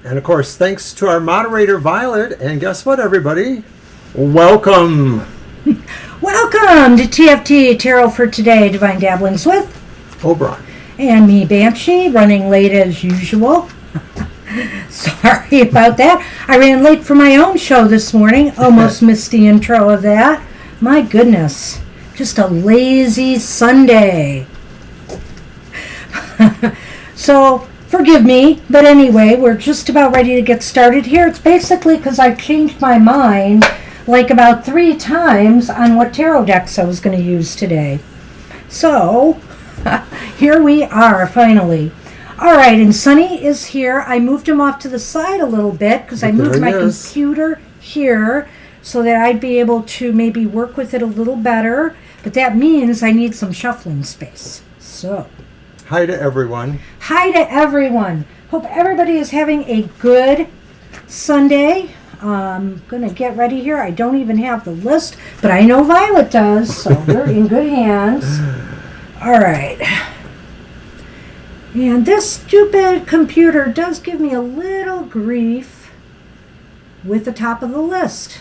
And of course, thanks to our moderator, Violet. And guess what, everybody? Welcome. Welcome to TFT, Tarot for Today, Divine Dabblings with Oberon. And me, Banshee, running late as usual. Sorry about that. I ran late for my own show this morning. Almost missed the intro of that. My goodness. Just a lazy Sunday. So, forgive me, but anyway, we're just about ready to get started here. It's basically because I changed my mind like about 3 times on what tarot decks I was going to use today. So, here we are, finally. All right, and Sunny is here. I moved him off to the side a little bit because I moved my computer here so that I'd be able to maybe work with it a little better. But that means I need some shuffling space. So, hi to everyone. Hi to everyone. Hope everybody is having a good Sunday. I'm going to get ready here. I don't even have the list, but I know Violet does, so we're in good hands. All right. And this stupid computer does give me a little grief with the top of the list.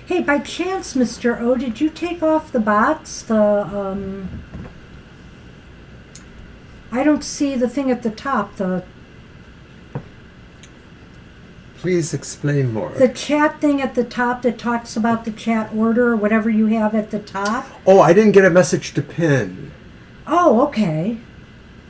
Hey, by chance, Mr. O, did you take off the bots? I don't see the thing at the top. Please explain more. The chat thing at the top that talks about the chat order or whatever you have at the top. Oh, I didn't get a message to pin. Oh, okay.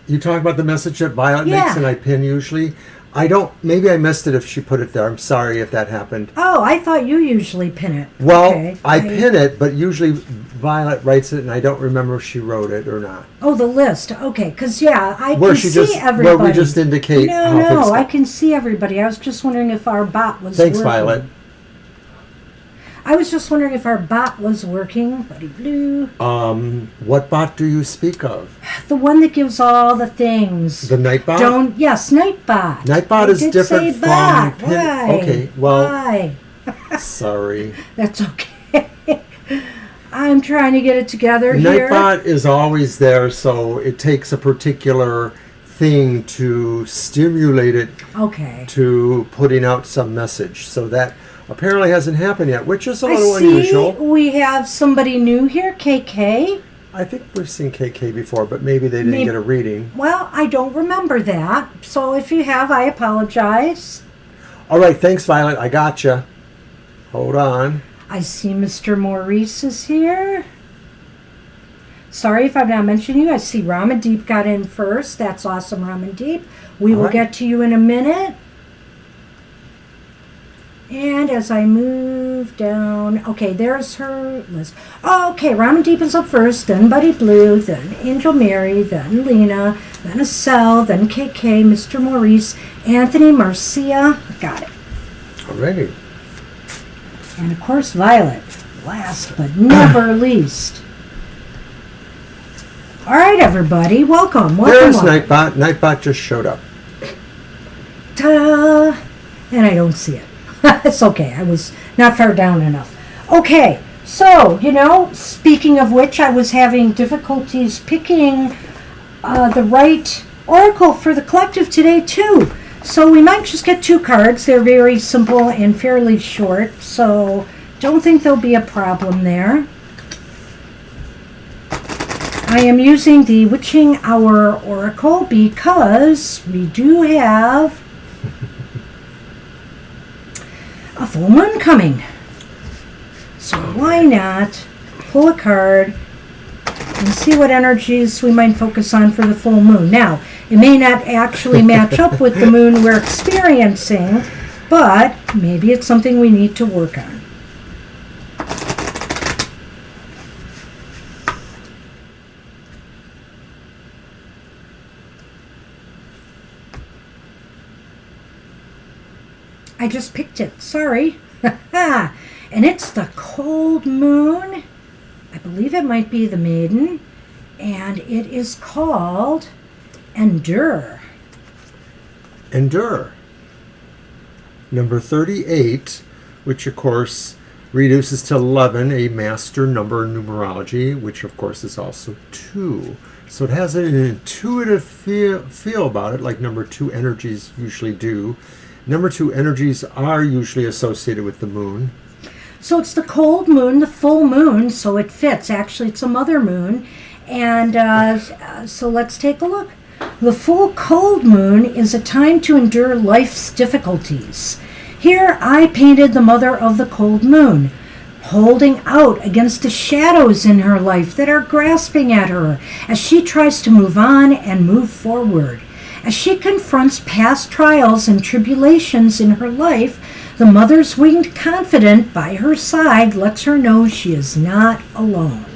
You talk about the message that Violet makes and I pin usually? I don't, maybe I missed it if she put it there. I'm sorry if that happened. Oh, I thought you usually pin it. Well, okay. I pin it, but usually Violet writes it and I don't remember if she wrote it or not. Oh, the list. Okay, because I where can see everybody. Where we just indicate No, I can see everybody. I was just wondering if our bot was Thanks, working. Violet. I was just wondering if our bot was working. Buddy Blue. What bot do you speak of? The one that gives all the things. The Nightbot? Yes, Nightbot. Nightbot is different from bot. pin. Why? Okay, well. Why? Sorry. That's okay. I'm trying to get it together here. Nightbot is always there, so it takes a particular thing to stimulate it to putting out some message. So that apparently hasn't happened yet, which is a little unusual. We have somebody new here, KK. I think we've seen KK before, but maybe they didn't get a reading. Well, I don't remember that. So if you have, I apologize. All right, thanks, Violet. I gotcha. Hold on. I see Mr. Maurice is here. Sorry if I'm not mentioning you. I see Ramandeep got in first. That's awesome, Ramandeep. We will get to you in a minute. And as I move down, okay, there's her list. Okay, Ramandeep is up first, then Buddy Blue, then Angel Mary, then Lena, then Estelle, then KK, Mr. Maurice, Anthony, Marcia. Got it. Alrighty. And of course, Violet, last but never least. All right, everybody, welcome. There's Nightbot. Nightbot just showed up. Ta-da! And I don't see it. It's okay. I was not far down enough. Okay, so, speaking of which, I was having difficulties picking the right oracle for the collective today, too. So we might just get 2 cards. They're very simple and fairly short, so don't think there'll be a problem there. I am using the Witching Hour Oracle because we do have a full moon coming. So why not pull a card and see what energies we might focus on for the full moon. Now, it may not actually match up with the moon we're experiencing, but maybe it's something we need to work on. I just picked it. Sorry. And it's the cold moon. I believe it might be the maiden. And it is called Endure. Endure. Number 38, which of course reduces to 11, a master number in numerology, which of course is also 2. So it has an intuitive feel about it, like number 2 energies usually do. Number 2 energies are usually associated with the moon. So it's the cold moon, the full moon, so it fits. Actually, it's a mother moon. And so let's take a look. The full cold moon is a time to endure life's difficulties. Here I painted the mother of the cold moon, holding out against the shadows in her life that are grasping at her as she tries to move on and move forward. As she confronts past trials and tribulations in her life, the mother's winged confidant by her side lets her know she is not alone.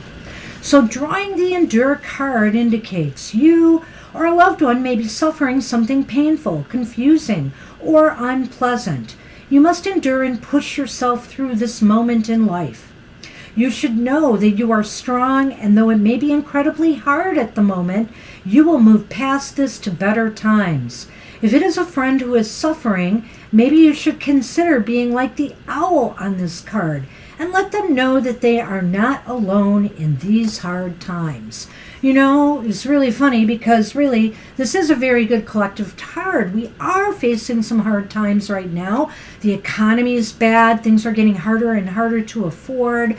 So drawing the Endure card indicates you or a loved one may be suffering something painful, confusing, or unpleasant. You must endure and push yourself through this moment in life. You should know that you are strong, and though it may be incredibly hard at the moment, you will move past this to better times. If it is a friend who is suffering, maybe you should consider being like the owl on this card and let them know that they are not alone in these hard times. You know, it's really funny because really this is a very good collective card. We are facing some hard times right now. The economy is bad. Things are getting harder and harder to afford.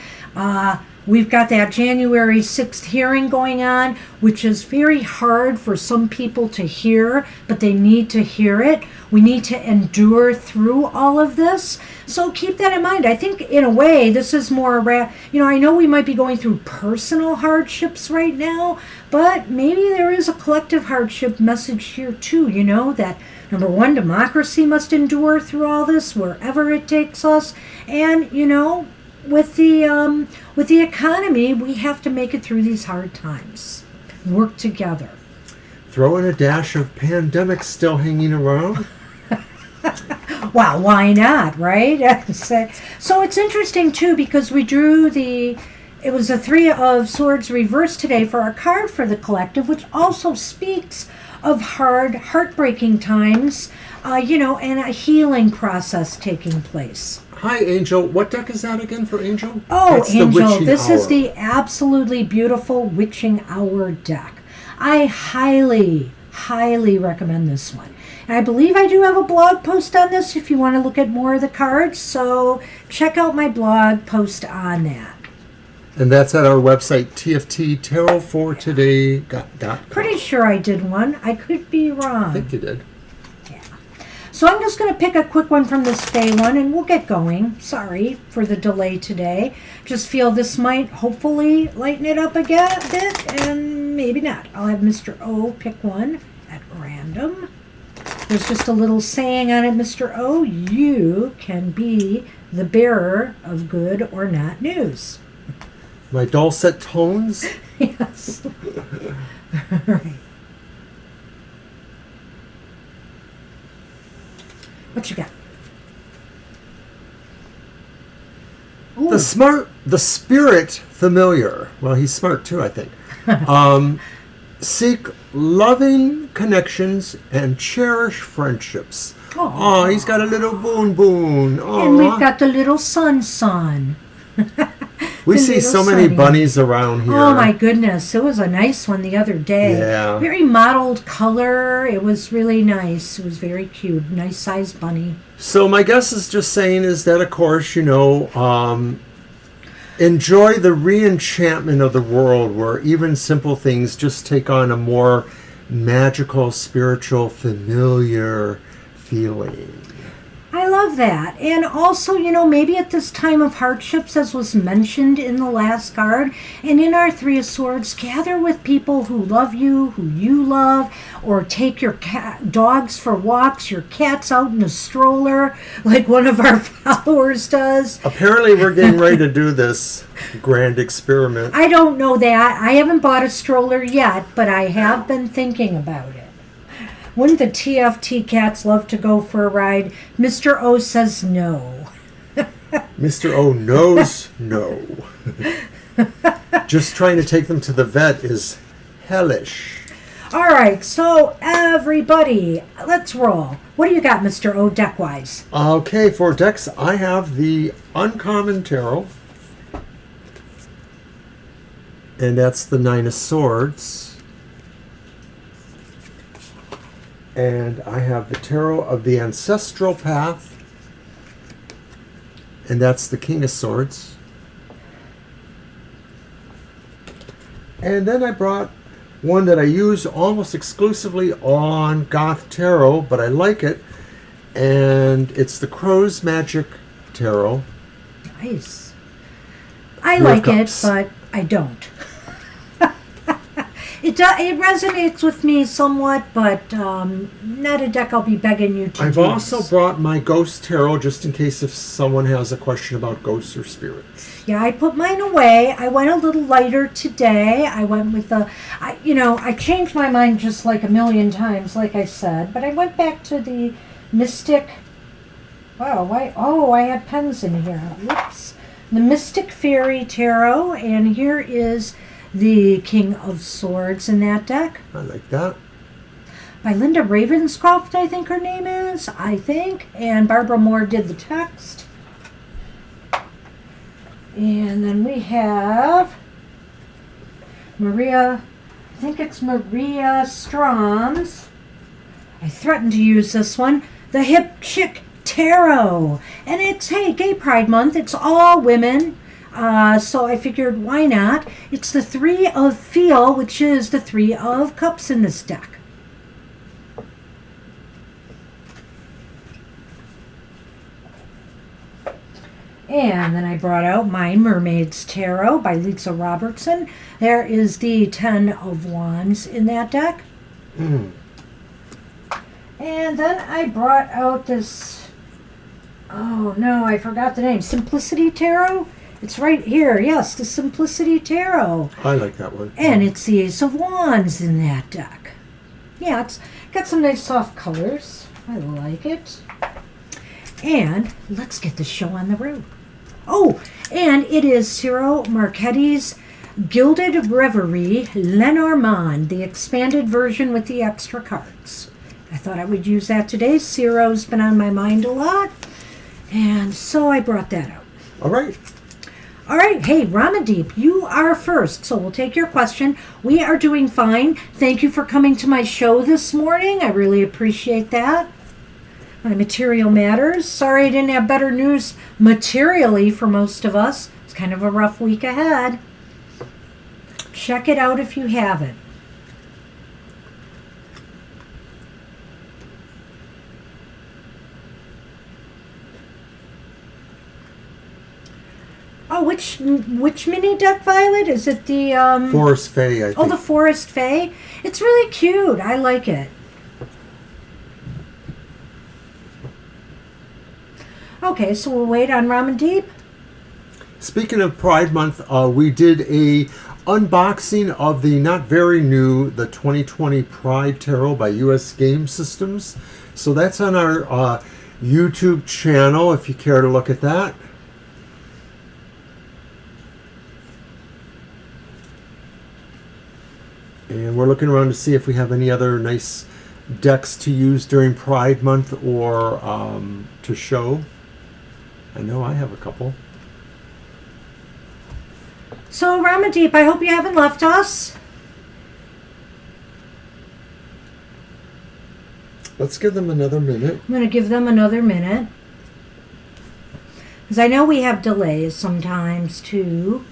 We've got that January 6th hearing going on, which is very hard for some people to hear, but they need to hear it. We need to endure through all of this. So keep that in mind. I think in a way, this is more, I know we might be going through personal hardships right now, but maybe there is a collective hardship message here too, that number one, democracy must endure through all this, wherever it takes us. And, with the economy, we have to make it through these hard times. Work together. Throw in a dash of pandemic still hanging around. Well, why not, right? So it's interesting too because we drew it was the 3 of Swords reversed today for our card for the collective, which also speaks of heartbreaking times, and a healing process taking place. Hi, Angel. What deck is that again for Angel? Oh, that's Angel, this is the absolutely beautiful Witching Hour deck. I highly, highly recommend this one. And I believe I do have a blog post on this if you want to look at more of the cards, so check out my blog post on that. And that's at our website, tfttarotfortoday.com. Pretty sure I did one. I could be wrong. I think you did. So I'm just going to pick a quick one from this Fae one, and we'll get going. Sorry for the delay today. Just feel this might hopefully lighten it up a bit, and maybe not. I'll have Mr. O pick one at random. There's just a little saying on it, Mr. O, you can be the bearer of good or not news. My dulcet tones? Yes. All right. What you got? Ooh. The spirit familiar. Well, he's smart too, I think. Seek loving connections and cherish friendships. Oh, he's got a little boon. And we've got the little sun. We see so many bunnies around here. Oh my goodness, it was a nice one the other day. Yeah. Very mottled color. It was really nice. It was very cute. Nice sized bunny. So my guess is just saying is that, of course, enjoy the re-enchantment of the world where even simple things just take on a more magical, spiritual, familiar feeling. I love that. And also, maybe at this time of hardships, as was mentioned in the last card, and in our 3 of Swords, gather with people who love you, who you love, or take your dogs for walks, your cats out in a stroller, like one of our followers does. Apparently, we're getting ready to do this grand experiment. I don't know that. I haven't bought a stroller yet, but I have been thinking about it. Wouldn't the TFT cats love to go for a ride? Mr. O says no. Mr. O knows no. Just trying to take them to the vet is hellish. All right, so everybody, let's roll. What do you got, Mr. O, deck-wise? Okay, for decks, I have the Uncommon Tarot. And that's the 9 of Swords. And I have the Tarot of the Ancestral Path. And that's the King of Swords. And then I brought one that I use almost exclusively on Goth Tarot, but I like it. And it's the Crow's Magic Tarot. Nice. I like it, but I don't. It resonates with me somewhat, but not a deck I'll be begging you to I've use. also brought my Ghost Tarot just in case if someone has a question about ghosts or spirits. Yeah, I put mine away. I went a little lighter today. I went with I changed my mind just like a million times, like I said, but I went back to the Mystic. Wow, why? Oh, I had pens in here. Whoops. The Mystic Fairy Tarot, and here is the King of Swords in that deck. I like that. By Linda Ravenscroft, I think her name is. And Barbara Moore did the text. And then we have Maria, I think it's Maria Strom's. I threatened to use this one. The Hip Chick Tarot. And it's, hey, Gay Pride Month. It's all women. So I figured, why not? It's the Three of Feel, which is the Three of Cups in this deck. And then I brought out my Mermaid's Tarot by Lisa Robertson. There is the Ten of Wands in that deck. Mm. And then I brought out this, oh no, I forgot the name, Simplicity Tarot. It's right here, yes, the Simplicity Tarot. I like that one. And it's the Ace of Wands in that deck. Yeah, it's got some nice soft colors. I like it. And let's get the show on the road. Oh, and it is Ciro Marchetti's Gilded Reverie Lenormand, the expanded version with the extra cards. I thought I would use that today. Ciro's been on my mind a lot, and so I brought that out. All right. All right. Hey, Ramadeep, you are first, so we'll take your question. We are doing fine. Thank you for coming to my show this morning. I really appreciate that. My material matters. Sorry I didn't have better news materially for most of us. It's kind of a rough week ahead. Check it out if you haven't. Oh, which mini deck, Violet? Is it the Forest Fae, I think. Oh, the Forest Fae. It's really cute. I like it. Okay, so we'll wait on Ramadeep. Speaking of Pride Month, we did a unboxing of the not very new, the 2020 Pride Tarot by US Game Systems. So that's on our YouTube channel if you care to look at that. And we're looking around to see if we have any other nice decks to use during Pride Month or to show. I know I have a couple. So, Ramadeep, I hope you haven't left us. Let's give them another minute. I'm going to give them another minute. Because I know we have delays sometimes, too.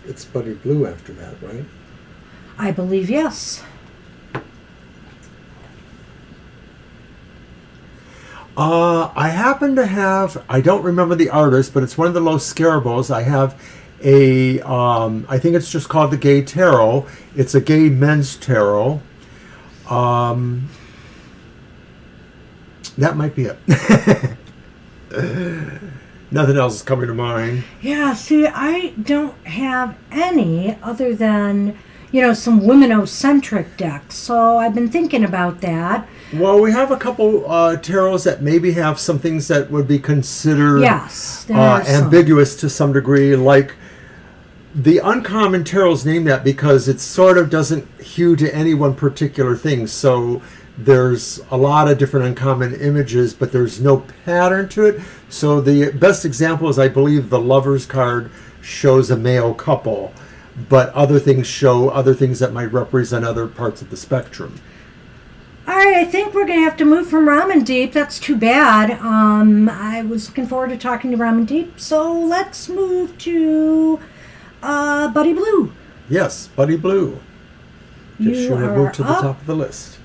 It's Buddy Blue after that, right? I believe yes. I happen to have, I don't remember the artist, but it's one of the Los Scarabos. I have a, I think it's just called the Gay Tarot. It's a gay men's tarot. That might be it. Nothing else is coming to mind. Yeah, see, I don't have any other than, some women-centric decks. So I've been thinking about that. Well, we have a couple tarots that maybe have some things that would be considered ambiguous to some degree, like the Uncommon Tarot's named that because it sort of doesn't hew to any one particular thing. So there's a lot of different uncommon images, but there's no pattern to it. So the best example is, I believe, the Lover's card shows a male couple, but other things show other things that might represent other parts of the spectrum. All right, I think we're going to have to move from Ramen Deep. That's too bad. I was looking forward to talking to Ramen Deep, so let's move to Buddy Blue. Yes, Buddy Blue. Just should have moved to the top of the list.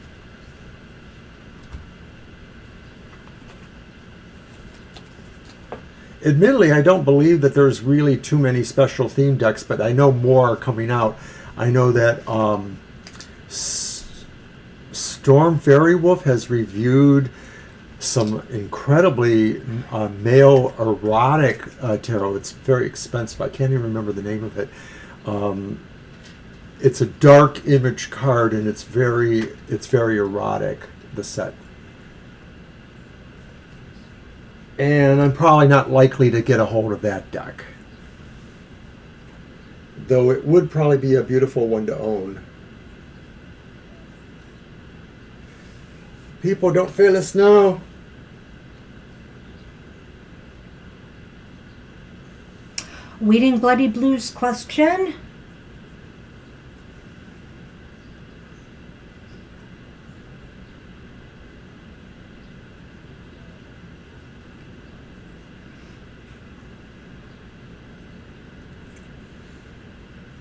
Admittedly, I don't believe that there's really too many special theme decks, but I know more are coming out. I know that Storm Fairy Wolf has reviewed some incredibly male erotic tarot. It's very expensive. I can't even remember the name of it. It's a dark image card, and it's very erotic, the set. And I'm probably not likely to get a hold of that deck, though it would probably be a beautiful one to own. People, don't feel us now. Waiting Bloody Blue's question.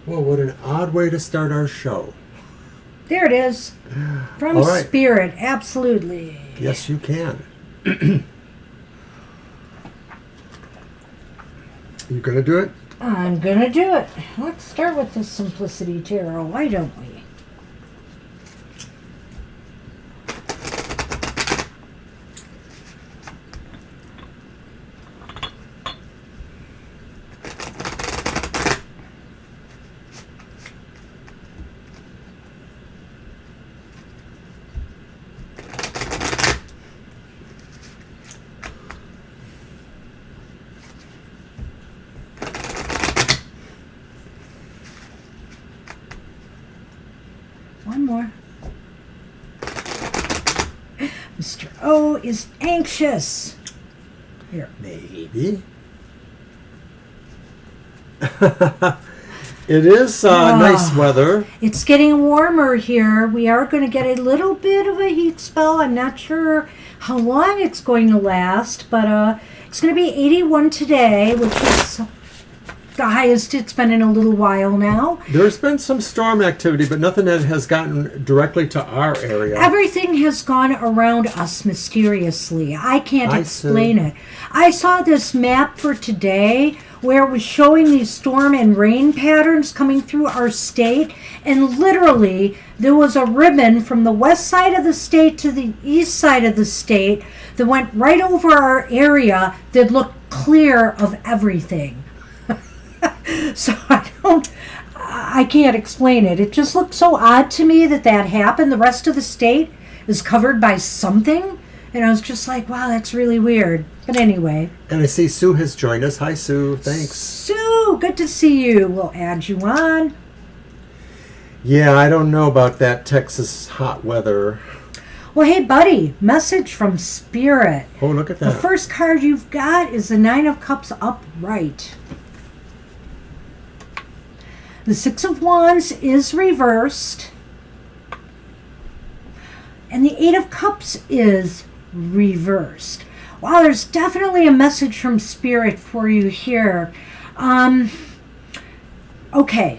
Well, what an odd way to start our show. There it is. From right. Spirit, absolutely. Yes, you can. You gonna do it? I'm gonna do it. Let's start with the Simplicity Tarot. Why don't we? One more. Mr. O is anxious. Here. Maybe. It is nice weather. It's getting warmer here. We are going to get a little bit of a heat spell. I'm not sure how long it's going to last, but it's going to be 81 today, which is the highest it's been in a little while now. There's been some storm activity, but nothing that has gotten directly to our area. Everything has gone around us mysteriously. I can't explain it. I saw this map for today where it was showing these storm and rain patterns coming through our state, and literally there was a ribbon from the west side of the state to the east side of the state that went right over our area that looked clear of everything. So I can't explain it. It just looked so odd to me that happened. The rest of the state is covered by something. And I was just like, wow, that's really weird. But anyway. And I see Sue has joined us. Hi, Sue. Thanks. Sue, good to see you. We'll add you on. Yeah, I don't know about that Texas hot weather. Well, hey, buddy, message from Spirit. Oh, look at that. The first card you've got is the Nine of Cups upright. The Six of Wands is reversed. And the Eight of Cups is reversed. Wow, there's definitely a message from Spirit for you here. Okay.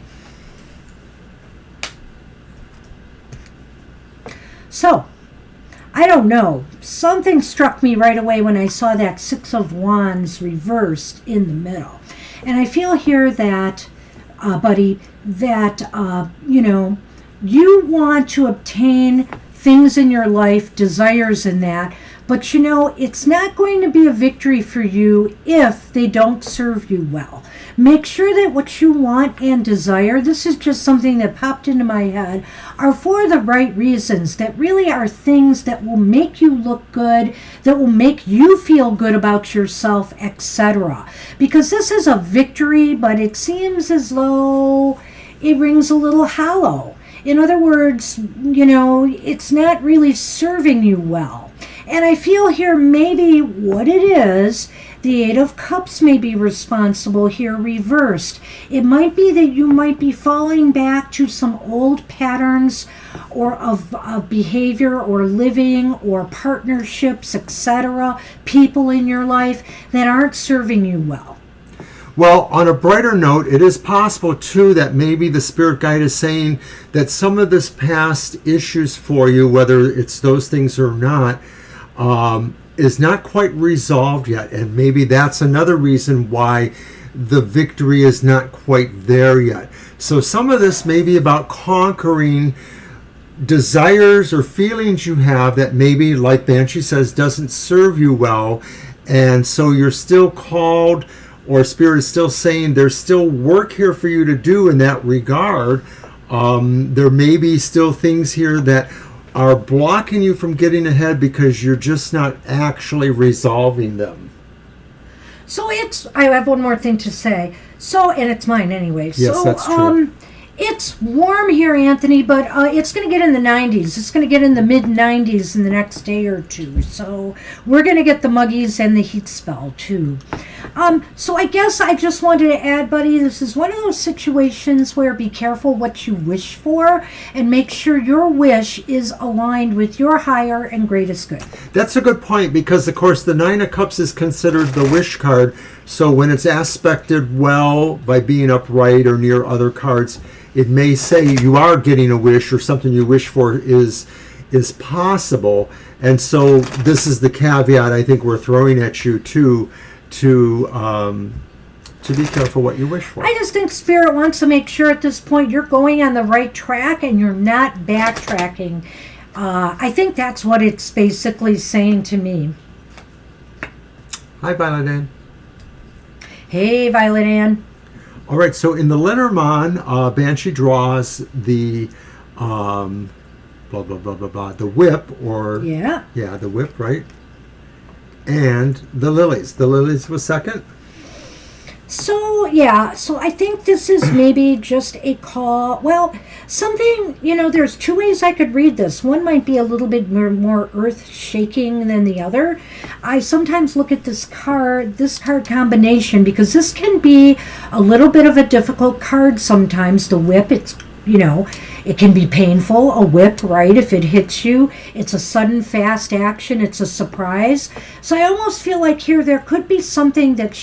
So, I don't know. Something struck me right away when I saw that Six of Wands reversed in the middle. And I feel here that buddy, that, you want to obtain things in your life, desires in that, but it's not going to be a victory for you if they don't serve you well. Make sure that what you want and desire, this is just something that popped into my head, are for the right reasons, that really are things that will make you look good, that will make you feel good about yourself, etc. Because this is a victory, but it seems as though it rings a little hollow. In other words, it's not really serving you well. And I feel here maybe what it is, the Eight of Cups may be responsible here reversed. It might be that you might be falling back to some old patterns or of behavior or living or partnerships, etc., people in your life that aren't serving you well. Well, on a brighter note, it is possible, too, that maybe the spirit guide is saying that some of this past issues for you, whether it's those things or not, is not quite resolved yet. And maybe that's another reason why the victory is not quite there yet. So some of this may be about conquering desires or feelings you have that maybe, like Banshee says, doesn't serve you well. And so you're still called, or Spirit is still saying there's still work here for you to do in that regard. There may be still things here that are blocking you from getting ahead because you're just not actually resolving them. So I have one more thing to say. And it's mine anyway. Yes, that's true. It's warm here, Anthony, but it's going to get in the 90s. It's going to get in the mid-90s in the next day or two. So we're going to get the muggies and the heat spell, too. So I guess I just wanted to add, buddy, this is one of those situations where be careful what you wish for and make sure your wish is aligned with your higher and greatest good. That's a good point because, of course, the Nine of Cups is considered the wish card. So when it's aspected well by being upright or near other cards, it may say you are getting a wish or something you wish for is possible. And so this is the caveat I think we're throwing at you too, to be careful what you wish for. I just think Spirit wants to make sure at this point you're going on the right track and you're not backtracking. I think that's what it's basically saying to me. Hi, Violet Ann. Hey, Violet Ann. All right, so in the Lenormand, Banshee draws the blah, blah, blah, blah, blah, the whip, or... Yeah, the whip, right? And the lilies. The lilies was second? So I think this is maybe just a call. Well, something, there's two ways I could read this. One might be a little bit more earth-shaking than the other. I sometimes look at this card combination, because this can be a little bit of a difficult card sometimes. The whip, it's, it can be painful, a whip, right? If it hits you, it's a sudden, fast action. It's a surprise. So I almost feel like here there could be something that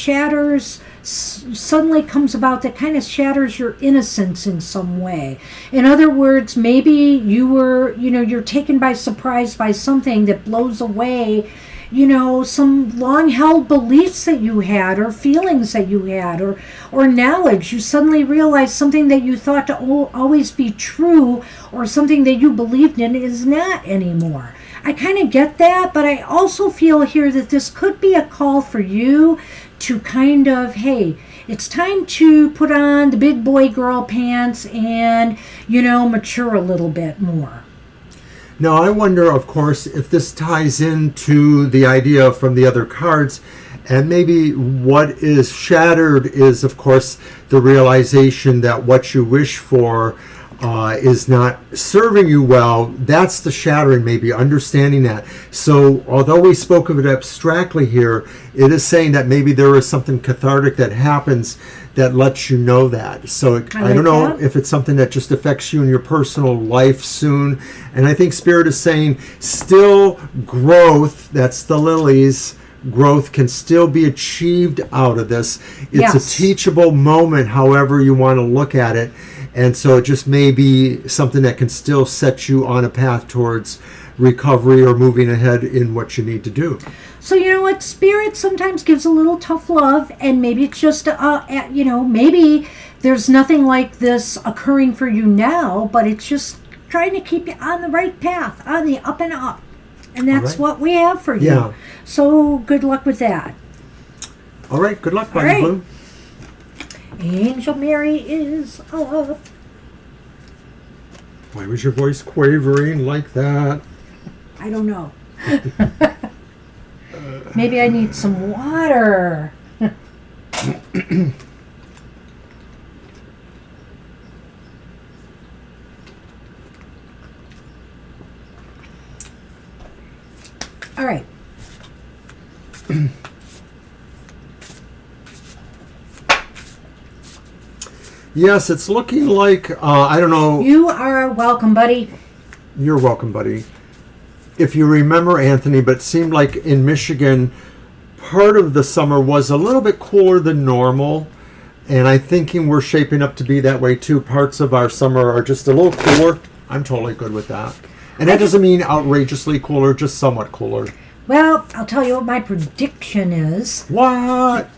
suddenly comes about that kind of shatters your innocence in some way. In other words, maybe you're taken by surprise by something that blows away, some long-held beliefs that you had or feelings that you had or knowledge. You suddenly realize something that you thought to always be true or something that you believed in is not anymore. I kind of get that, but I also feel here that this could be a call for you to kind of, hey, it's time to put on the big boy girl pants and, mature a little bit more. Now, I wonder, of course, if this ties into the idea from the other cards, and maybe what is shattered is, of course, the realization that what you wish for is not serving you well. That's the shattering, maybe, understanding that. So although we spoke of it abstractly here, it is saying that maybe there is something cathartic that happens that lets you know that. So I don't know if it's something that just affects you in your personal life soon. And I think Spirit is saying still growth, that's the lilies, growth can still be achieved out of this. It's a teachable moment, however you want to look at it. And so it just may be something that can still set you on a path towards recovery or moving ahead in what you need to do. So you know what? Spirit sometimes gives a little tough love, and maybe it's just, maybe there's nothing like this occurring for you now, but it's just trying to keep you on the right path, on the up and up. And that's what we have for you. Yeah. So good luck with that. All right. Good luck, Bunny Blue. Angel Mary is up. Why was your voice quavering like that? I don't know. Maybe I need some water. Yes, it's looking like, I don't know. You are welcome, buddy. You're welcome, buddy. If you remember, Anthony, but it seemed like in Michigan, part of the summer was a little bit cooler than normal. And I'm thinking we're shaping up to be that way too. Parts of our summer are just a little cooler. I'm totally good with that. And that doesn't mean outrageously cooler, just somewhat cooler. Well, I'll tell you what my prediction is. What?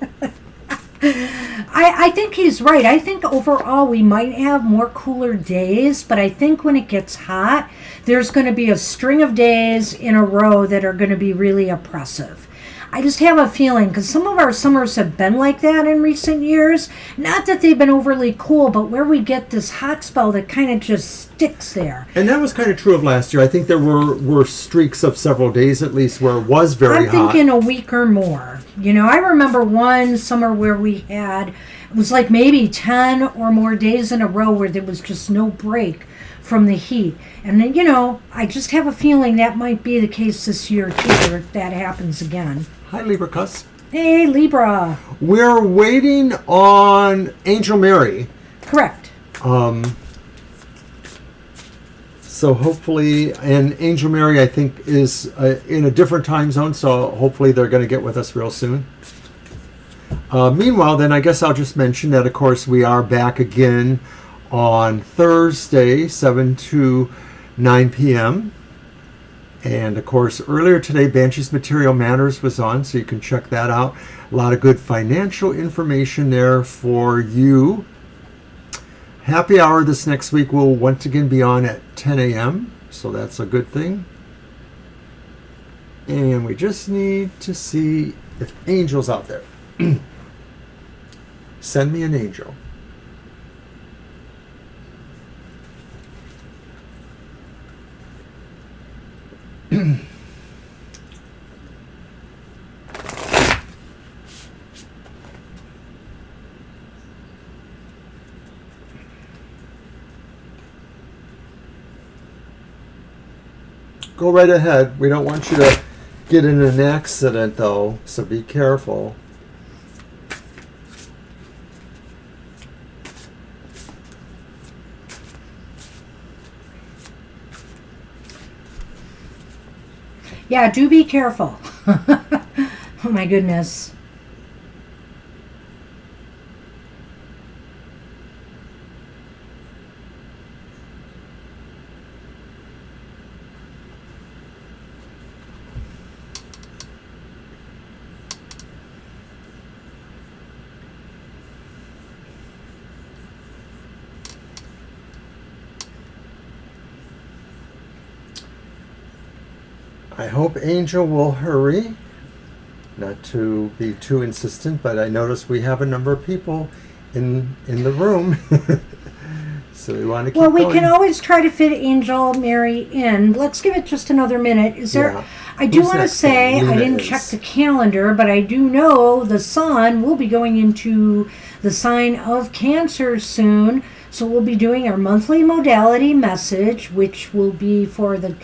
I think he's right. I think overall we might have more cooler days, but I think when it gets hot, there's going to be a string of days in a row that are going to be really oppressive. I just have a feeling, because some of our summers have been like that in recent years. Not that they've been overly cool, but where we get this hot spell that kind of just sticks there. And that was kind of true of last year. I think there were streaks of several days at least where it was very hot. I'm thinking a week or more. You know, I remember one summer where it was like maybe 10 or more days in a row where there was just no break from the heat. And then, you know, I just have a feeling that might be the case this year too, if that happens again. Hi, Libra Cuss. Hey, Libra. We're waiting on Angel Mary. Correct. So hopefully, and Angel Mary, I think, is in a different time zone, so hopefully they're going to get with us real soon. Meanwhile, then I guess I'll just mention that, of course, we are back again on Thursday, 7 to 9 p.m. And, of course, earlier today, Banshee's Material Matters was on, so you can check that out. A lot of good financial information there for you. Happy Hour this next week will once again be on at 10 a.m., so that's a good thing. And we just need to see if Angel's out there. Send me an angel. Go right ahead. We don't want you to get in an accident, though, so be careful. Yeah, do be careful. Oh my goodness. I hope Angel will hurry. Not to be too insistent, but I notice we have a number of people in the room. So we want to keep going. Well, we can always try to fit Angel Mary in. Let's give it just another minute. Is there? Yeah. I do want to say I didn't check the calendar, but I do know the sun will be going into the sign of Cancer soon. So we'll be doing our monthly modality message, which will be for the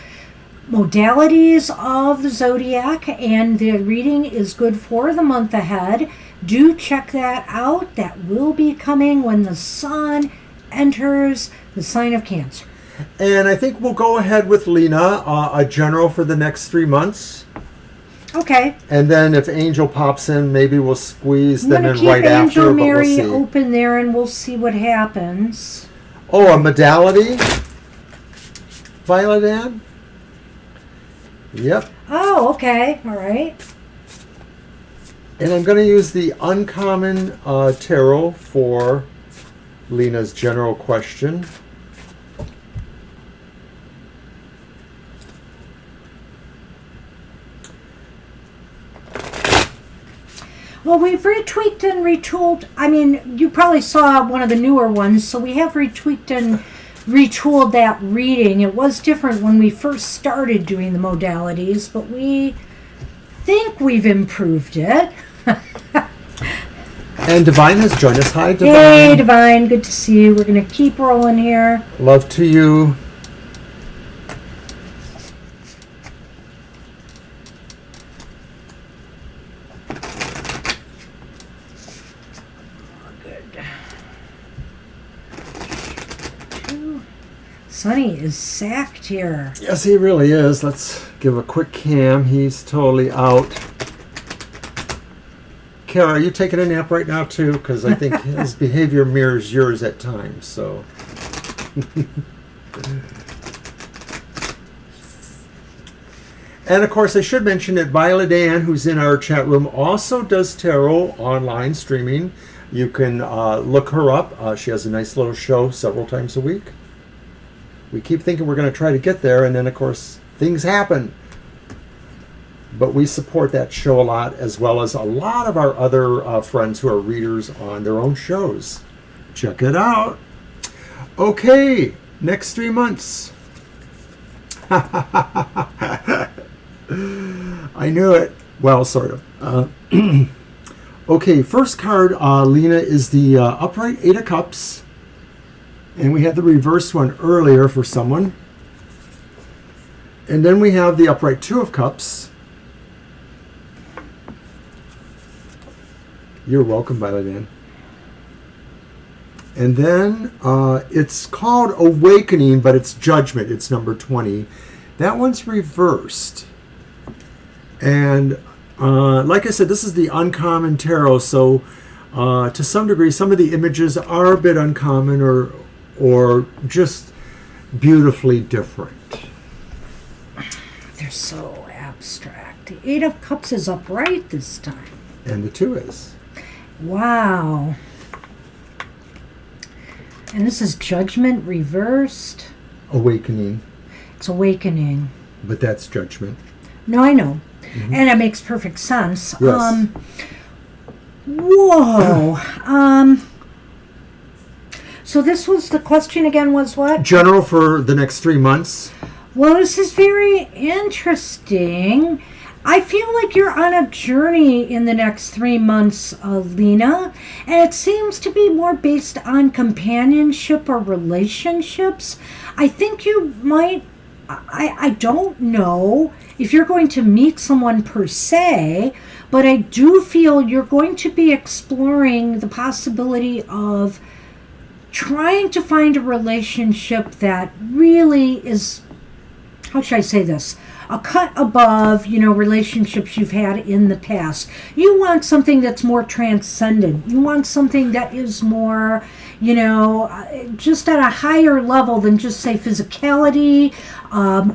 modalities of the zodiac, and the reading is good for the month ahead. Do check that out. That will be coming when the sun enters the sign of Cancer. And I think we'll go ahead with Lena, a general for the next 3 months. Okay. And then if Angel pops in, maybe we'll squeeze them in right after. Angel Angel but Mary we'll see. Open there, and we'll see what happens. Oh, a modality? Violet Ann? Yep. Oh, okay. All right. And I'm going to use the Uncommon Tarot for Lena's general question. Well, we've retweaked and retooled. I mean, you probably saw one of the newer ones, so we have retweaked and retooled that reading. It was different when we first started doing the modalities, but we think we've improved it. And Divine has joined us. Hi, Divine. Hey, Divine. Good to see you. We're going to keep rolling here. Love to you. Sonny is sacked here. Yes, he really is. Let's give a quick cam. He's totally out. Kara, are you taking a nap right now too? Because I think his behavior mirrors yours at times. So. And of course, I should mention that Violet Ann, who's in our chat room, also does tarot online streaming. You can look her up. She has a nice little show several times a week. We keep thinking we're going to try to get there, and then, of course, things happen. But we support that show a lot, as well as a lot of our other friends who are readers on their own shows. Check it out. Okay, next 3 months. I knew it. Well, sort of. Okay, first card, Lena, is the upright Eight of Cups. And we had the reverse one earlier for someone. And then we have the upright Two of Cups. You're welcome, Violet Ann. And then it's called Awakening, but it's Judgment. It's number 20. That one's reversed. And like I said, this is the uncommon tarot, so to some degree, some of the images are a bit uncommon or just beautifully different. They're so abstract. The Eight of Cups is upright this time. And the Two is. Wow. And this is Judgment reversed. Awakening. It's Awakening. But that's Judgment. No, I know. Mm-hmm. And it makes perfect sense. Yes. Whoa. So this was, the question again was what? General for the next 3 months. Well, this is very interesting. I feel like you're on a journey in the next 3 months, Lena, and it seems to be more based on companionship or relationships. I think you might, I don't know if you're going to meet someone per se, but I do feel you're going to be exploring the possibility of trying to find a relationship that really is, how should I say this, a cut above, relationships you've had in the past. You want something that's more transcendent. You want something that is more, just at a higher level than just, say, physicality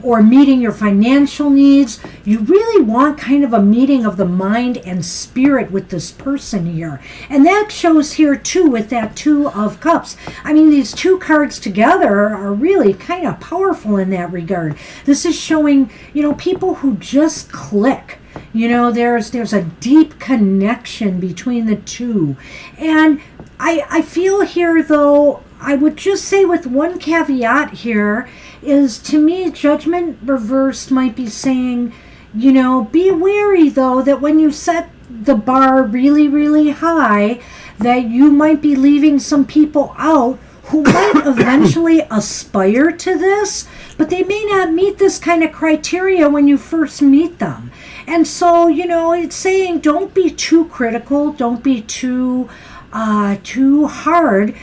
or meeting your financial needs. You really want kind of a meeting of the mind and spirit with this person here. And that shows here, too, with that Two of Cups. I mean, these two cards together are really kind of powerful in that regard. This is showing, people who just click. There's a deep connection between the two. And I feel here, though, I would just say with one caveat here is, to me, Judgment reversed might be saying, be wary, though, that when you set the bar really, really high, that you might be leaving some people out who might eventually aspire to this, but they may not meet this kind of criteria when you first meet them. And so, it's saying don't be too critical, don't be too hard.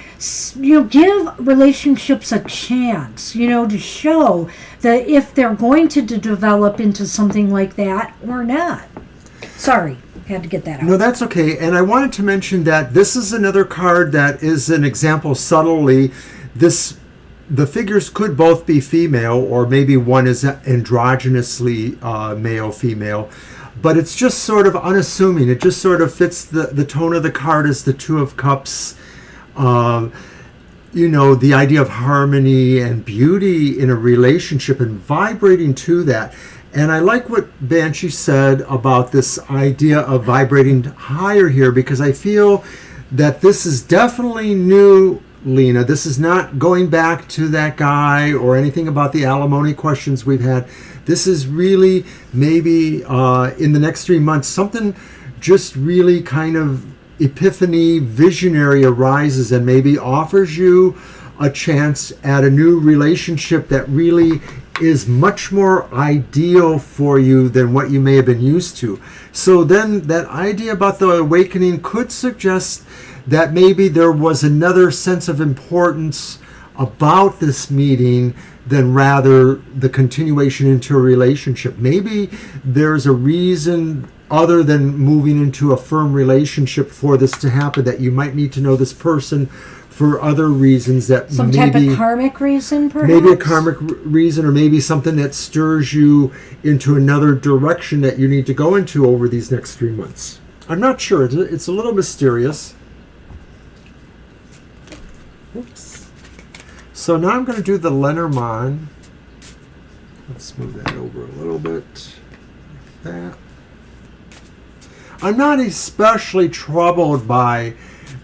Give relationships a chance, to show that if they're going to develop into something like that or not. Sorry. Had to get that out. No, that's okay. And I wanted to mention that this is another card that is an example subtly. The figures could both be female, or maybe one is androgynously male-female. But it's just sort of unassuming. It just sort of fits the tone of the card as the Two of Cups. The idea of harmony and beauty in a relationship and vibrating to that. And I like what Banshee said about this idea of vibrating higher here, because I feel that this is definitely new, Lena. This is not going back to that guy or anything about the alimony questions we've had. This is really maybe in the next 3 months, something just really kind of epiphany, visionary arises and maybe offers you a chance at a new relationship that really is much more ideal for you than what you may have been used to. So then that idea about the awakening could suggest that maybe there was another sense of importance about this meeting than rather the continuation into a relationship. Maybe there's a reason other than moving into a firm relationship for this to happen, that you might need to know this person for other reasons, that some type of karmic reason, perhaps? Maybe a karmic reason, or maybe something that stirs you into another direction that you need to go into over these next 3 months. I'm not sure. It's a little mysterious. Oops. So now I'm going to do the Lenormand. Let's move that over a little bit. Like that. I'm not especially troubled by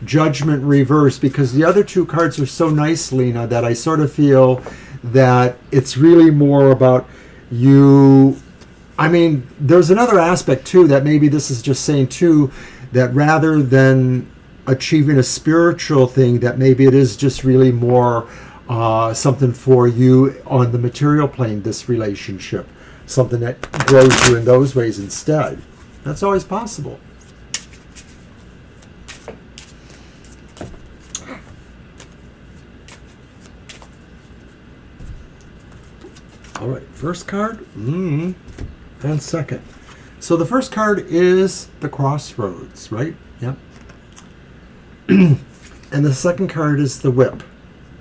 Judgment Reverse, because the other two cards are so nice, Lena, that I sort of feel that it's really more about you. I mean, there's another aspect too, that maybe this is just saying too, that rather than achieving a spiritual thing, that maybe it is just really more something for you on the material plane, this relationship, something that grows you in those ways instead. That's always possible. All right, first card, and second. So the first card is the Crossroads, right? Yep. And the second card is the Whip.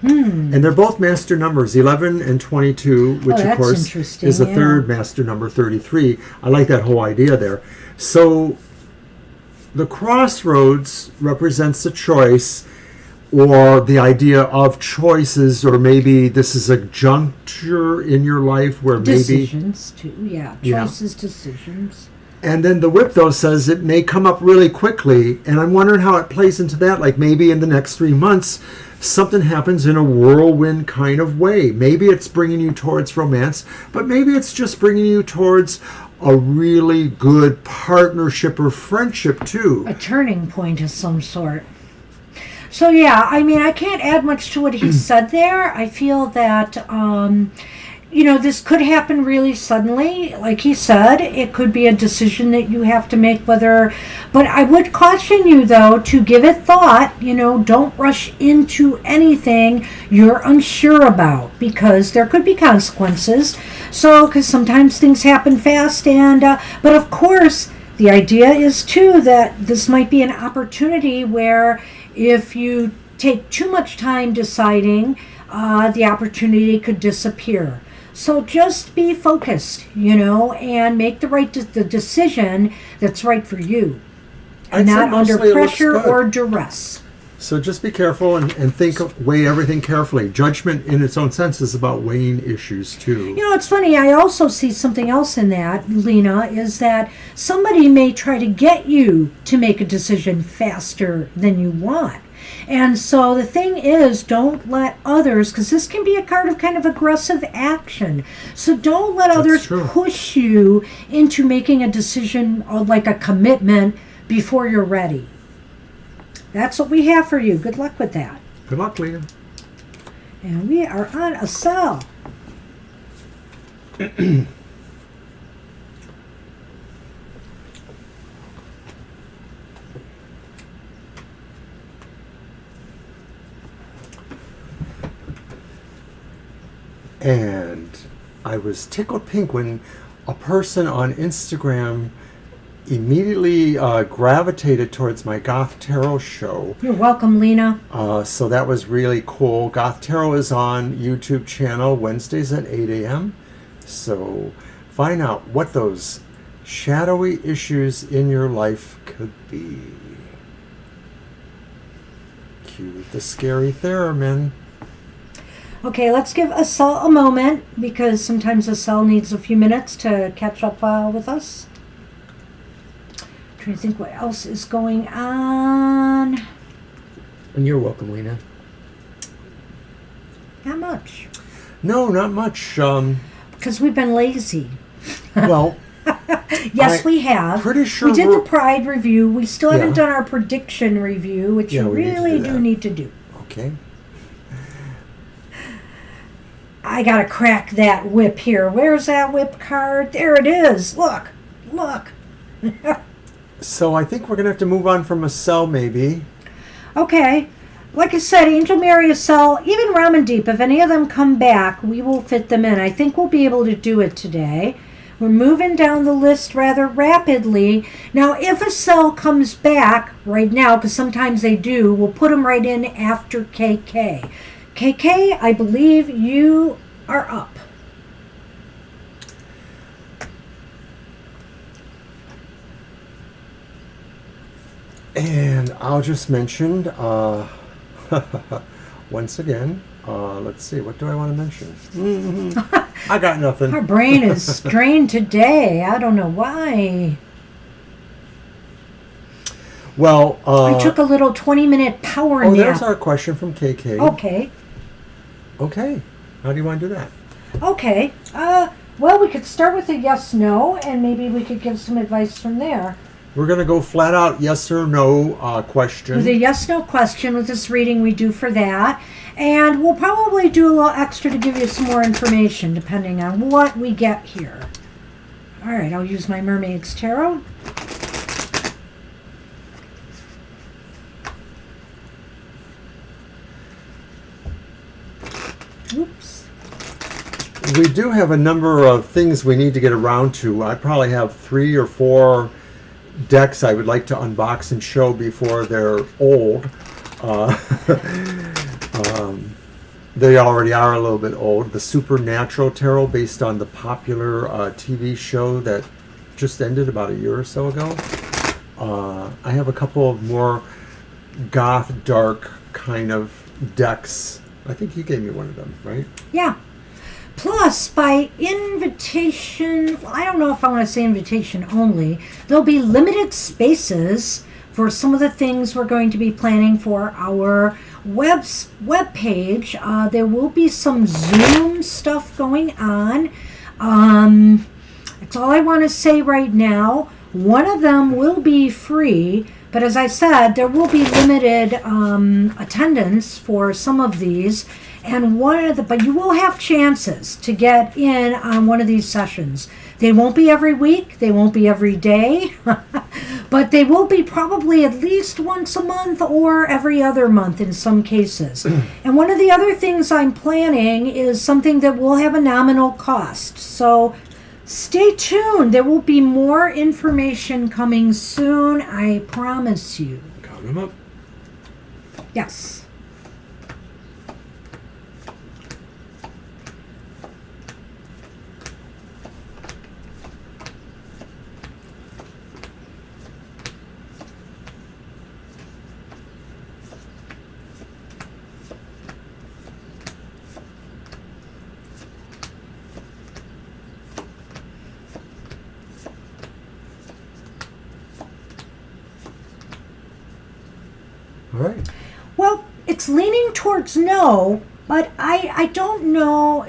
And they're both master numbers, 11 and 22, which of course is the third master number, 33. I like that whole idea there. So the Crossroads represents a choice, or the idea of choices, or maybe this is a juncture in your life where decisions too, choices, decisions. And then the Whip, though, says it may come up really quickly, and I'm wondering how it plays into that. Like maybe in the next 3 months, something happens in a whirlwind kind of way. Maybe it's bringing you towards romance, but maybe it's just bringing you towards a really good partnership or friendship too. A turning point of some sort. So yeah, I mean, I can't add much to what he said there. I feel that, this could happen really suddenly. Like he said, it could be a decision that you have to make but I would caution you, though, to give it thought. Don't rush into anything you're unsure about, because there could be consequences. So, because sometimes things happen fast, but of course, the idea is, too, that this might be an opportunity where if you take too much time deciding, the opportunity could disappear. So just be focused, and make the decision that's right for you, and not under pressure or duress. So just be careful and weigh everything carefully. Judgment in its own sense is about weighing issues too. It's funny, I also see something else in that, Lena, is that somebody may try to get you to make a decision faster than you want. And so the thing is, don't let others, because this can be a card of kind of aggressive action. So don't let others push you into making a decision or like a commitment before you're ready. That's what we have for you. Good luck with that. Good luck, Lena. And we are on a cell. And I was tickled pink when a person on Instagram immediately gravitated towards my Goth Tarot show. You're welcome, Lena. So that was really cool. Goth Tarot is on YouTube channel Wednesdays at 8 a.m. So find out what those shadowy issues in your life could be. Cue the scary theremin. Okay, let's give Asel a moment, because sometimes Asel needs a few minutes to catch up with us. Trying to think what else is going on. And you're welcome, Lena. Not much. No, not much. Because we've been lazy. Well, yes, we have. Pretty sure we did the Pride review. We still haven't done our prediction review, which you really do need to do. Okay. I gotta crack that whip here. Where's that whip card? There it is. Look. So I think we're going to have to move on from Asel, maybe. Okay. like I said, Angel Mary Estelle, even Ramandeep, if any of them come back, we will fit them in. I think we'll be able to do it today. We're moving down the list rather rapidly. Now, if a cell comes back right now, because sometimes they do, we'll put them right in after KK. KK, I believe you are up. And I'll just mention, once again, let's see, what do I want to mention? Mm-hmm. I got nothing. Our brain is strained today. I don't know why. Well, I took a little 20-minute power nap. Oh, there's our question from KK. Okay. Okay. How do you want to do that? Okay. Well, we could start with a yes/no, and maybe we could give some advice from there. We're going to go flat out yes or no question. With a yes/no question with this reading, we do for that. And we'll probably do a little extra to give you some more information, depending on what we get here. All right, I'll use my Mermaid's Tarot. Oops. We do have a number of things we need to get around to. I probably have 3 or 4 decks I would like to unbox and show before they're old. They already are a little bit old. The Supernatural Tarot, based on the popular TV show that just ended about a year or so ago. I have a couple of more goth, dark kind of decks. I think you gave me one of them, right? Yeah. Plus, by invitation, I don't know if I want to say invitation only, there'll be limited spaces for some of the things we're going to be planning for our web page. There will be some Zoom stuff going on. That's all I want to say right now. One of them will be free, but as I said, there will be limited attendance for some of these. And but you will have chances to get in on one of these sessions. They won't be every week, they won't be every day, but they will be probably at least once a month or every other month in some cases. And one of the other things I'm planning is something that will have a nominal cost. So stay tuned. There will be more information coming soon, I promise you. Count them up. Yes. All right. Well, it's leaning towards no, but I don't know.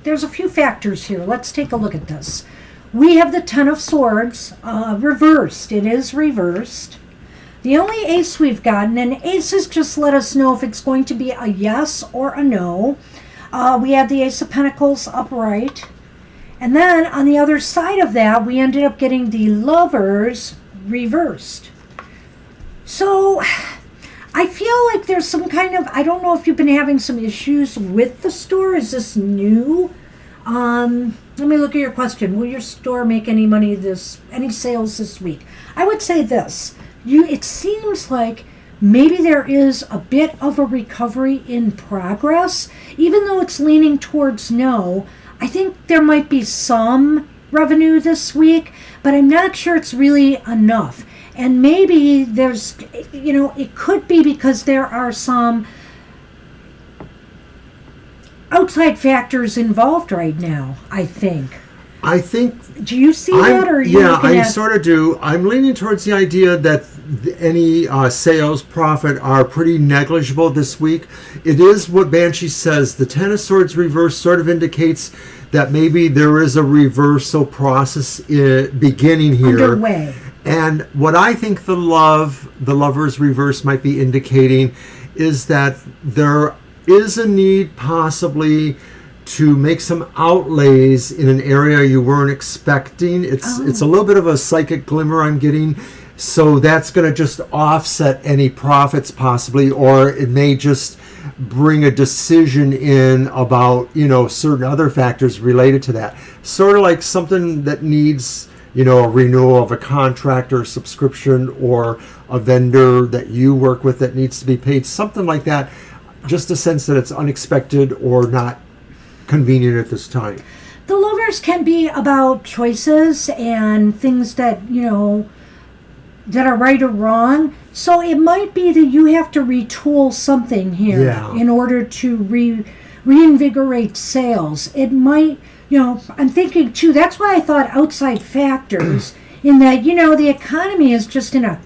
There's a few factors here. Let's take a look at this. We have the Ten of Swords reversed. It is reversed. The only ace we've gotten, and aces just let us know if it's going to be a yes or a no. We had the Ace of Pentacles upright. And then on the other side of that, we ended up getting the Lovers reversed. So I feel like there's some kind of, I don't know if you've been having some issues with the store. Is this new? Let me look at your question. Will your store make any any sales this week? I would say this. It seems like maybe there is a bit of a recovery in progress. Even though it's leaning towards no, I think there might be some revenue this week, but I'm not sure it's really enough. And maybe there's, it could be because there are some outside factors involved right now, I think. Do you see that, or are you looking at... I sort of do. I'm leaning towards the idea that any sales profit are pretty negligible this week. It is what Banshee says. The Ten of Swords reverse sort of indicates that maybe there is a reversal process beginning here. Underway. And what I think the Lovers reverse might be indicating is that there is a need possibly to make some outlays in an area you weren't expecting. It's a little bit of a psychic glimmer I'm getting. So that's going to just offset any profits possibly, or it may just bring a decision in about, certain other factors related to that. Sort of like something that needs, a renewal of a contract or subscription, or a vendor that you work with that needs to be paid, something like that. Just a sense that it's unexpected or not convenient at this time. The Lovers can be about choices and things that, that are right or wrong. So it might be that you have to retool something here in order to reinvigorate sales. It might, I'm thinking too, that's why I thought outside factors in that, the economy is just in a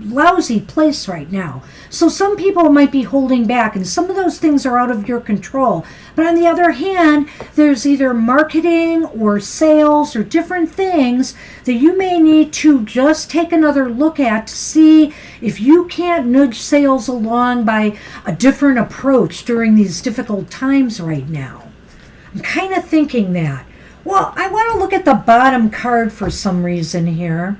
lousy place right now. So some people might be holding back, and some of those things are out of your control. But on the other hand, there's either marketing or sales or different things that you may need to just take another look at to see if you can't nudge sales along by a different approach during these difficult times right now. I'm kind of thinking that. Well, I want to look at the bottom card for some reason here.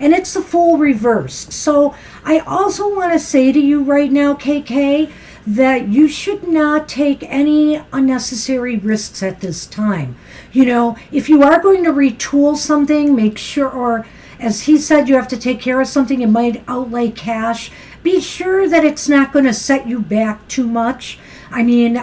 And it's the Fool reversed. So I also want to say to you right now, KK, that you should not take any unnecessary risks at this time. If you are going to retool something, make sure, or as he said, you have to take care of something, it might outlay cash. Be sure that it's not going to set you back too much. I mean,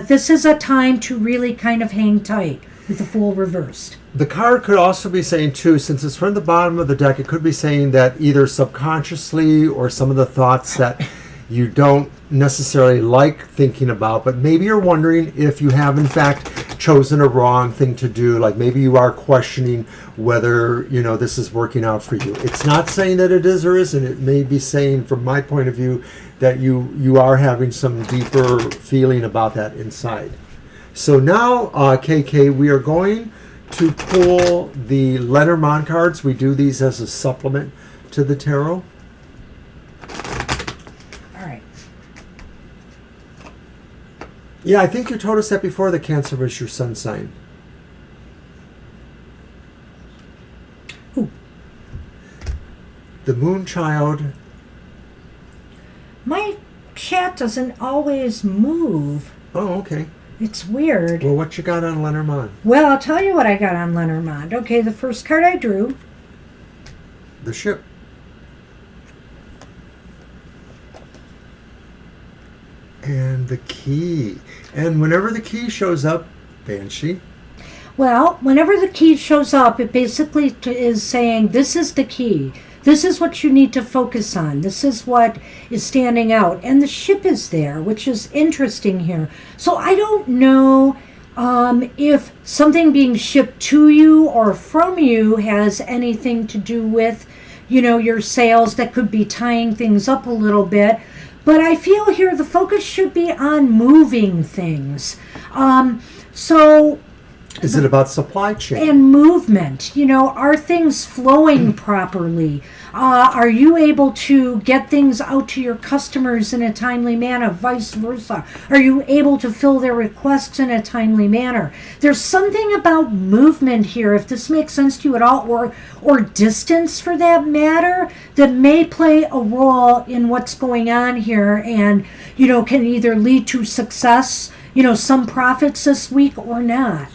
this is a time to really kind of hang tight with the Fool reversed. The card could also be saying, too, since it's from the bottom of the deck, it could be saying that either subconsciously or some of the thoughts that you don't necessarily like thinking about, but maybe you're wondering if you have, in fact, chosen a wrong thing to do. Like maybe you are questioning whether, this is working out for you. It's not saying that it is or isn't. It may be saying, from my point of view, that you are having some deeper feeling about that inside. So now, KK, we are going to pull the Lenormand cards. We do these as a supplement to the tarot. All right. Yeah, I think you told us that before, that Cancer was your sun sign. Ooh. The Moon Child. My chat doesn't always move. Oh, okay. It's weird. Well, what you got on Lenormand? Well, I'll tell you what I got on Lenormand. Okay, the first card I drew. The Ship. And the Key. And whenever the Key shows up, Banshee. Well, whenever the key shows up, it basically is saying, this is the key. This is what you need to focus on. This is what is standing out. And the ship is there, which is interesting here. So I don't know if something being shipped to you or from you has anything to do with, your sales. That could be tying things up a little bit. But I feel here the focus should be on moving things. Is it about supply chain? And movement. Are things flowing properly? Are you able to get things out to your customers in a timely manner? Vice versa. Are you able to fill their requests in a timely manner? There's something about movement here, if this makes sense to you at all, or distance for that matter, that may play a role in what's going on here and, can either lead to success, some profits this week or not.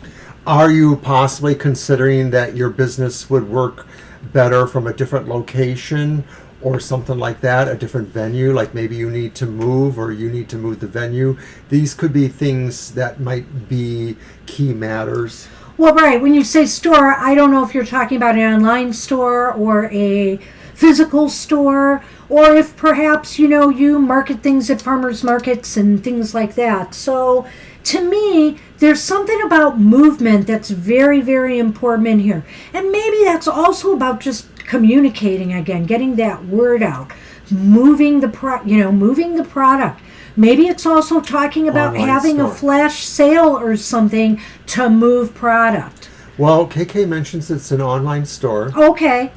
Are you possibly considering that your business would work better from a different location or something like that, a different venue, like maybe you need to move or you need to move the venue? These could be things that might be key matters. Well, right. When you say store, I don't know if you're talking about an online store or a physical store, or if perhaps, you market things at farmers markets and things like that. So to me, there's something about movement that's very, very important in here. And maybe that's also about just communicating again, getting that word out, moving the product. Maybe it's also talking about online having store. A flash sale or something to move product. Well, KK mentions it's an online store. Okay.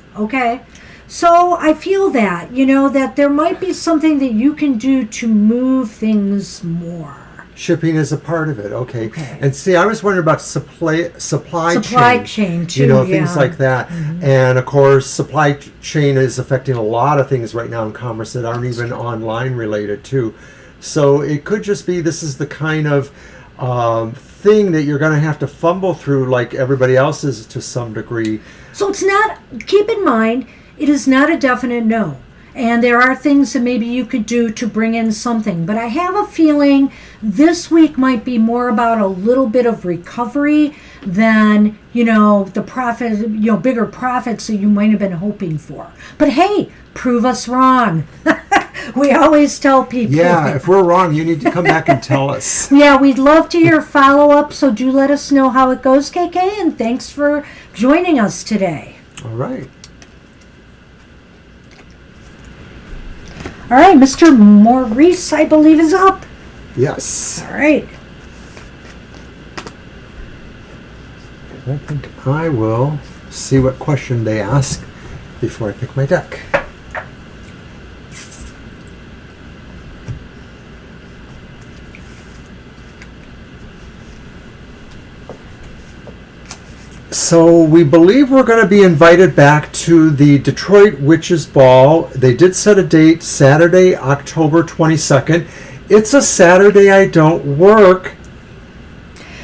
So I feel that, that there might be something that you can do to move things more. Shipping is a part of it. Okay. And see, I was wondering about supply chain too. You know, things like that. And of course, supply chain is affecting a lot of things right now in commerce that aren't even online related too. So it could just be this is the kind of thing that you're going to have to fumble through like everybody else is to some degree. So it's not, keep in mind, it is not a definite no. And there are things that maybe you could do to bring in something. But I have a feeling this week might be more about a little bit of recovery than, the profit, bigger profits that you might have been hoping for. But hey, prove us wrong. We always tell people. Yeah, if we're wrong, you need to come back and tell us. Yeah, we'd love to hear follow-up, so do let us know how it goes, KK, and thanks for joining us today. All right. All right, Mr. Maurice, I believe, is up. Yes. All right. I think I will see what question they ask before I pick my deck. So we believe we're going to be invited back to the Detroit Witches Ball. They did set a date, Saturday, October 22nd. It's a Saturday I don't work.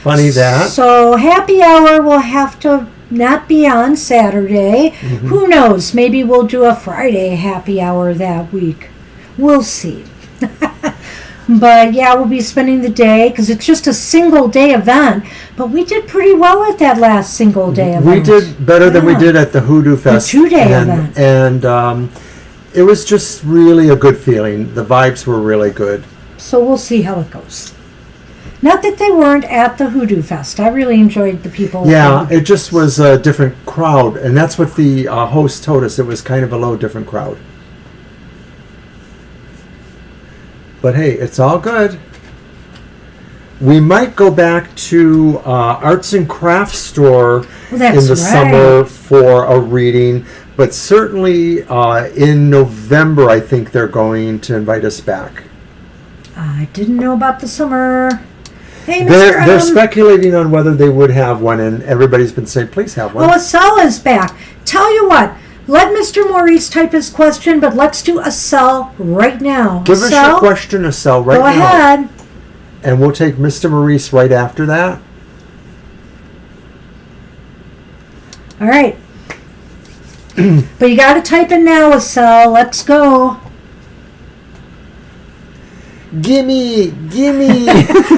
Funny that. So happy hour will have to not be on Saturday. Who knows? Maybe we'll do a Friday happy hour that week. We'll see. But yeah, we'll be spending the day because it's just a single day event. But we did pretty well at that last single day event. We did better than we did at the Hoodoo Fest. The 2-day event. And it was just really a good feeling. The vibes were really good. So we'll see how it goes. Not that they weren't at the Hoodoo Fest. I really enjoyed the people. Yeah, it just was a different crowd. And that's what the host told us. It was kind of a low, different crowd. But hey, it's all good. We might go back to Arts and Crafts Store in the summer for a reading. But certainly in November, I think they're going to invite us back. I didn't know about the summer. Hey, They're speculating on whether they would have one, and everybody's been saying, please have one. Oh, Asel is back. Tell you what, let Mr. Maurice type his question, but let's do Asel right now. Give us your question, Asel, right now. Go ahead. And we'll take Mr. Maurice right after that. All right. But you got to type in now, Asel. Let's go. Gimme.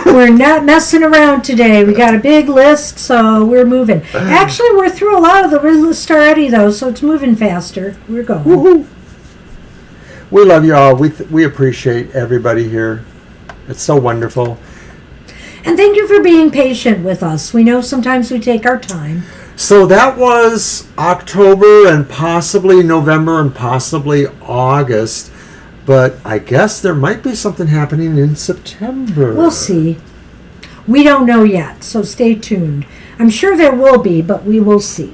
We're not messing around today. We got a big list, so we're moving. Actually, we're through a lot of the list already, though, so it's moving faster. We're going. Woohoo. We love you all. We appreciate everybody here. It's so wonderful. And thank you for being patient with us. We know sometimes we take our time. So that was October and possibly November and possibly August. But I guess there might be something happening in September. We'll see. We don't know yet, so stay tuned. I'm sure there will be, but we will see.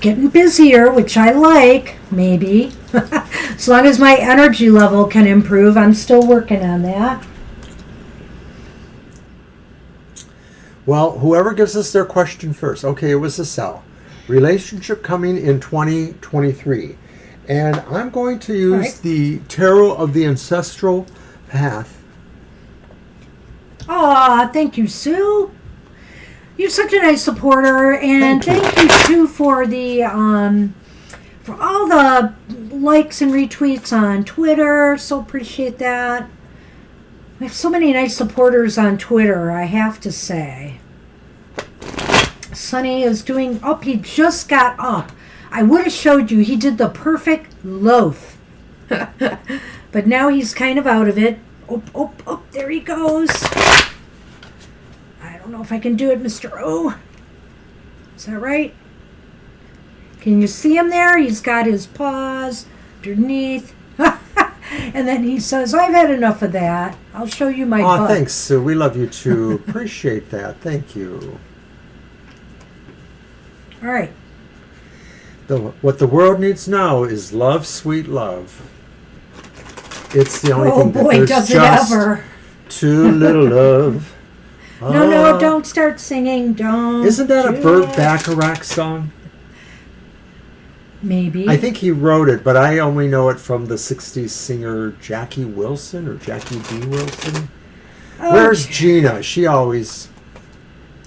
Getting busier, which I like, maybe. As long as my energy level can improve, I'm still working on that. Well, whoever gives us their question first. Okay, it was Asel. Relationship coming in 2023. And I'm going to use the Tarot of the Ancestral Path. Aw, thank you, Sue. You're such a nice supporter, and thank you too for the for all the likes and retweets on Twitter. So appreciate that. We have so many nice supporters on Twitter, I have to say. Sonny is doing up. He just got up. I would have showed you. He did the perfect loaf. But now he's kind of out of it. Oh, there he goes. I don't know if I can do it, Mr. O. Is that right? Can you see him there? He's got his paws underneath. And then he says, I've had enough of that. I'll show you my butt. Thanks, Sue. We love you too. Appreciate that. Thank you. All right. What the world needs now is love, sweet love. It's the only thing that boy, does it ever. Too little love. No, don't start singing. Don't. Isn't that a Burt Bacharach song? Maybe. I think he wrote it, but I only know it from the 60s singer Jackie Wilson or Jackie B. Wilson. Oh, where's Gina? She always...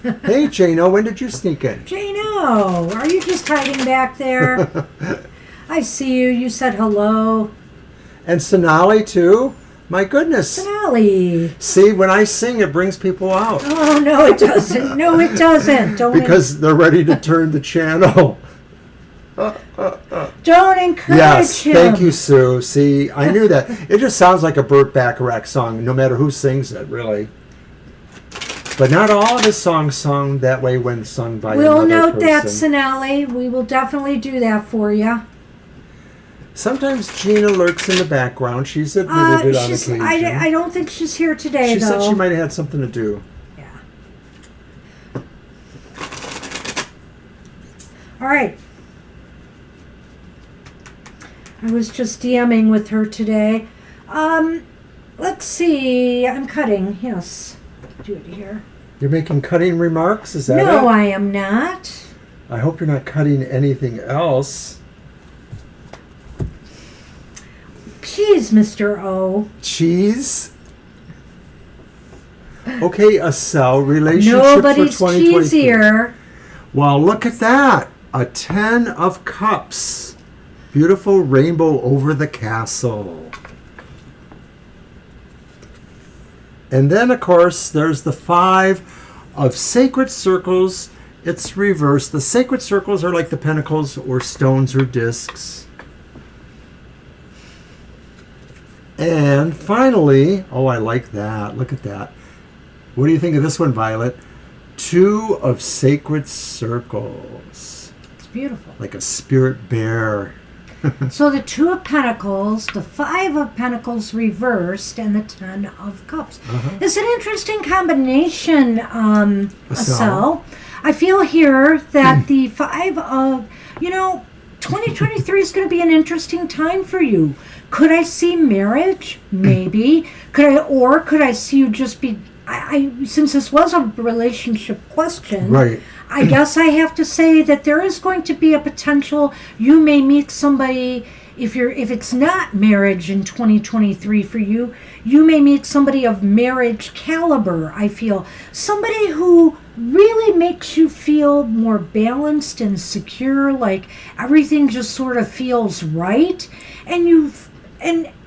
Hey, Jano, when did you sneak in? Jano, are you just hiding back there? I see you. You said hello. And Sonali, too? My goodness. Sonali. See, when I sing, it brings people out. Oh, no, it doesn't. No, it doesn't. Because they're ready to turn the channel. Don't encourage him. Thank you, Sue. See, I knew that. It just sounds like a Burt Bacharach song, no matter who sings it, really. But not all of his songs sung that way when sung by another person. We'll note that, Sonali. We will definitely do that for you. Sometimes Gina lurks in the background. She's admitted it on occasion. I don't think she's here today, though. She said she might have had something to do. Yeah. All right. I was just DMing with her today. Let's see. I'm cutting. Yes. Do it here. You're making cutting remarks? Is that it? No, I am not. I hope you're not cutting anything else. Cheese, Mr. O. Cheese? Okay, Estelle, relationship Nobody's for 2023. cheesier. Well, look at that. A 10 of Cups. Beautiful rainbow over the castle. And then, of course, there's the 5 of Sacred Circles. It's reversed. The Sacred Circles are like the pentacles or stones or discs. And finally, oh, I like that. Look at that. What do you think of this one, Violet? 2 of Sacred Circles. It's beautiful. Like a spirit bear. So the 2 of Pentacles, the 5 of Pentacles reversed, and the 10 of Cups. It's an interesting combination, Estelle. I feel here that the 5 of, 2023 is going to be an interesting time for you. Could I see marriage? Maybe. Could I see you just be... since this was a relationship question, right? I guess I have to say that there is going to be a potential. You may meet somebody, if it's not marriage in 2023 for you, you may meet somebody of marriage caliber. I feel somebody who really makes you feel more balanced and secure, like everything just sort of feels right, and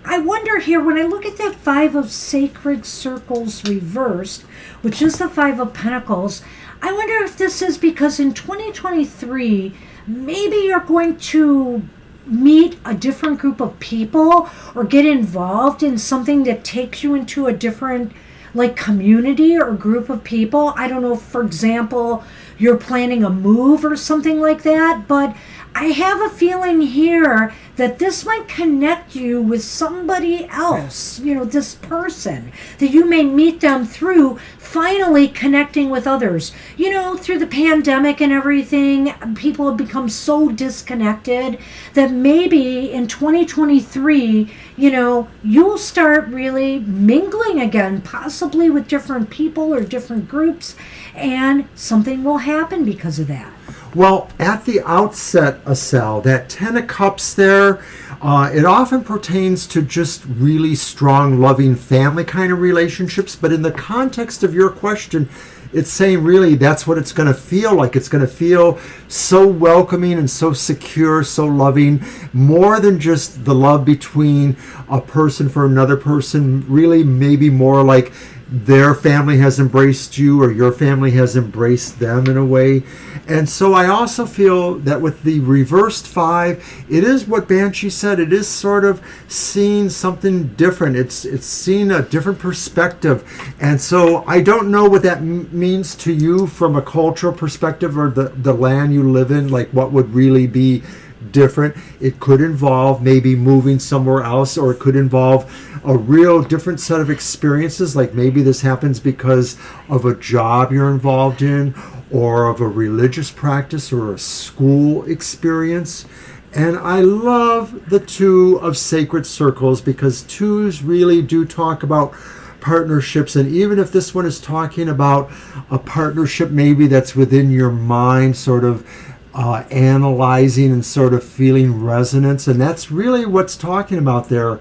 I wonder here, when I look at that 5 of Sacred Circles reversed, which is the 5 of Pentacles, I wonder if this is because in 2023, maybe you're going to meet a different group of people or get involved in something that takes you into a different, like, community or group of people. I don't know if, for example, you're planning a move or something like that, but I have a feeling here that this might connect you with somebody else, this person, that you may meet them through finally connecting with others. Through the pandemic and everything, people have become so disconnected that maybe in 2023, you'll start really mingling again, possibly with different people or different groups, and something will happen because of that. Well, at the outset, Estelle, that 10 of Cups there, it often pertains to just really strong, loving family kind of relationships. But in the context of your question, it's saying really that's what it's going to feel like. It's going to feel so welcoming and so secure, so loving, more than just the love between a person for another person, really maybe more like their family has embraced you or your family has embraced them in a way. And so I also feel that with the reversed 5, it is what Banshee said. It is sort of seeing something different. It's seeing a different perspective. And so I don't know what that means to you from a cultural perspective or the land you live in, like what would really be different. It could involve maybe moving somewhere else, or it could involve a real different set of experiences, like maybe this happens because of a job you're involved in, or of a religious practice or a school experience. And I love the 2 of Sacred Circles because 2s really do talk about partnerships. And even if this one is talking about a partnership maybe that's within your mind, sort of analyzing and sort of feeling resonance, and that's really what's talking about there.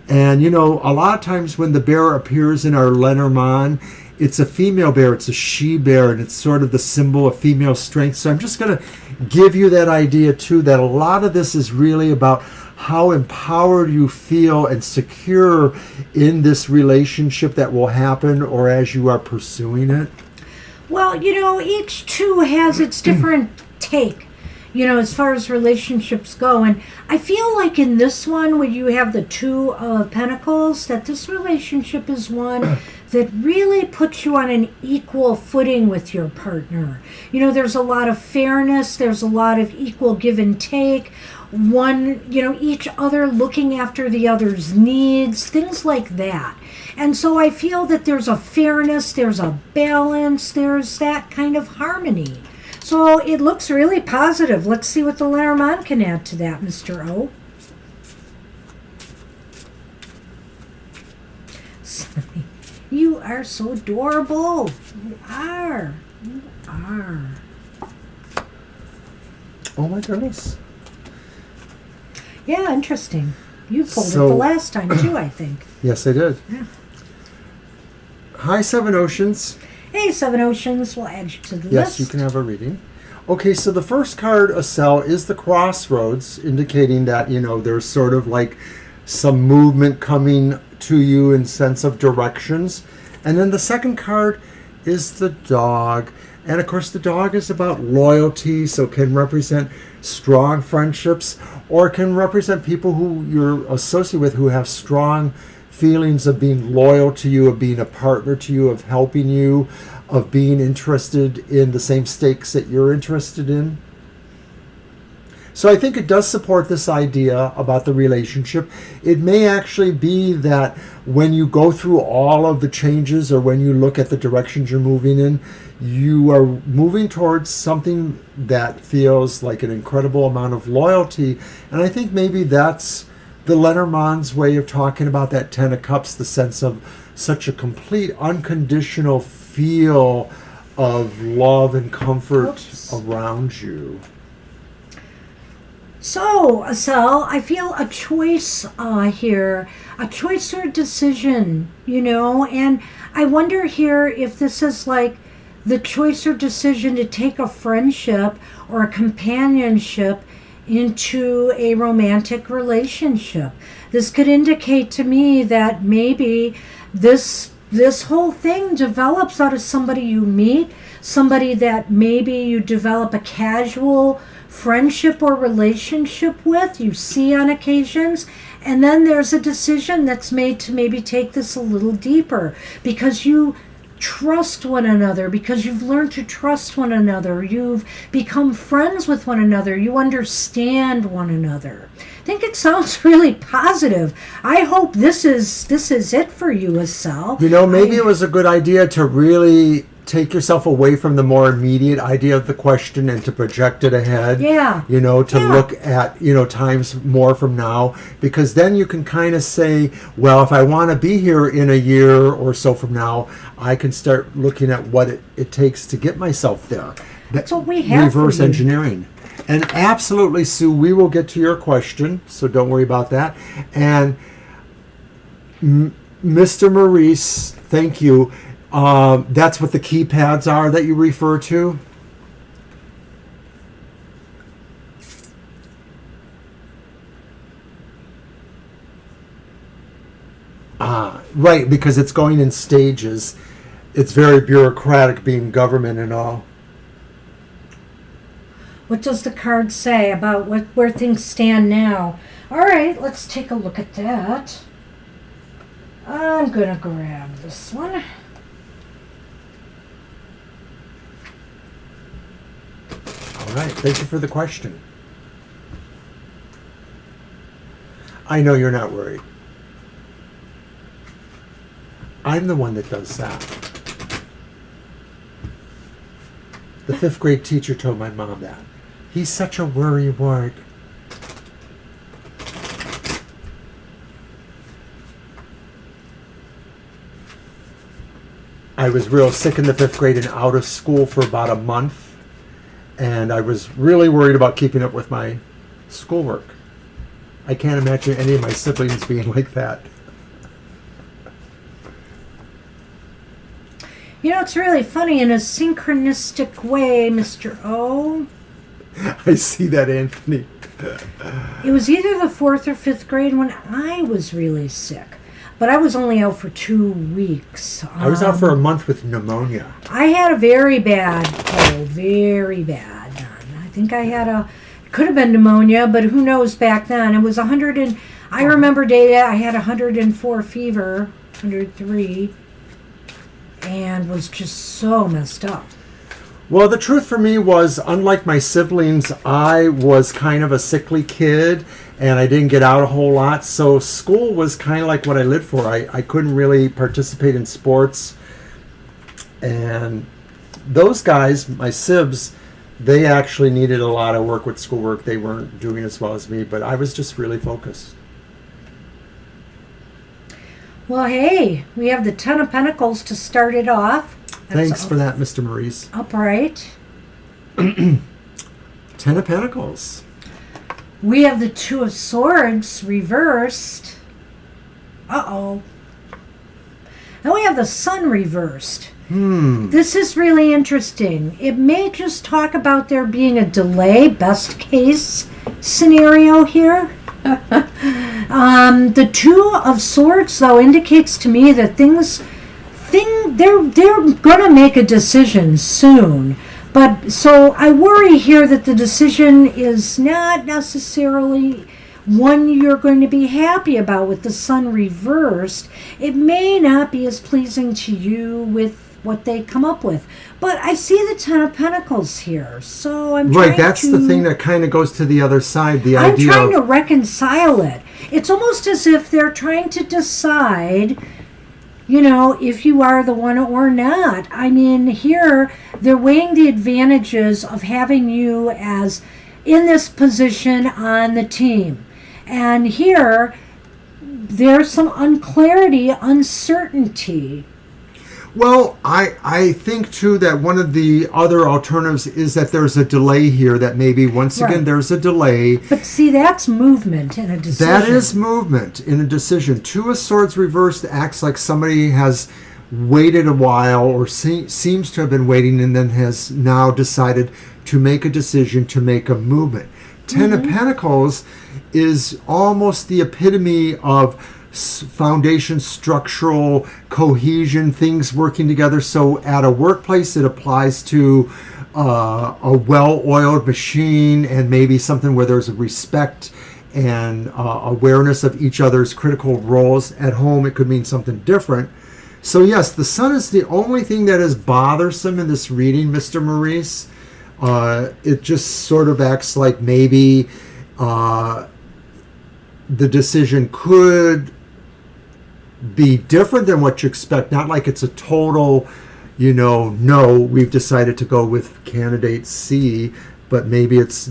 And you know, a lot of times when the bear appears in our Lenormand, it's a female bear, it's a she bear, and it's sort of the symbol of female strength. So I'm just going to give you that idea too, that a lot of this is really about how empowered you feel and secure in this relationship that will happen, or as you are pursuing it. Well, you know, each two has its different take, you know, as far as relationships go. And I feel like in this one, where you have the Two of Pentacles, that this relationship is one that really puts you on an equal footing with your partner. You know, there's a lot of fairness, there's a lot of equal give and take, one, you know, each other looking after the other's needs, things like that. And so I feel that there's a fairness, there's a balance, there's that kind of harmony. So it looks really positive. Let's see what the Lenormand can add to that, Mr. O. You are so adorable. You are. You are. Oh my goodness. Yeah, interesting. You pulled it the last time too, I think. Yes, I did. Yeah. Hi, Seven Oceans. Hey, Seven Oceans. We'll add you to the list. Yes, you can have a reading. Okay, so the first card, Acel, is the Crossroads, indicating that, you know, there's sort of like some movement coming to you in sense of directions. And then the second card is the Dog. And of course, the Dog is about loyalty, so it can represent strong friendships, or it can represent people who you're associated with who have strong feelings of being loyal to you, of being a partner to you, of helping you, of being interested in the same stakes that you're interested in. So I think it does support this idea about the relationship. It may actually be that when you go through all of the changes, or when you look at the directions you're moving in, you are moving towards something that feels like an incredible amount of loyalty. And I think maybe that's the Lenormand's way of talking about that Ten of Cups, the sense of such a complete unconditional feel of love and comfort around you. So, Acel, I feel a choice here, a choice or a decision, you know, and I wonder here if this is like the choice or decision to take a friendship or a companionship into a romantic relationship. This could indicate to me that maybe this whole thing develops out of somebody you meet, somebody that maybe you develop a casual friendship or relationship with, you see on occasions, and then there's a decision that's made to maybe take this a little deeper because you trust one another, because you've learned to trust one another, you've become friends with one another, you understand one another. I think it sounds really positive. I hope this is it for you, Acel. You know, maybe it was a good idea to really take yourself away from the more immediate idea of the question and to project it ahead. Yeah. You know, to look at, you know, times more from now, because then you can kind of say, well, if I want to be here in a year or so from now, I can start looking at what it takes to get myself there. That's what we have. Reverse engineering. And absolutely, Sue, we will get to your question, so don't worry about that. And Mr. Maurice, thank you. That's what the keypads are that you refer to? Right, because it's going in stages. It's very bureaucratic, being government and all. What does the card say about where things stand now? All right, let's take a look at that. I'm going to grab this one. All right, thank you for the question. I know you're not worried. I'm the one that does that. The 5th grade teacher told my mom that. He's such a worrywart. I was real sick in the 5th grade and out of school for about a month. And I was really worried about keeping up with my schoolwork. I can't imagine any of my siblings being like that. You know, it's really funny in a synchronistic way, Mr. O. I see that, Anthony. It was either the 4th or 5th grade when I was really sick. But I was only out for 2 weeks. I was out for a month with pneumonia. I had a very bad cold, very bad. I think I had could have been pneumonia, but who knows back then. It was 100 and, I remember day I had 104 fever, 103, and was just so messed up. Well, the truth for me was, unlike my siblings, I was kind of a sickly kid, and I didn't get out a whole lot, so school was kind of like what I lived for. I couldn't really participate in sports, and those guys, my sibs, they actually needed a lot of work with schoolwork. They weren't doing as well as me, but I was just really focused. Well, hey, we have the Ten of Pentacles to start it off. Thanks for that, Mr. Maurice. Upright. 10 of Pentacles. We have the Two of Swords reversed. Uh-oh. And we have the Sun reversed. This is really interesting. It may just talk about there being a delay, best case scenario here. The Two of Swords, though, indicates to me that they're gonna make a decision soon. But so I worry here that the decision is not necessarily one you're going to be happy about with the Sun reversed. It may not be as pleasing to you with what they come up with. But I see the Ten of Pentacles here, so I'm trying that's the thing that kind of goes to the other side, the I'm idea trying to reconcile it. It's almost as if they're trying to decide, you know, if you are the one or not. I mean, here, they're weighing the advantages of having you as in this position on the team. And here, there's some unclarity, uncertainty. Well, I think, too, that one of the other alternatives is that there's a delay here, that maybe, once again, there's a delay. But see, that's movement in a decision. That is movement in a decision. Two of Swords reversed acts like somebody has waited a while or seems to have been waiting and then has now decided to make a decision, to make a movement. Ten of Pentacles is almost the epitome of foundation, structural cohesion, things working together. So at a workplace, it applies to a well-oiled machine, and maybe something where there's a respect and awareness of each other's critical roles. At home, it could mean something different. So yes, the Sun is the only thing that is bothersome in this reading, Mr. Maurice. It just sort of acts like maybe the decision could be different than what you expect. Not like it's a total, no, we've decided to go with candidate C, but maybe it's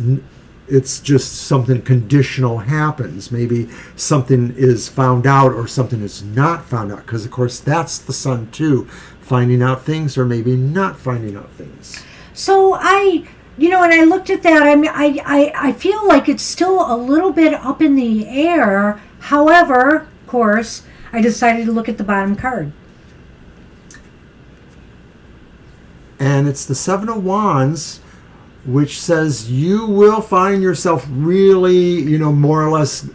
just something conditional happens. Maybe something is found out or something is not found out. Because, of course, that's the Sun, too. Finding out things or maybe not finding out things. So when I looked at that, I feel like it's still a little bit up in the air. However, of course, I decided to look at the bottom card. And it's the Seven of Wands, which says you will find yourself really, more or less,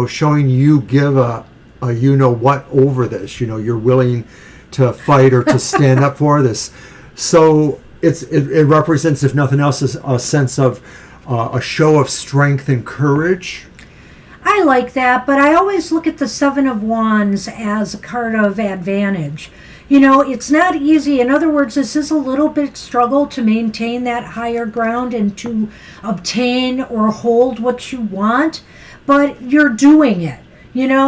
showing you give a what over this. You're willing to fight or to stand up for this. So it represents, if nothing else, a sense of a show of strength and courage. I like that, but I always look at the Seven of Wands as a card of advantage. It's not easy. In other words, this is a little bit struggle to maintain that higher ground and to obtain or hold what you want, but you're doing it,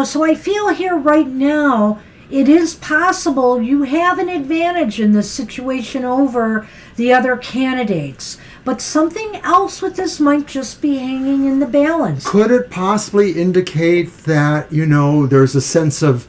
So I feel here right now, it is possible you have an advantage in this situation over the other candidates. But something else with this might just be hanging in the balance. Could it possibly indicate that, there's a sense of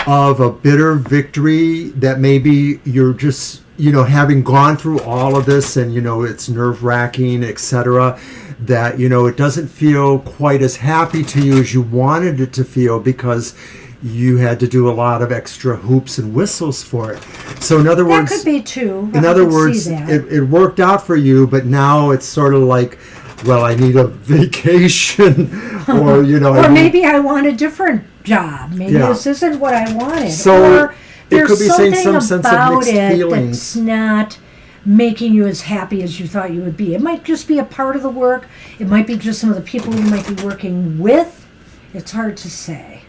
of a bitter victory that maybe you're just, having gone through all of this and, it's nerve-wracking, etc., that, it doesn't feel quite as happy to you as you wanted it to feel because you had to do a lot of extra hoops and whistles for it. So in other words... That could be too. In other words, it worked out for you, but now it's sort of like, well, I need a vacation, or, or maybe I want a different job. Maybe this isn't what I wanted. So or there's could be something saying some sense of about mixed it feelings. that's not making you as happy as you thought you would be. It might just be a part of the work. It might be just some of the people you might be working with. It's hard to say.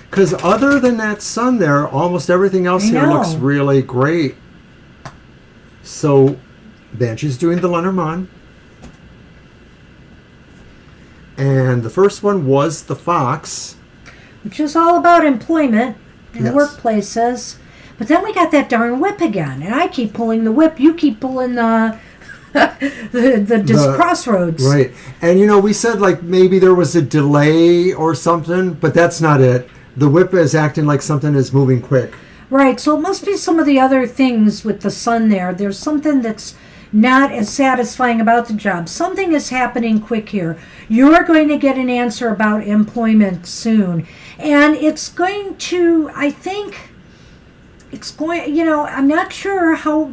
Because other than that sun there, almost everything else here looks really great. So Banshee's doing the Lenormand. And the first one was the Fox. Which is all about employment and workplaces. But then we got that darn whip again. And I keep pulling the whip. You keep pulling the crossroads. Right. And, we said like maybe there was a delay or something, but that's not it. The whip is acting like something is moving quick. Right. So it must be some of the other things with the sun there. There's something that's not as satisfying about the job. Something is happening quick here. You're going to get an answer about employment soon. And it's going to, I think, I'm not sure how,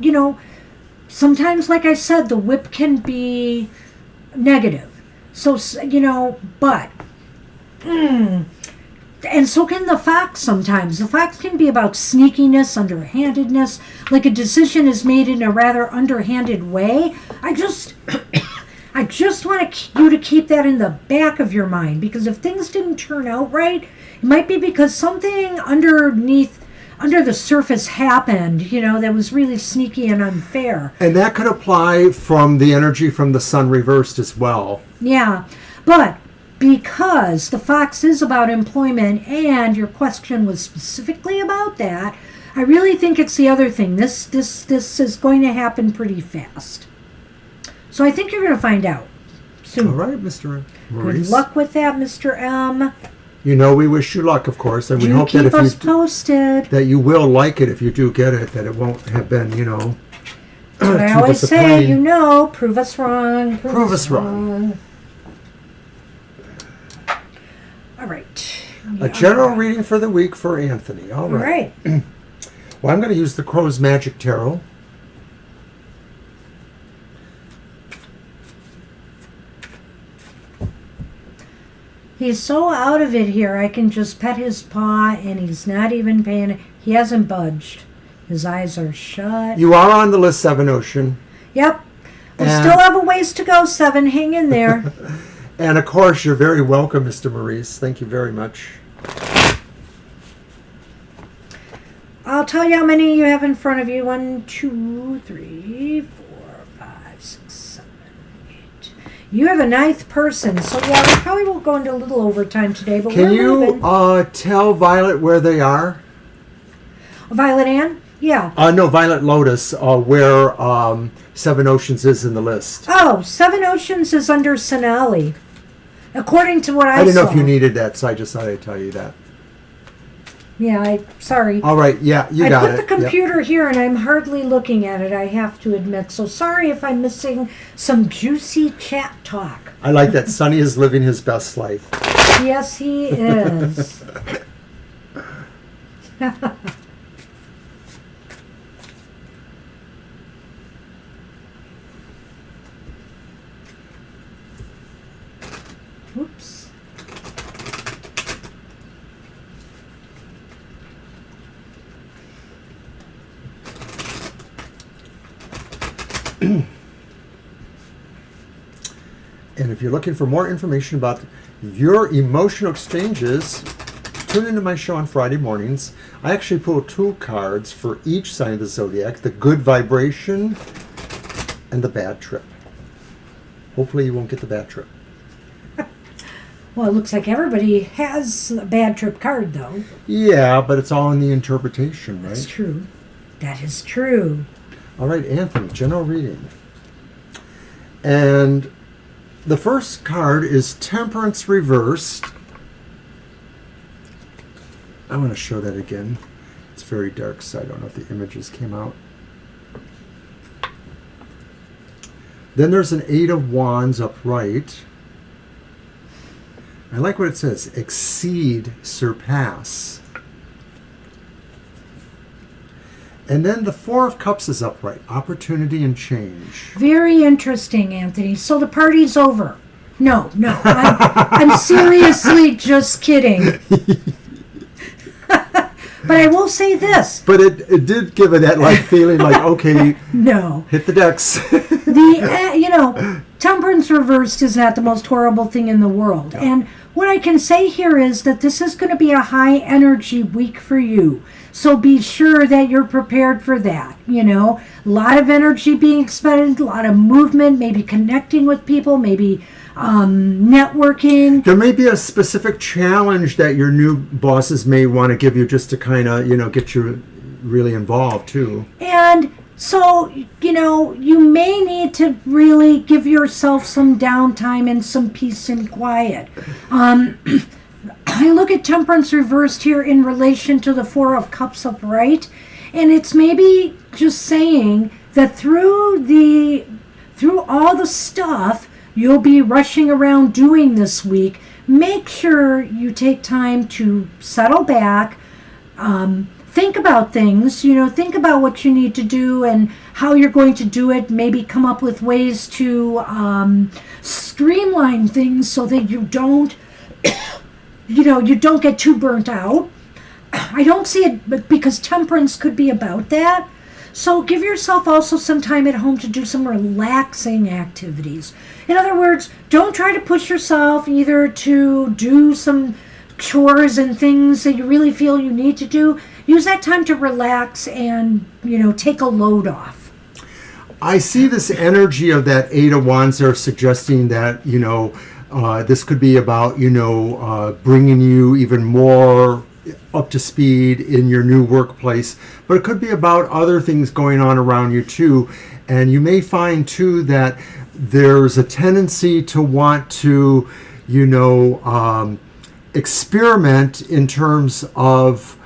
sometimes, like I said, the whip can be negative. So, but, and so can the Fox sometimes. The Fox can be about sneakiness, underhandedness, like a decision is made in a rather underhanded way. I just want you to keep that in the back of your mind, because if things didn't turn out right, it might be because something under the surface happened, that was really sneaky and unfair. And that could apply from the energy from the sun reversed as well. Yeah, but because the Fox is about employment and your question was specifically about that, I really think it's the other thing. This is going to happen pretty fast. So I think you're going to find out soon. All right, Mr. Maurice. Good luck with that, Mr. M. We wish you luck, of course, and we hope that if keep us posted, that you will like it if you do get it, that it won't have been, That's what I always say, prove us wrong. Prove us wrong. All right. A general reading for the week for Anthony. All right. Well, I'm going to use the Crow's Magic Tarot. He's so out of it here. I can just pet his paw, and he's not even paying. He hasn't budged. His eyes are shut. You are on the list, Seven Ocean. Yep. We still have a ways to go, Seven. Hang in there. And, of course, you're very welcome, Mr. Maurice. Thank you very much. I'll tell you how many you have in front of you. 1, 2, 3, 4, 5, 6, 7, 8. You're the 9th person. So, yeah, we probably will go into a little overtime today. But Can you tell Violet where they are? Violet Ann? Yeah. No, Violet Lotus, where Seven Oceans is in the list. Oh, Seven Oceans is under Sonali. According to what I saw. I didn't know if you needed that, so I just thought I'd tell you that. Yeah, sorry. All right, yeah, you got it. I put the computer here, and I'm hardly looking at it, I have to admit. So sorry if I'm missing some juicy chat talk. I like that Sonny is living his best life. Yes, he is. Oops. And if you're looking for more information about your emotional exchanges, tune into my show on Friday mornings. I actually pull 2 cards for each sign of the zodiac, the good vibration and the bad trip. Hopefully you won't get the bad trip. Well, it looks like everybody has a bad trip card, though. Yeah, but it's all in the interpretation, right? That's true. That is true. All right, Anthony, general reading. And the first card is Temperance Reversed. I want to show that again. It's very dark, so I don't know if the images came out. Then there's an 8 of Wands upright. I like what it says, exceed, surpass. And then the 4 of Cups is upright, opportunity and change. Very interesting, Anthony. So the party's over. No, I'm seriously just kidding. But I will say this. But it did give it that like feeling like, okay, no, hit the decks. Temperance reversed is not the most horrible thing in the world. No. And what I can say here is that this is going to be a high energy week for you. So be sure that you're prepared for that. A lot of energy being expended, a lot of movement, maybe connecting with people, maybe networking. There may be a specific challenge that your new bosses may want to give you just to kind of, get you really involved too. And so, you may need to really give yourself some downtime and some peace and quiet. I look at Temperance reversed here in relation to the 4 of Cups upright, and it's maybe just saying that through all the stuff you'll be rushing around doing this week, make sure you take time to settle back, think about things, think about what you need to do and how you're going to do it, maybe come up with ways to streamline things so that you don't get too burnt out. I don't see it because Temperance could be about that. So give yourself also some time at home to do some relaxing activities. In other words, don't try to push yourself either to do some chores and things that you really feel you need to do. Use that time to relax and, take a load off. I see this energy of that 8 of Wands there suggesting that, this could be about, bringing you even more up to speed in your new workplace, but it could be about other things going on around you too. And you may find too that there's a tendency to want to, experiment in terms of,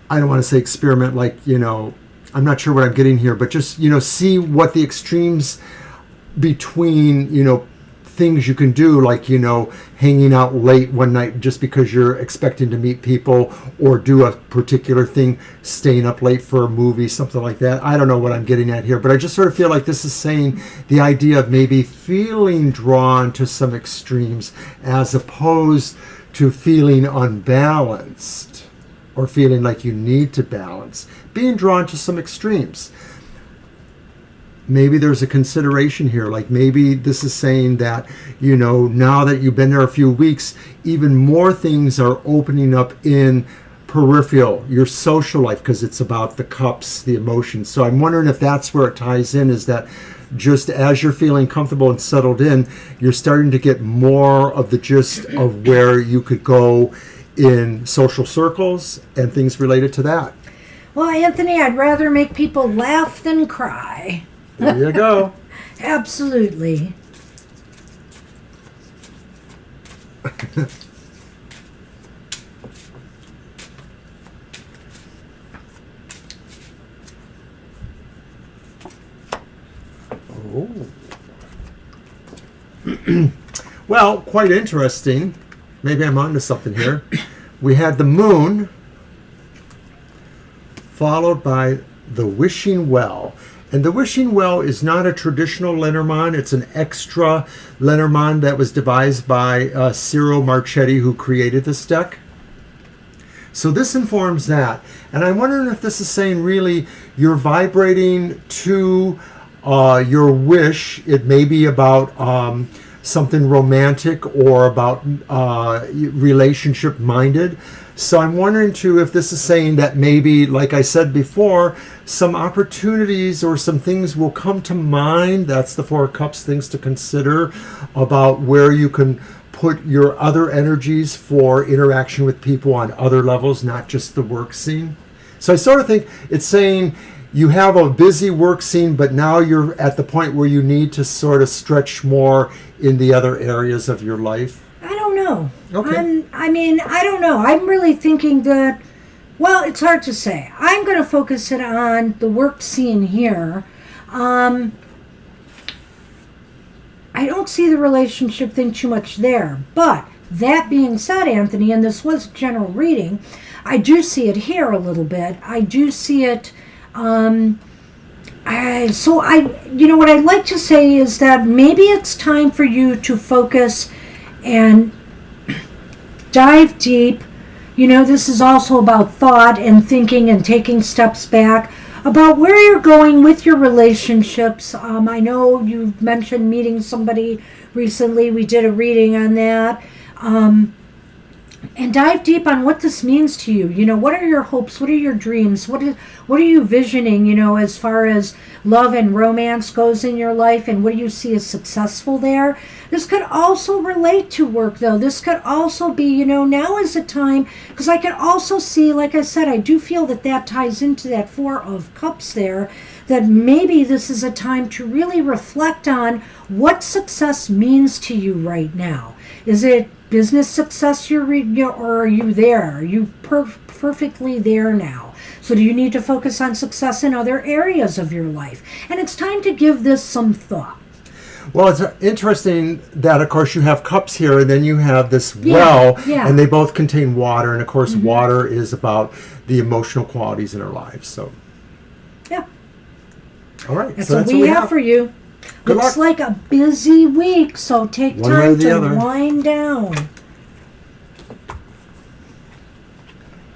I don't want to say experiment like, I'm not sure what I'm getting here, but just, see what the extremes between, things you can do, like, hanging out late one night just because you're expecting to meet people, or do a particular thing, staying up late for a movie, something like that. I don't know what I'm getting at here, but I just sort of feel like this is saying the idea of maybe feeling drawn to some extremes as opposed to feeling unbalanced or feeling like you need to balance, being drawn to some extremes. Maybe there's a consideration here, like maybe this is saying that, now that you've been there a few weeks, even more things are opening up in peripheral, your social life, because it's about the cups, the emotions. So I'm wondering if that's where it ties in, is that just as you're feeling comfortable and settled in, you're starting to get more of the gist of where you could go in social circles and things related to that. Well, Anthony, I'd rather make people laugh than cry. There you go. Absolutely. Oh. Well, quite interesting. Maybe I'm onto something here. We had the moon followed by the wishing well. And the wishing well is not a traditional Lenormand. It's an extra Lenormand that was devised by Ciro Marchetti, who created this deck. So this informs that. And I'm wondering if this is saying really you're vibrating to your wish. It may be about something romantic or about relationship minded. So I'm wondering too if this is saying that maybe, like I said before, some opportunities or some things will come to mind. That's the 4 of Cups, things to consider about where you can put your other energies for interaction with people on other levels, not just the work scene. So I sort of think it's saying you have a busy work scene, but now you're at the point where you need to sort of stretch more in the other areas of your life. I don't know. know. Okay. I don't know. I'm really thinking that, well, it's hard to say. I'm going to focus it on the work seen here. I don't see the relationship thing too much there. But that being said, Anthony, and this was a general reading, I do see it here a little bit. I do see it. What I'd like to say is that maybe it's time for you to focus and dive deep. This is also about thought and thinking and taking steps back about where you're going with your relationships. I know you mentioned meeting somebody recently. We did a reading on that. And dive deep on what this means to you. What are your hopes? What are your dreams? What are you visioning, as far as love and romance goes in your life, and what do you see as successful there? This could also relate to work, though. This could also be, now is the time, because I could also see, like I said, I do feel that ties into that Four of Cups there, that maybe this is a time to really reflect on what success means to you right now. Is it business success or are you there? Are you perfectly there now? So do you need to focus on success in other areas of your life? And it's time to give this some thought. Well, it's interesting that, of course, you have cups here, and then you have this well, and they both contain water. And, of course, water is about the emotional qualities in our lives. So, yeah. All right. That's what we have for you. Good Looks luck. like a busy week, so take time to wind down.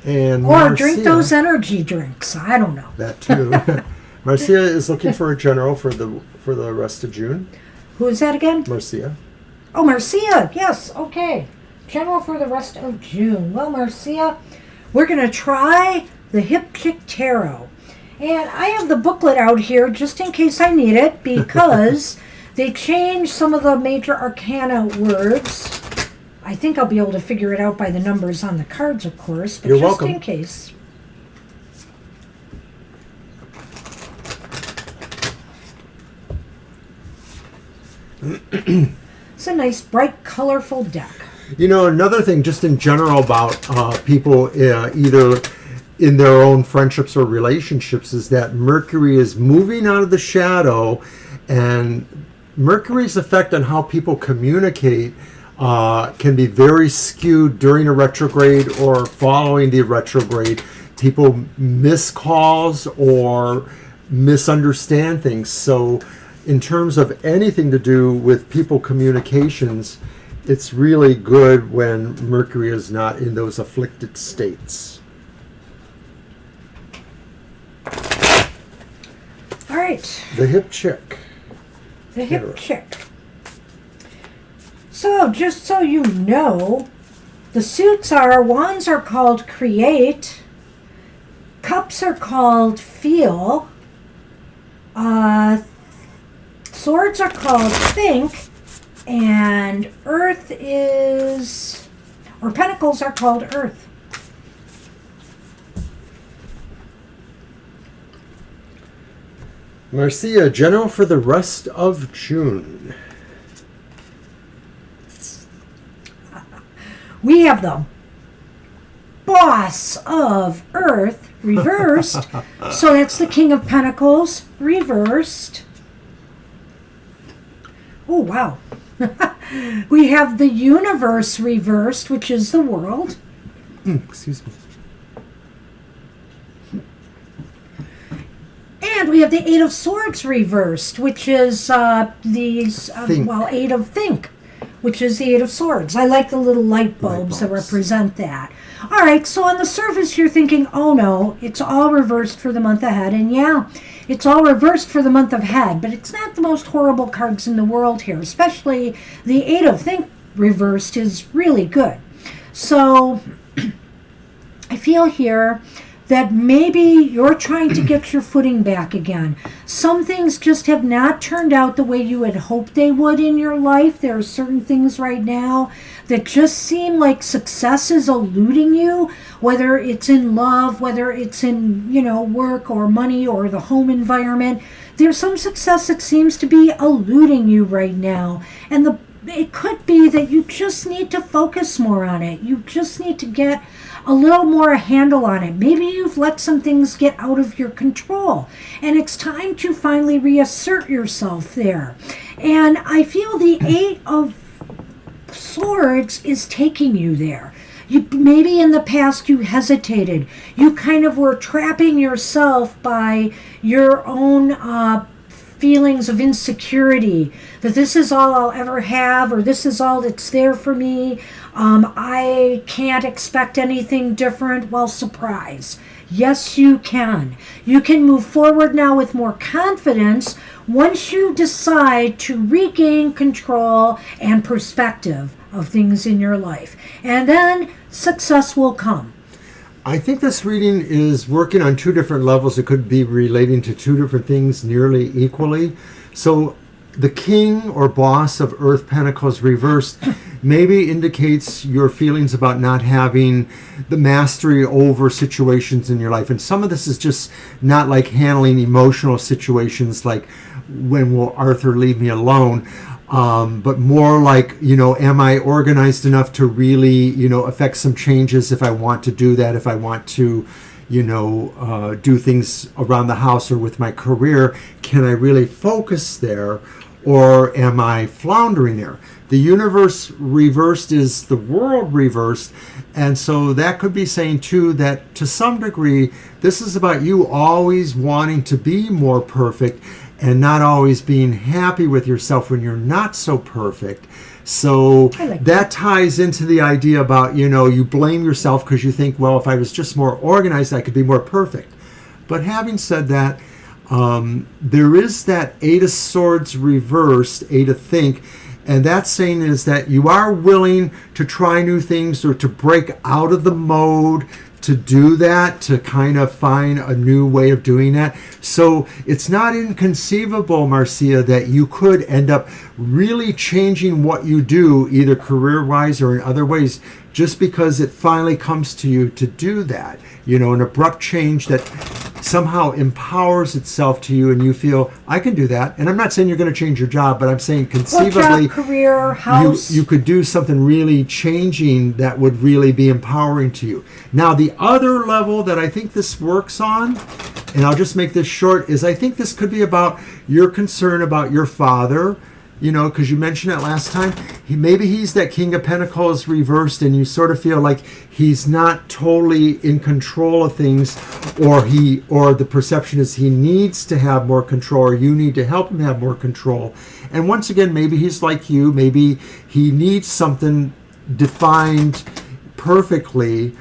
And or Marcia, drink those energy drinks. I don't know. That too. Marcia is looking for a general for the rest of June. Who is that again? Marcia. Oh, Marcia. Yes. Okay. General for the rest of June. Well, Marcia, we're going to try the Hip Chick Tarot. And I have the booklet out here just in case I need it, because they changed some of the major arcana words. I think I'll be able to figure it out by the numbers on the cards, of course, but You're just welcome. in case. It's a nice, bright, colorful deck. Another thing just in general about people either in their own friendships or relationships is that Mercury is moving out of the shadow, and Mercury's effect on how people communicate can be very skewed during a retrograde or following the retrograde. People miss calls or misunderstand things. So in terms of anything to do with people communications, it's really good when Mercury is not in those afflicted states. All right. The Hip Chick. The Hip Chick. So, just so you know, the suits wands are called create, cups are called feel, swords are called think, and pentacles are called earth. Marcia, general for the rest of June. We have the Boss of Earth reversed. So that's the King of Pentacles reversed. Oh, wow. We have the Universe reversed, which is the world. Excuse me. And we have the Eight of Swords reversed, which is Eight of Think, which is the Eight of Swords. I like the little light bulbs that represent that. All right, so on the surface you're thinking, oh no, it's all reversed for the month ahead. And yeah, it's all reversed for the month ahead, but it's not the most horrible cards in the world here, especially the Eight of Think reversed is really good. So I feel here that maybe you're trying to get your footing back again. Some things just have not turned out the way you had hoped they would in your life. There are certain things right now that just seem like success is eluding you, whether it's in love, whether it's in, work or money or the home environment. There's some success that seems to be eluding you right now. And it could be that you just need to focus more on it. You just need to get a little more handle on it. Maybe you've let some things get out of your control, and it's time to finally reassert yourself there. And I feel the Eight of Swords is taking you there. Maybe in the past you hesitated. You kind of were trapping yourself by your own feelings of insecurity, that this is all I'll ever have, or this is all that's there for me. I can't expect anything different. Well, surprise. Yes, you can. You can move forward now with more confidence once you decide to regain control and perspective of things in your life. And then success will come. I think this reading is working on two different levels. It could be relating to two different things nearly equally. So the King or Boss of Earth Pentacles reversed maybe indicates your feelings about not having the mastery over situations in your life. And some of this is just not like handling emotional situations like, when will Arthur leave me alone? But more like, am I organized enough to really, affect some changes if I want to do that, if I want to, do things around the house or with my career? Can I really focus there, or am I floundering there? The universe reversed is the world reversed, and so that could be saying too that to some degree this is about you always wanting to be more perfect and not always being happy with yourself when you're not so perfect. So that ties into the idea about, you blame yourself because you think, well, if I was just more organized, I could be more perfect. But having said that, there is that Eight of Swords reversed, Eight of Think, and that saying is that you are willing to try new things or to break out of the mode, to do that, to kind of find a new way of doing that. So it's not inconceivable, Marcia, that you could end up really changing what you do, either career-wise or in other ways, just because it finally comes to you to do that. An abrupt change that somehow empowers itself to you and you feel, I can do that. And I'm not saying you're going to change your job, but I'm saying conceivably, job, career, house. You could do something really changing that would really be empowering to you. Now, the other level that I think this works on, and I'll just make this short, is I think this could be about your concern about your father, because you mentioned it last time. Maybe he's that King of Pentacles reversed, and you sort of feel like he's not totally in control of things, or the perception is he needs to have more control, or you need to help him have more control. And once again, maybe he's like you. Maybe he needs something defined perfectly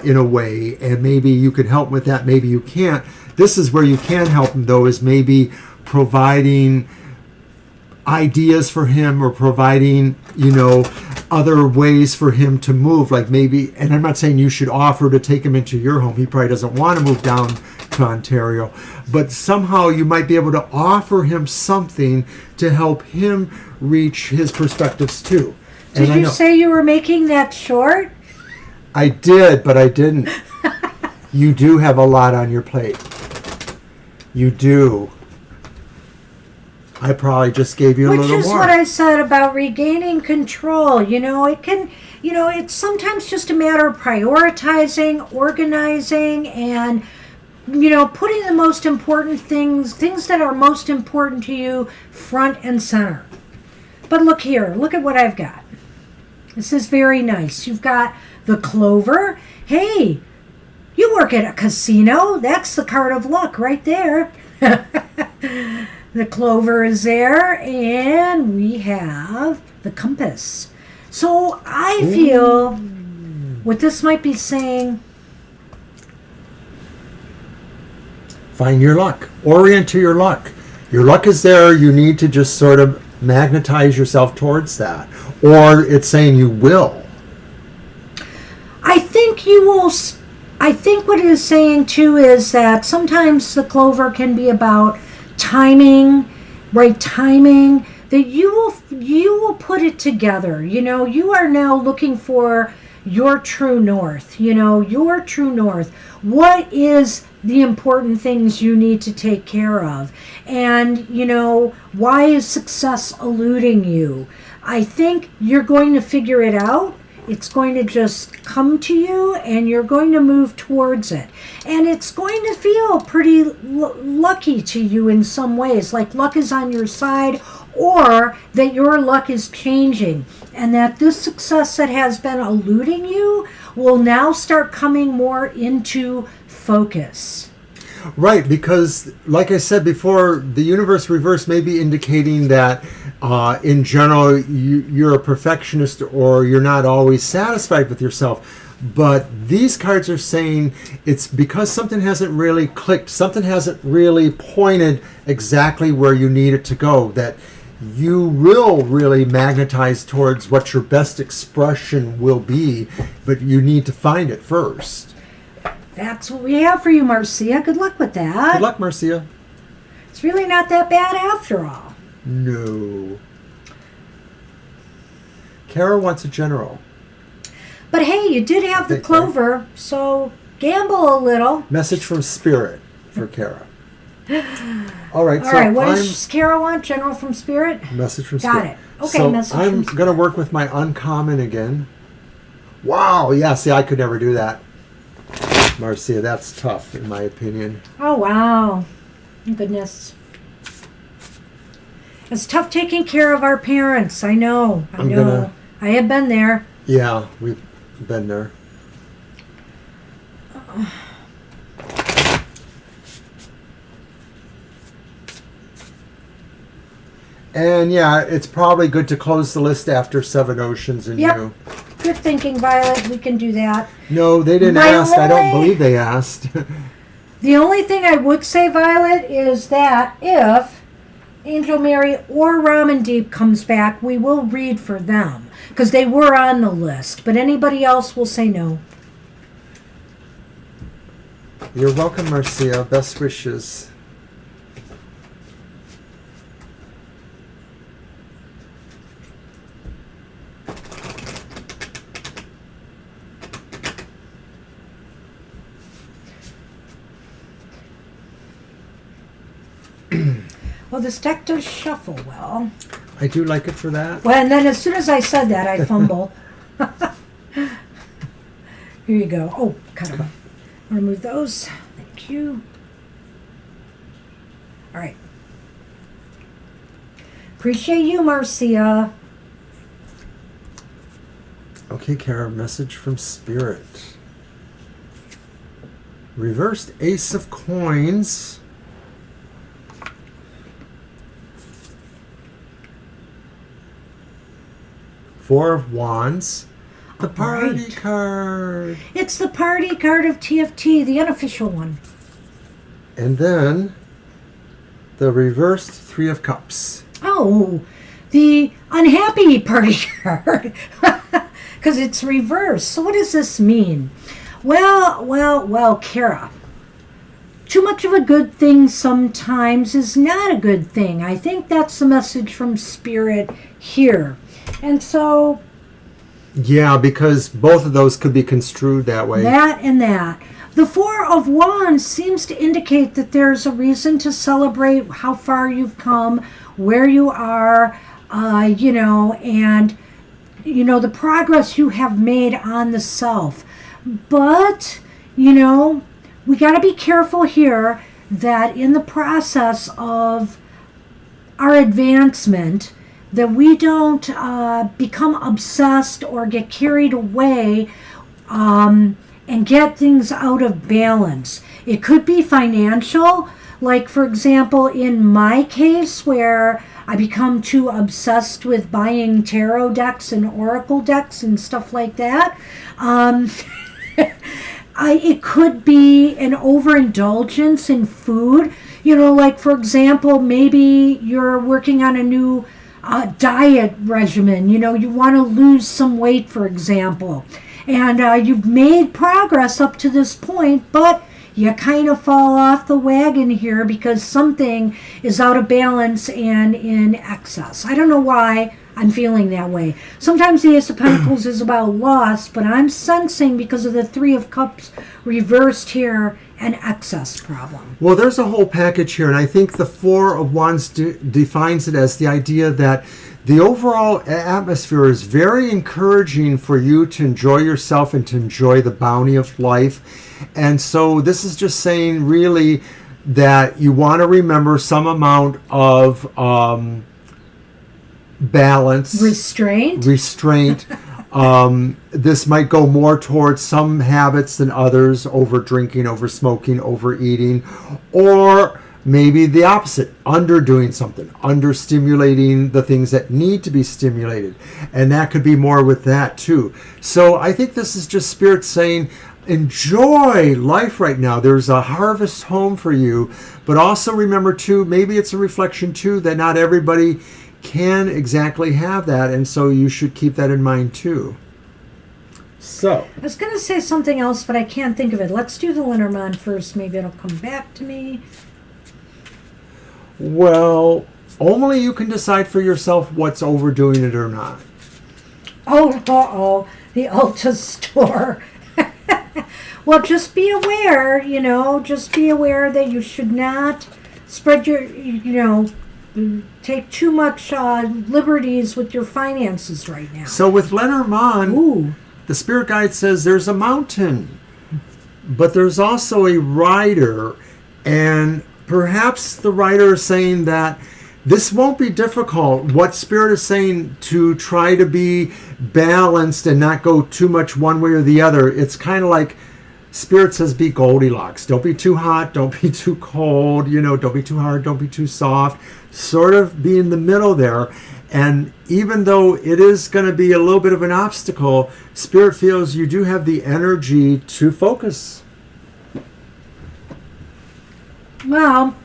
in a way, and maybe you could help with that. Maybe you can't. This is where you can help him, though, is maybe providing ideas for him, or providing other ways for him to move, like maybe, and I'm not saying you should offer to take him into your home, he probably doesn't want to move down to Ontario, but somehow you might be able to offer him something to help him reach his perspectives too. Did you say you were making that short? I did, but I didn't. You do have a lot on your plate. You do. I probably just gave you a little more. Which is what I said about regaining control. It's sometimes just a matter of prioritizing, organizing, and, putting the most important things that are most important to you, front and center. But look here, look at what I've got. This is very nice. You've got the Clover. Hey, you work at a casino. That's the card of luck right there. The Clover is there, and we have the Compass. So I feel what this might be saying, find your luck. Orient to your luck. Your luck is there. You need to just sort of magnetize yourself towards that. Or it's saying you will. I think you will. I think what it is saying, too, is that sometimes the Clover can be about right timing, that you will put it together. You are now looking for your true north, your true north. What is the important things you need to take care of? And, why is success eluding you? I think you're going to figure it out. It's going to just come to you, and you're going to move towards it. And it's going to feel pretty lucky to you in some ways, like luck is on your side, or that your luck is changing, and that this success that has been eluding you will now start coming more into focus. Right, because like I said before, the universe reverse may be indicating that in general you're a perfectionist or you're not always satisfied with yourself. But these cards are saying it's because something hasn't really clicked, something hasn't really pointed exactly where you need it to go, that you will really magnetize towards what your best expression will be, but you need to find it first. That's what we have for you, Marcia. Good luck with that. Good luck, Marcia. It's really not that bad after all. No. Kara wants a general. But hey, you did have the clover, so gamble a little. Message from Spirit for Kara. All right. All right. What does Kara want? General from Spirit? Message from Spirit. Got it. Okay, so message from I'm Spirit. going to work with my uncommon again. Wow. Yeah, see, I could never do that. Marcia, that's tough, in my opinion. Oh, wow. Goodness. It's tough taking care of our parents. I know. I have been there. Yeah, we've been there. And yeah, it's probably good to close the list after Seven Oceans and you. Good thinking, Violet. We can do that. No, they didn't ask. I don't believe they asked. The only thing I would say, Violet, is that if Angel Mary or Ramandeep comes back, we will read for them, because they were on the list. But anybody else will say no. You're welcome, Marcia. Best wishes. Well, this deck does shuffle well. I do like it for that. Well, and then as soon as I said that, I fumble. Here you go. Oh, cut them. I'll remove those. Thank you. All right. Appreciate you, Marcia. Okay, Kara, message from Spirit. Reversed Ace of Coins. Four of Wands. The party card. It's the party card of TFT, the unofficial one. And then the reversed Three of Cups. Oh, the unhappy party card. Because it's reversed. So what does this mean? Well, Kara. Too much of a good thing sometimes is not a good thing. I think that's the message from Spirit here. And so... Yeah, because both of those could be construed that way. That and that. The Four of Wands seems to indicate that there's a reason to celebrate how far you've come, where you are, and, the progress you have made on the self. But, we got to be careful here that in the process of our advancement, that we don't become obsessed or get carried away and get things out of balance. It could be financial, like, for example, in my case, where I become too obsessed with buying tarot decks and oracle decks and stuff like that. It could be an overindulgence in food. Like, for example, maybe you're working on a new diet regimen. You want to lose some weight, for example, and you've made progress up to this point, but you kind of fall off the wagon here because something is out of balance and in excess. I don't know why I'm feeling that way. Sometimes the Ace of Pentacles is about loss, but I'm sensing, because of the Three of Cups reversed here, an excess problem. Well, there's a whole package here, and I think the Four of Wands defines it as the idea that the overall atmosphere is very encouraging for you to enjoy yourself and to enjoy the bounty of life. And so this is just saying really that you want to remember some amount of balance. Restraint. This might go more towards some habits than others, over drinking, over smoking, overeating, or maybe the opposite, underdoing something, understimulating the things that need to be stimulated. And that could be more with that too. So I think this is just Spirit saying, enjoy life right now. There's a harvest home for you. But also remember too, maybe it's a reflection too, that not everybody can exactly have that. And so you should keep that in mind too. So I was going to say something else, but I can't think of it. Let's do the Lenormand first. Maybe it'll come back to me. Well, only you can decide for yourself what's overdoing it or not. Oh, the Ulta store. Well, just be aware, just be aware that you should not spread your, take too much liberties with your finances right now. So with Lenormand, ooh, the Spirit Guide says there's a mountain, but there's also a rider, and perhaps the writer is saying that this won't be difficult. What Spirit is saying, to try to be balanced and not go too much one way or the other. It's kind of like Spirit says, be Goldilocks. Don't be too hot. Don't be too cold. Don't be too hard. Don't be too soft. Sort of be in the middle there. And even though it is going to be a little bit of an obstacle, Spirit feels you do have the energy to focus. well,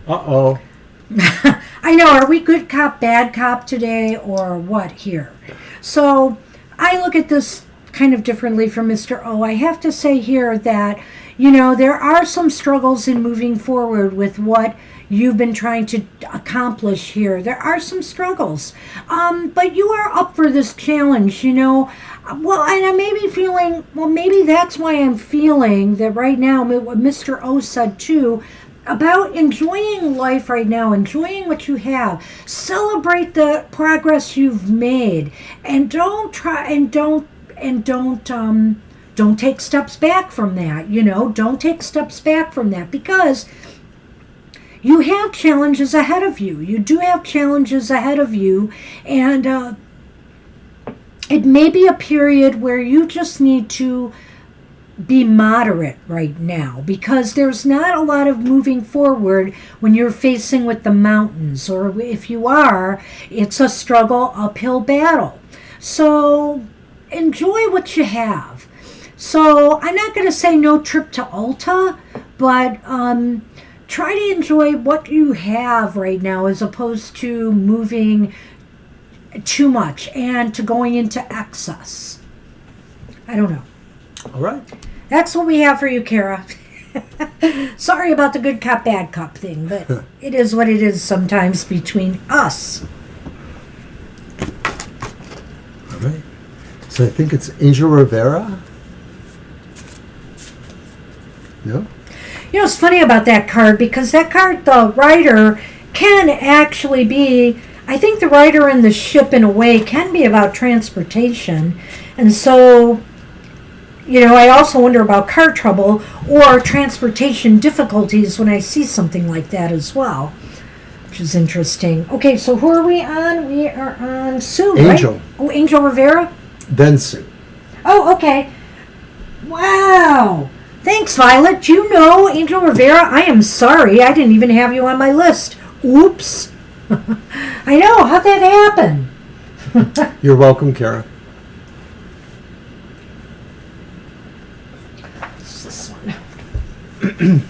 Uh-oh. I know. Are we good cop, bad cop today, or what here? So I look at this kind of differently from Mr. O. I have to say here that, there are some struggles in moving forward with what you've been trying to accomplish here. There are some struggles. But you are up for this challenge, Well, and I may be feeling, maybe that's why I'm feeling that right now, what Mr. O said too, about enjoying life right now, enjoying what you have, celebrate the progress you've made, and don't take steps back from that. Don't take steps back from that, because you have challenges ahead of you. You do have challenges ahead of you, and it may be a period where you just need to be moderate right now, because there's not a lot of moving forward when you're facing with the mountains, or if you are, it's a struggle, uphill battle. So enjoy what you have. So I'm not going to say no trip to Ulta, but try to enjoy what you have right now, as opposed to moving too much and to going into excess. I don't know. All right. That's what we have for you, Kara. Sorry about the good cop, bad cop thing, but it is what it is sometimes between us. All right. So I think it's Angel Rivera. No? It's funny about that card, because that card, the rider, can actually be, I think the rider and the ship in a way can be about transportation. And so, I also wonder about car trouble or transportation difficulties when I see something like that as well, which is interesting. Okay, so who are we on? We are on Sue, Angel. right? Oh, Angel Rivera? Then Sue. Oh, okay. Wow. Thanks, Violet. Angel Rivera? I am sorry. I didn't even have you on my list. Oops. I know. How'd that happen? You're welcome, Kara. What's this one?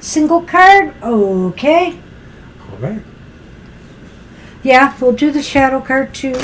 Single card? Okay. All right. Yeah, we'll do the shadow card too.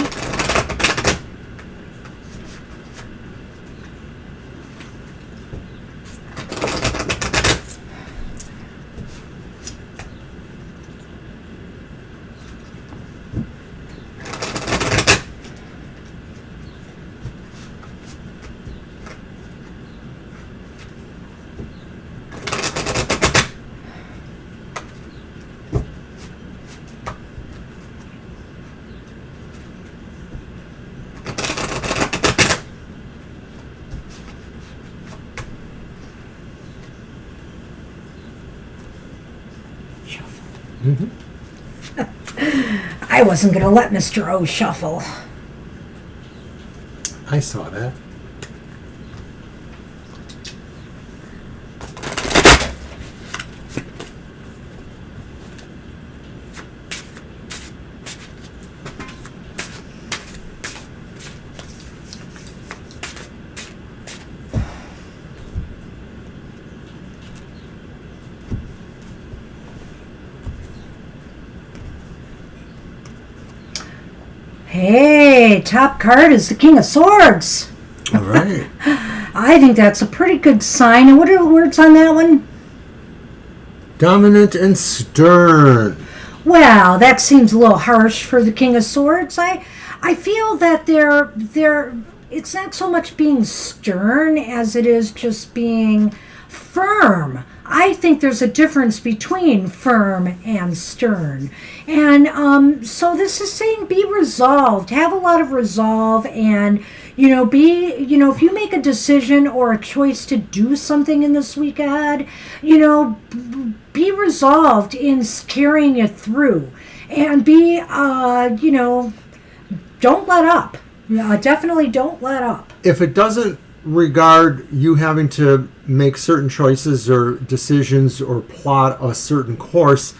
Mm-hmm. I wasn't going to let Mr. O shuffle. I saw that. Hey, top card is the King of Swords. All right. I think that's a pretty good sign. And what are the words on that one? Dominant and stern. Well, that seems a little harsh for the King of Swords. I feel that it's not so much being stern as it is just being firm. I think there's a difference between firm and stern. And so this is saying be resolved, have a lot of resolve, and, if you make a decision or a choice to do something in this week ahead, be resolved in carrying it through. And be, don't let up. Definitely don't let up. If it doesn't regard you having to make certain choices or decisions or plot a certain course,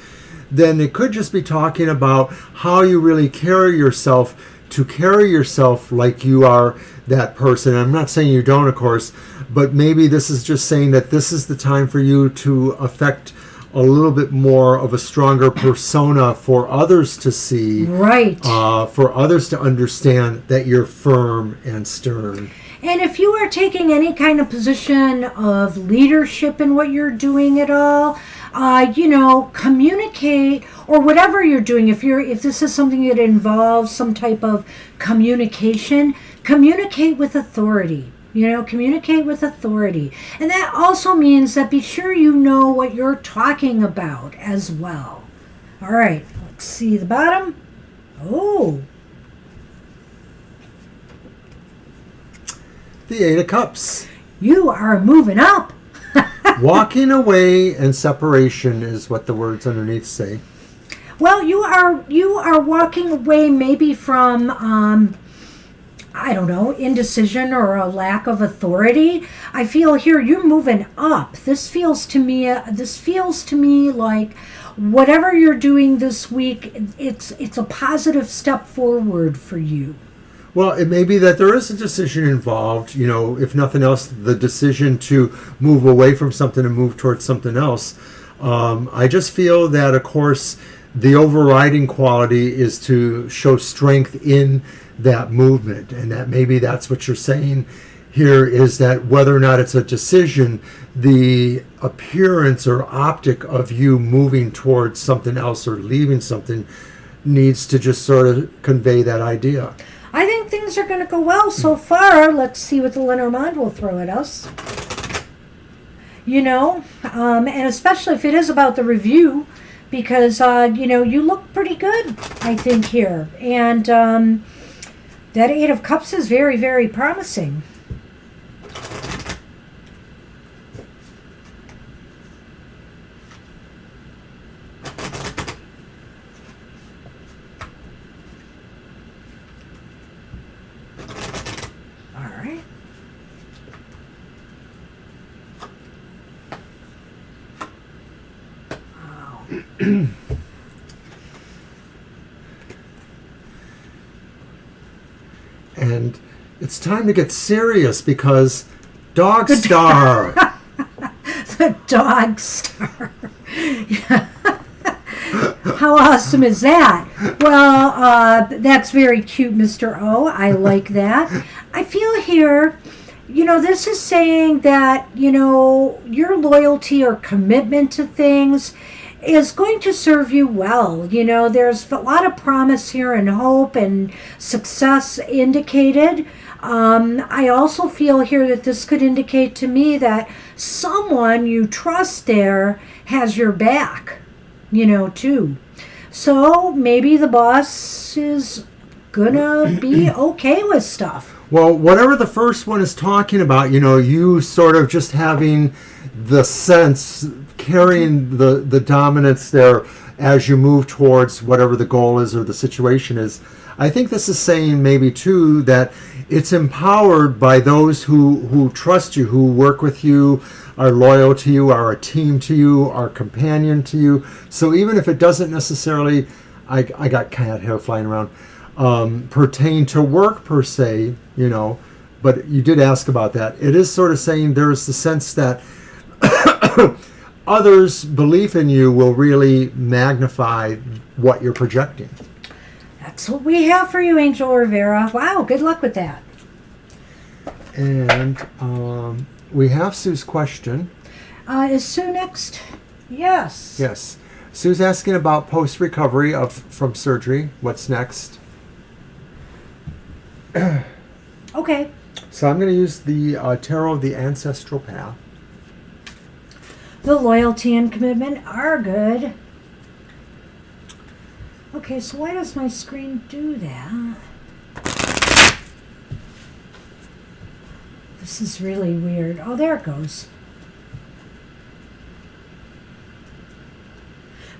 then it could just be talking about how you really carry yourself, to carry yourself like you are that person. I'm not saying you don't, of course, but maybe this is just saying that this is the time for you to affect a little bit more of a stronger persona for others to see. Right. For others to understand that you're firm and stern. And if you are taking any kind of position of leadership in what you're doing at all, communicate, or whatever you're doing. If this is something that involves some type of communication, communicate with authority. Communicate with authority. And that also means that be sure you know what you're talking about as well. All right, let's see the bottom. Oh. The Eight of Cups. You are moving up. Walking away and separation is what the words underneath say. Well, you are walking away maybe from indecision or a lack of authority. I feel here you're moving up. This feels to me like whatever you're doing this week, it's a positive step forward for you. Well, it may be that there is a decision involved, if nothing else, the decision to move away from something and move towards something else. I just feel that, of course, the overriding quality is to show strength in that movement, and that maybe that's what you're saying here, is that whether or not it's a decision, the appearance or optic of you moving towards something else or leaving something needs to just sort of convey that idea. I think things are going to go well so far. Let's see what the Lenormand will throw at us. And especially if it is about the review, because, you look pretty good, I think, here. And that Eight of Cups is very, very promising. And it's time to get serious because Dog Star. The Dog Star. How awesome is that? Well, that's very cute, Mr. O. I like that. I feel here, this is saying that, your loyalty or commitment to things is going to serve you well. There's a lot of promise here and hope and success indicated. I also feel here that this could indicate to me that someone you trust there has your back, too. So maybe the boss is gonna be okay with stuff. Well, whatever the first one is talking about, you sort of just having the sense, carrying the dominance there, as you move towards whatever the goal is or the situation is. I think this is saying maybe too that it's empowered by those who trust you, who work with you, are loyal to you, are a team to you, are a companion to you. So even if it doesn't necessarily, I got cat hair flying around, pertain to work per se, you know, but you did ask about that. It is sort of saying there's the sense that others' belief in you will really magnify what you're projecting. That's what we have for you, Angel Rivera. Wow, good luck with that. And we have Sue's question. Is Sue next? Yes. Yes. Sue's asking about post-recovery from surgery. What's next? Okay. So I'm going to use the Tarot of the Ancestral Path. The loyalty and commitment are good. Okay, so why does my screen do that? This is really weird. Oh, there it goes.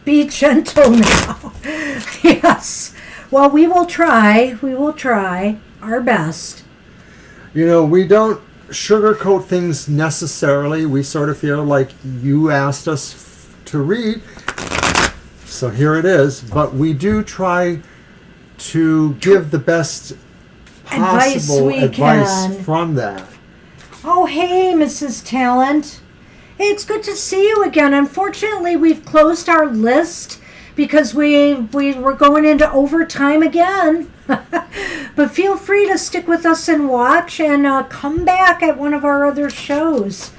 Be gentle now. Yes. Well, we will try. We will try our best. You know, we don't sugarcoat things necessarily. We sort of feel like you asked us to read. So here it is. But we do try to give the best possible advice from that. Oh, hey, Mrs. Talent. Hey, it's good to see you again. Unfortunately, we've closed our list because we were going into overtime again. But feel free to stick with us and watch and come back at one of our other shows.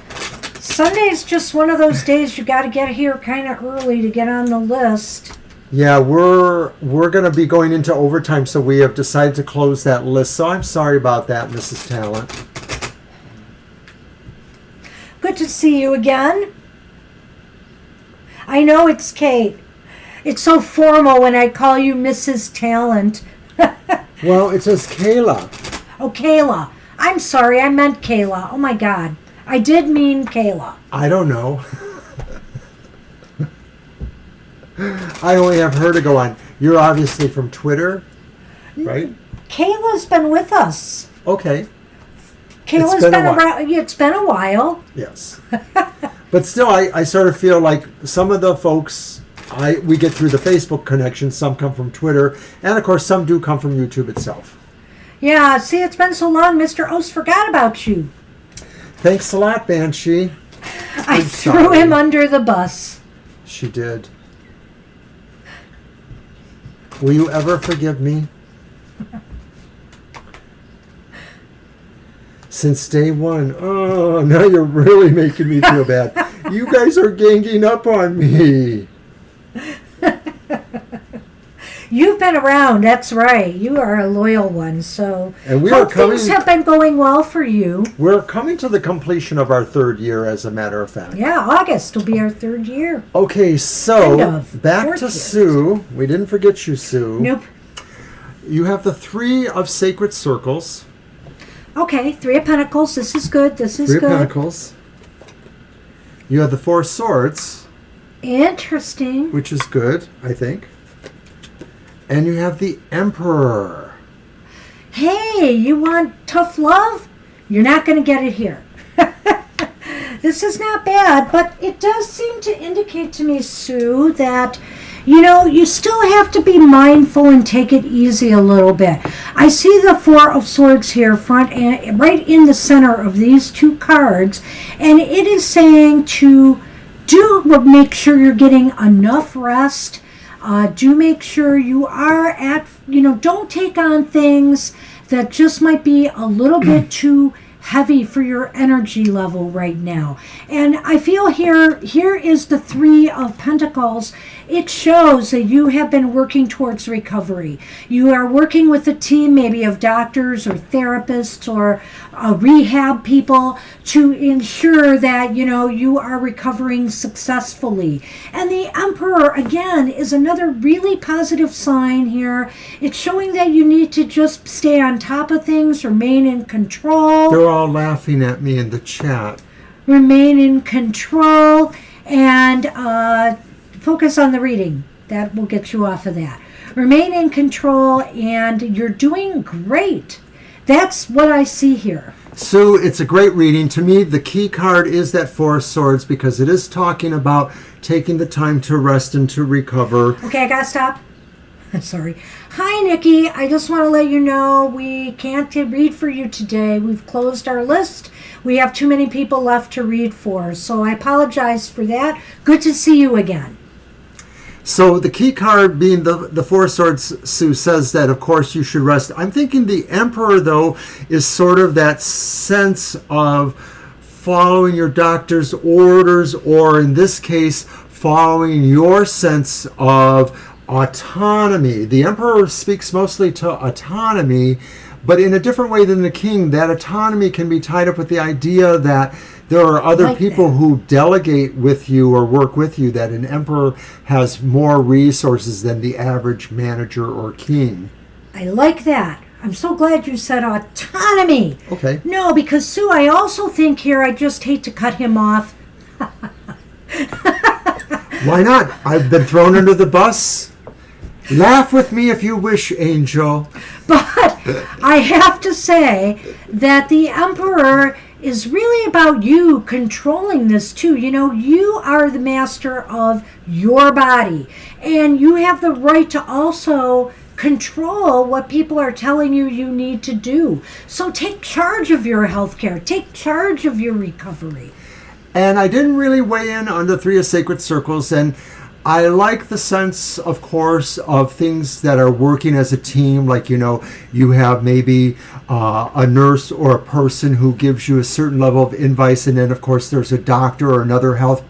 Sunday's just one of those days you got to get here kind of early to get on the list. Yeah, we're going to be going into overtime, so we have decided to close that list. So I'm sorry about that, Mrs. Talent. Good to see you again. I know it's Kate. It's so formal when I call you Mrs. Talent. Well, it says Kayla. Oh, Kayla. I'm sorry, I meant Kayla. Oh my God. I did mean Kayla. I don't know. I only have her to go on. You're obviously from Twitter, right? Kayla's been with us. Okay. Kayla's been around. It's been a while. Yes. But still, I sort of feel like some of the folks we get through the Facebook connection, some come from Twitter, and of course some do come from YouTube itself. Yeah, see, it's been so long, Mr. Oast forgot about you. Thanks a lot, Banshee. I threw him under the bus. She did. Will you ever forgive me? Since day one. Oh, now you're really making me feel bad. You guys are ganging up on me. You've been around, that's right. You are a loyal one, so and things have been going well for you. We're coming to the completion of our third year, as a matter of fact. Yeah, August will be our third year. Okay, so kind of. Back to Sue. We didn't forget you, Sue. Nope. You have the Three of Sacred Circles. Okay, Three of Pentacles. This is good. This is good. Three of Pentacles. You have the Four of Swords. Interesting. Which is good, I think. And you have the Emperor. Hey, you want tough love? You're not going to get it here. This is not bad, but it does seem to indicate to me, Sue, that, you know, you still have to be mindful and take it easy a little bit. I see the Four of Swords here, front and right in the center of these two cards, and it is saying to make sure you're getting enough rest. Do make sure you are don't take on things that just might be a little bit too heavy for your energy level right now. And I feel here is the Three of Pentacles. It shows that you have been working towards recovery. You are working with a team maybe of doctors or therapists or rehab people to ensure that, you are recovering successfully. And the Emperor, again, is another really positive sign here. It's showing that you need to just stay on top of things, remain in control. They're all laughing at me in the chat. Remain in control and focus on the reading. That will get you off of that. Remain in control, and you're doing great. That's what I see here. Sue, it's a great reading. To me, the key card is that Four of Swords because it is talking about taking the time to rest and to recover. Okay, I gotta stop. Sorry. Hi, Nikki. I just want to let you know we can't read for you today. We've closed our list. We have too many people left to read for, so I apologize for that. Good to see you again. So the key card being the Four of Swords, Sue, says that, of course, you should rest. I'm thinking the Emperor, though, is sort of that sense of following your doctor's orders, or in this case, following your sense of autonomy. The Emperor speaks mostly to autonomy, but in a different way than the King. That autonomy can be tied up with the idea that there are other people who delegate with you or work with you, that an emperor has more resources than the average manager or king. I like that. I'm so glad you said autonomy. Okay. No, because Sue, I also think here, I just hate to cut him off. Why not? I've been thrown under the bus. Laugh with me if you wish, Angel. But I have to say that the Emperor is really about you controlling this too. You know, you are the master of your body, and you have the right to also control what people are telling you you need to do. So take charge of your health care. Take charge of your recovery. And I didn't really weigh in on the Three of Sacred Circles, and I like the sense, of course, of things that are working as a team. Like, you know, you have maybe a nurse or a person who gives you a certain level of advice, and then, of course, there's a doctor or another health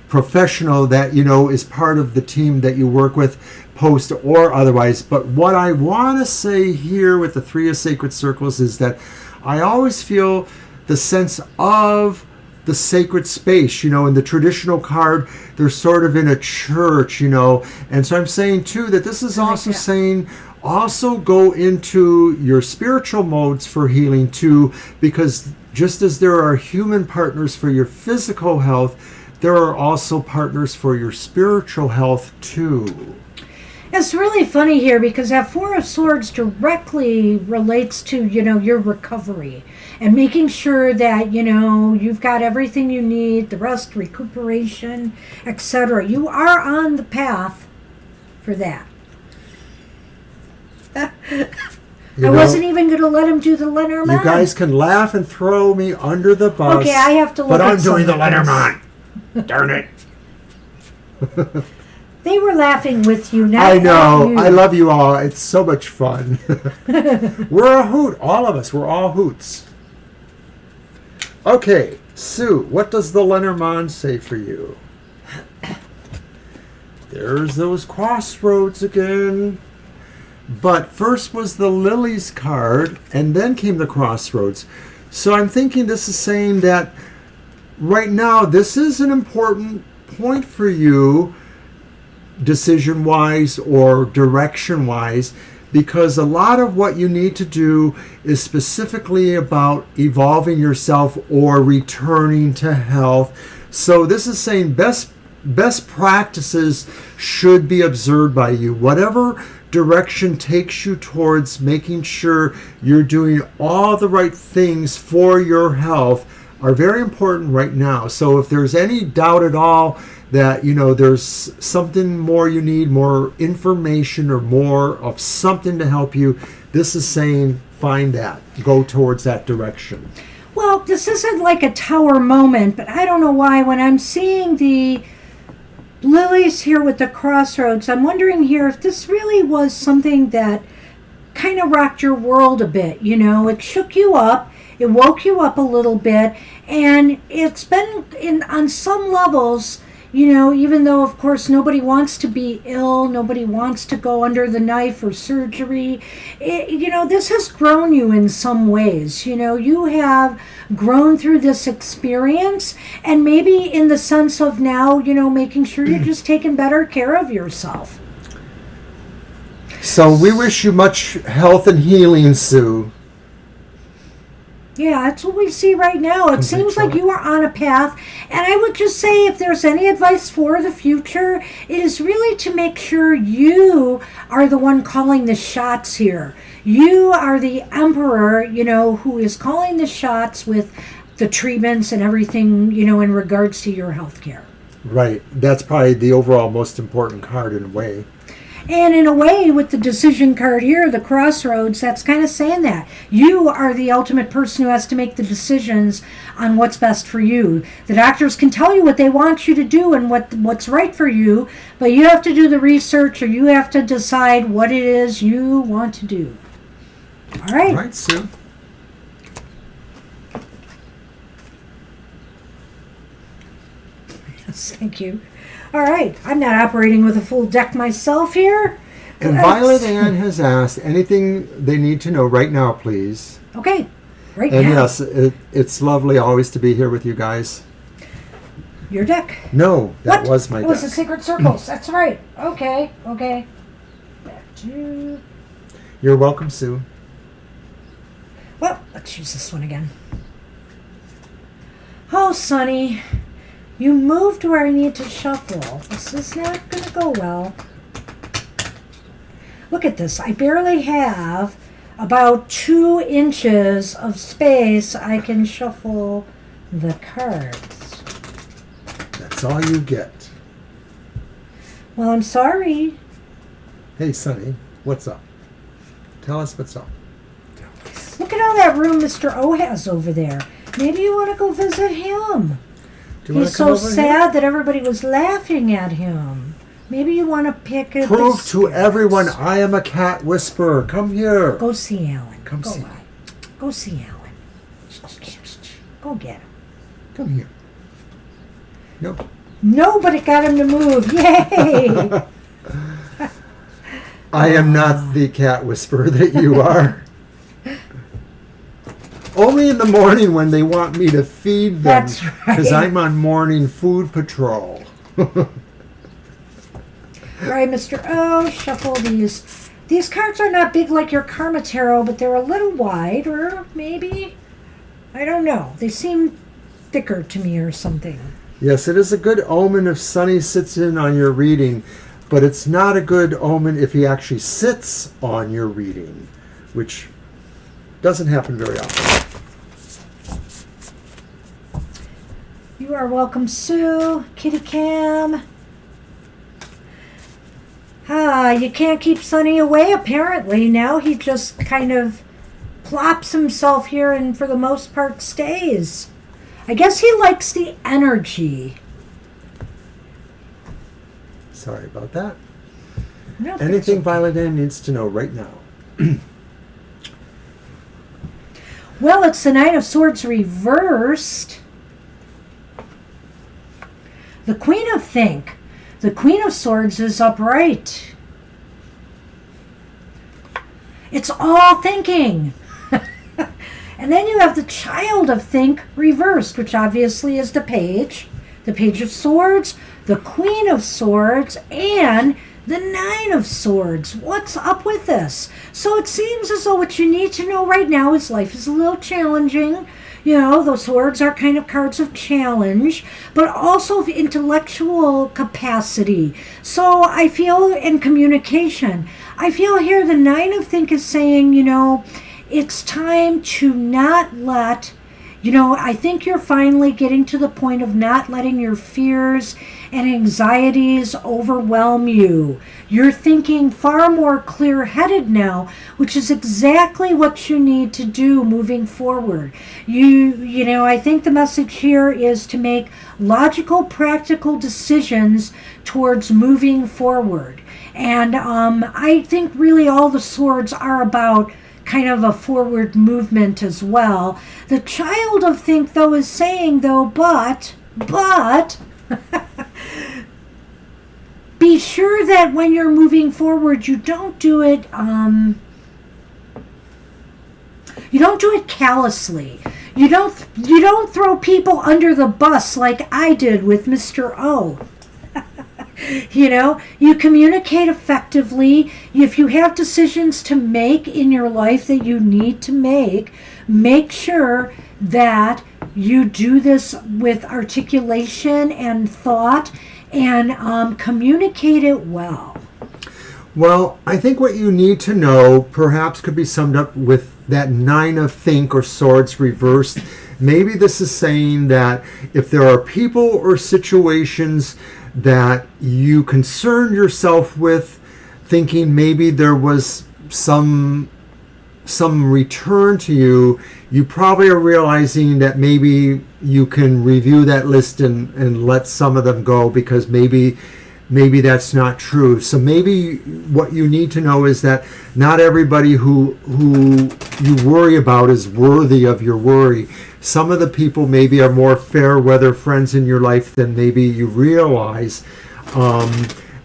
professional that, you know, is part of the team that you work with, post or otherwise. But what I want to say here with the Three of Sacred Circles is that I always feel the sense of the sacred space. You know, in the traditional card, they're sort of in a church, you know, and so I'm saying too that this is also saying also go into your spiritual modes for healing too, because just as there are human partners for your physical health, there are also partners for your spiritual health too. It's really funny here because that Four of Swords directly relates to, you know, your recovery and making sure that, you know, you've got everything you need, the rest, recuperation, etc. You are on the path for that. I wasn't even going to let him do the Lenormand. You guys can laugh and throw me under the bus. Okay, I have to look but at I'm doing the some of this. Lenormand. Darn it. They were laughing with you, not I know. at you. I love you all. It's so much fun. We're a hoot. All of us. We're all hoots. Okay, Sue, what does the Lenormand say for you? There's those crossroads again. But first was the Lilies card, and then came the crossroads. So I'm thinking this is saying that right now this is an important point for you, decision-wise or direction-wise, because a lot of what you need to do is specifically about evolving yourself or returning to health. So this is saying best practices should be observed by you. Whatever direction takes you towards making sure you're doing all the right things for your health are very important right now. So if there's any doubt at all that, you know, there's something more you need, more information or more of something to help you, this is saying find that. Go towards that direction. Well, this isn't like a tower moment, but I don't know why when I'm seeing the Lilies here with the crossroads, I'm wondering here if this really was something that kind of rocked your world a bit. You know, it shook you up, it woke you up a little bit, and it's been on some levels, you know, even though of course nobody wants to be ill, nobody wants to go under the knife or surgery, you know, this has grown you in some ways. You know, you have grown through this experience, and maybe in the sense of now, you know, making sure you're just taking better care of yourself. So we wish you much health and healing, Sue. Yeah, that's what we see right now. It seems like you are on a path. And I would just say, if there's any advice for the future, it is really to make sure you are the one calling the shots here. You are the emperor, who is calling the shots with the treatments and everything, in regards to your health care. Right. That's probably the overall most important card in a way. And in a way, with the decision card here, the crossroads, that's kind of saying that. You are the ultimate person who has to make the decisions on what's best for you. The doctors can tell you what they want you to do and what's right for you, but you have to do the research, or you have to decide what it is you want to do. All right. All right, Sue. Yes, thank you. All right, I'm not operating with a full deck myself here. And Violet Ann has asked anything they need to know right now, please. Okay, right and now. And yes, it's lovely always to be here with you guys. Your deck? No, that was my deck. It was the Secret Circles. That's right. Okay. Back to... You're welcome, Sue. Well, let's use this one again. Oh, Sonny. You moved where I need to shuffle. This is not going to go well. Look at this. I barely have about 2 inches of space I can shuffle the cards. That's all you get. Well, I'm sorry. Hey, Sonny, what's up? Tell us what's up. Look at all that room Mr. O has over there. Maybe you want to go visit him. He's so sad that everybody was laughing at him. Maybe you want to pick a... Prove to everyone I am a cat whisperer. Come here. Go see Alan. Go see Alan. Go get him. Come here. Nope. No, but it got him to move. Yay! I am not the cat whisperer that you are. Only in the morning when they want me to feed them. That's right. Because I'm on morning food patrol. All right, Mr. O, shuffle these. These cards are not big like your Karma Tarot, but they're a little wide, or maybe, I don't know. They seem thicker to me or something. Yes, it is a good omen if Sonny sits in on your reading, but it's not a good omen if he actually sits on your reading, which doesn't happen very often. You are welcome, Sue. Kitty Cam. You can't keep Sonny away, apparently. Now he just kind of plops himself here and for the most part stays. I guess he likes the energy. Sorry about that. No, Anything Violet Ann needs to know right now. Well, it's the Nine of Swords reversed. The Queen of Think. The Queen of Swords is upright. It's all thinking. And then you have the Child of Think reversed, which obviously is the Page of Swords, the Queen of Swords, and the Nine of Swords. What's up with this? So it seems as though what you need to know right now is life is a little challenging. Those swords are kind of cards of challenge, but also of intellectual capacity. So I feel in communication. I feel here the Nine of Think is saying, it's time to not let, I think you're finally getting to the point of not letting your fears and anxieties overwhelm you. You're thinking far more clear-headed now, which is exactly what you need to do moving forward. I think the message here is to make logical, practical decisions towards moving forward. And I think really all the swords are about kind of a forward movement as well. The Child of Think, though, is saying, though, but be sure that when you're moving forward, you don't do it callously. You don't throw people under the bus like I did with Mr. O. You communicate effectively. If you have decisions to make in your life that you need to make sure that you do this with articulation and thought and communicate it well. Well, I think what you need to know perhaps could be summed up with that 9 of Think or Swords reversed. Maybe this is saying that if there are people or situations that you concern yourself with, thinking maybe there was some return to you, you probably are realizing that maybe you can review that list and let some of them go, because maybe that's not true. So maybe what you need to know is that not everybody who you worry about is worthy of your worry. Some of the people maybe are more fair weather friends in your life than maybe you realize.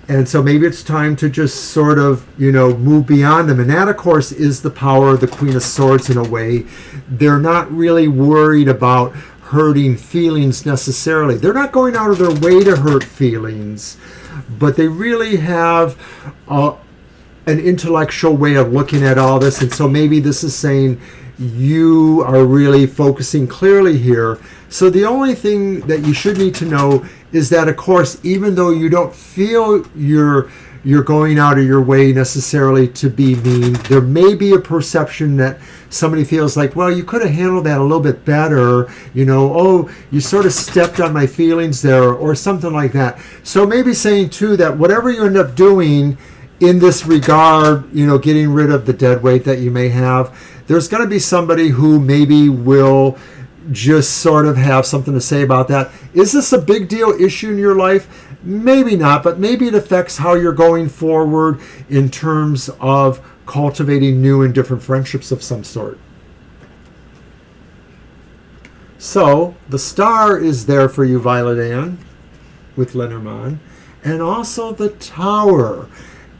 And so maybe it's time to just sort of, move beyond them. And that, of course, is the power of the Queen of Swords in a way. They're not really worried about hurting feelings necessarily. They're not going out of their way to hurt feelings, but they really have an intellectual way of looking at all this. And so maybe this is saying you are really focusing clearly here. So the only thing that you should need to know is that, of course, even though you don't feel you're going out of your way necessarily to be mean, there may be a perception that somebody feels like, well, you could have handled that a little bit better, oh, you sort of stepped on my feelings there, or something like that. So maybe saying too that whatever you end up doing in this regard, getting rid of the dead weight that you may have, there's going to be somebody who maybe will just sort of have something to say about that. Is this a big deal issue in your life? Maybe not, but maybe it affects how you're going forward in terms of cultivating new and different friendships of some sort. So the star is there for you, Violet Ann, with Lenormand, and also the Tower.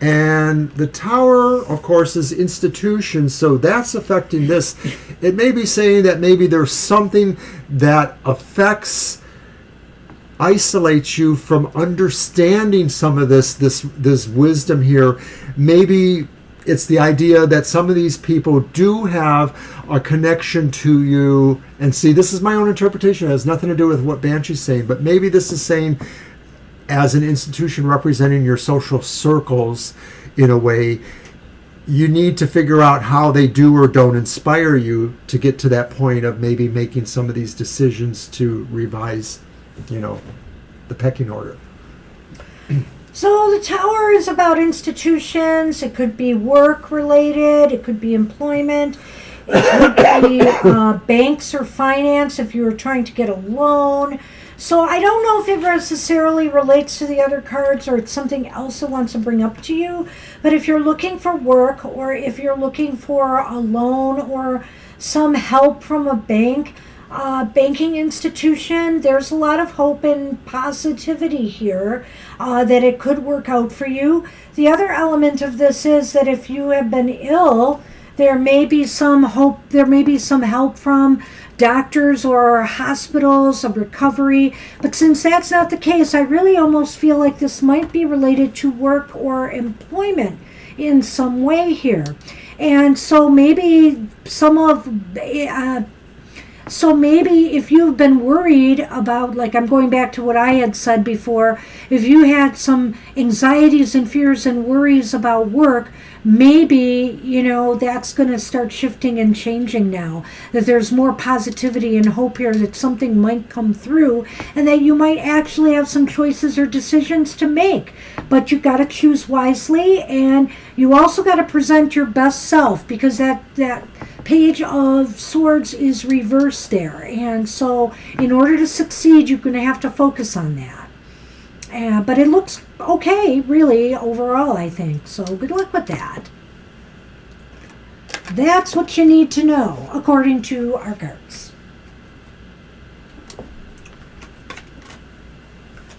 And the Tower, of course, is institution, so that's affecting this. It may be saying that maybe there's something that isolates you from understanding some of this wisdom here. Maybe it's the idea that some of these people do have a connection to you. And see, this is my own interpretation. It has nothing to do with what Banshee's saying, but maybe this is saying, as an institution representing your social circles in a way, you need to figure out how they do or don't inspire you to get to that point of maybe making some of these decisions to revise, the pecking order. So the Tower is about institutions. It could be work related. It could be employment. It could be banks or finance if you were trying to get a loan. So I don't know if it necessarily relates to the other cards or it's something else it wants to bring up to you. But if you're looking for work, or if you're looking for a loan or some help from a banking institution, there's a lot of hope and positivity here that it could work out for you. The other element of this is that if you have been ill, there may be some hope, there may be some help from doctors or hospitals of recovery. But since that's not the case, I really almost feel like this might be related to work or employment in some way here. And so maybe if you've been worried about, like I'm going back to what I had said before, if you had some anxieties and fears and worries about work, maybe, that's going to start shifting and changing now. That there's more positivity and hope here that something might come through and that you might actually have some choices or decisions to make. But you got to choose wisely, and you also got to present your best self, because that Page of Swords is reversed there. And so in order to succeed, you're going to have to focus on that. But it looks okay, really, overall, I think. So good luck with that. That's what you need to know, according to our cards.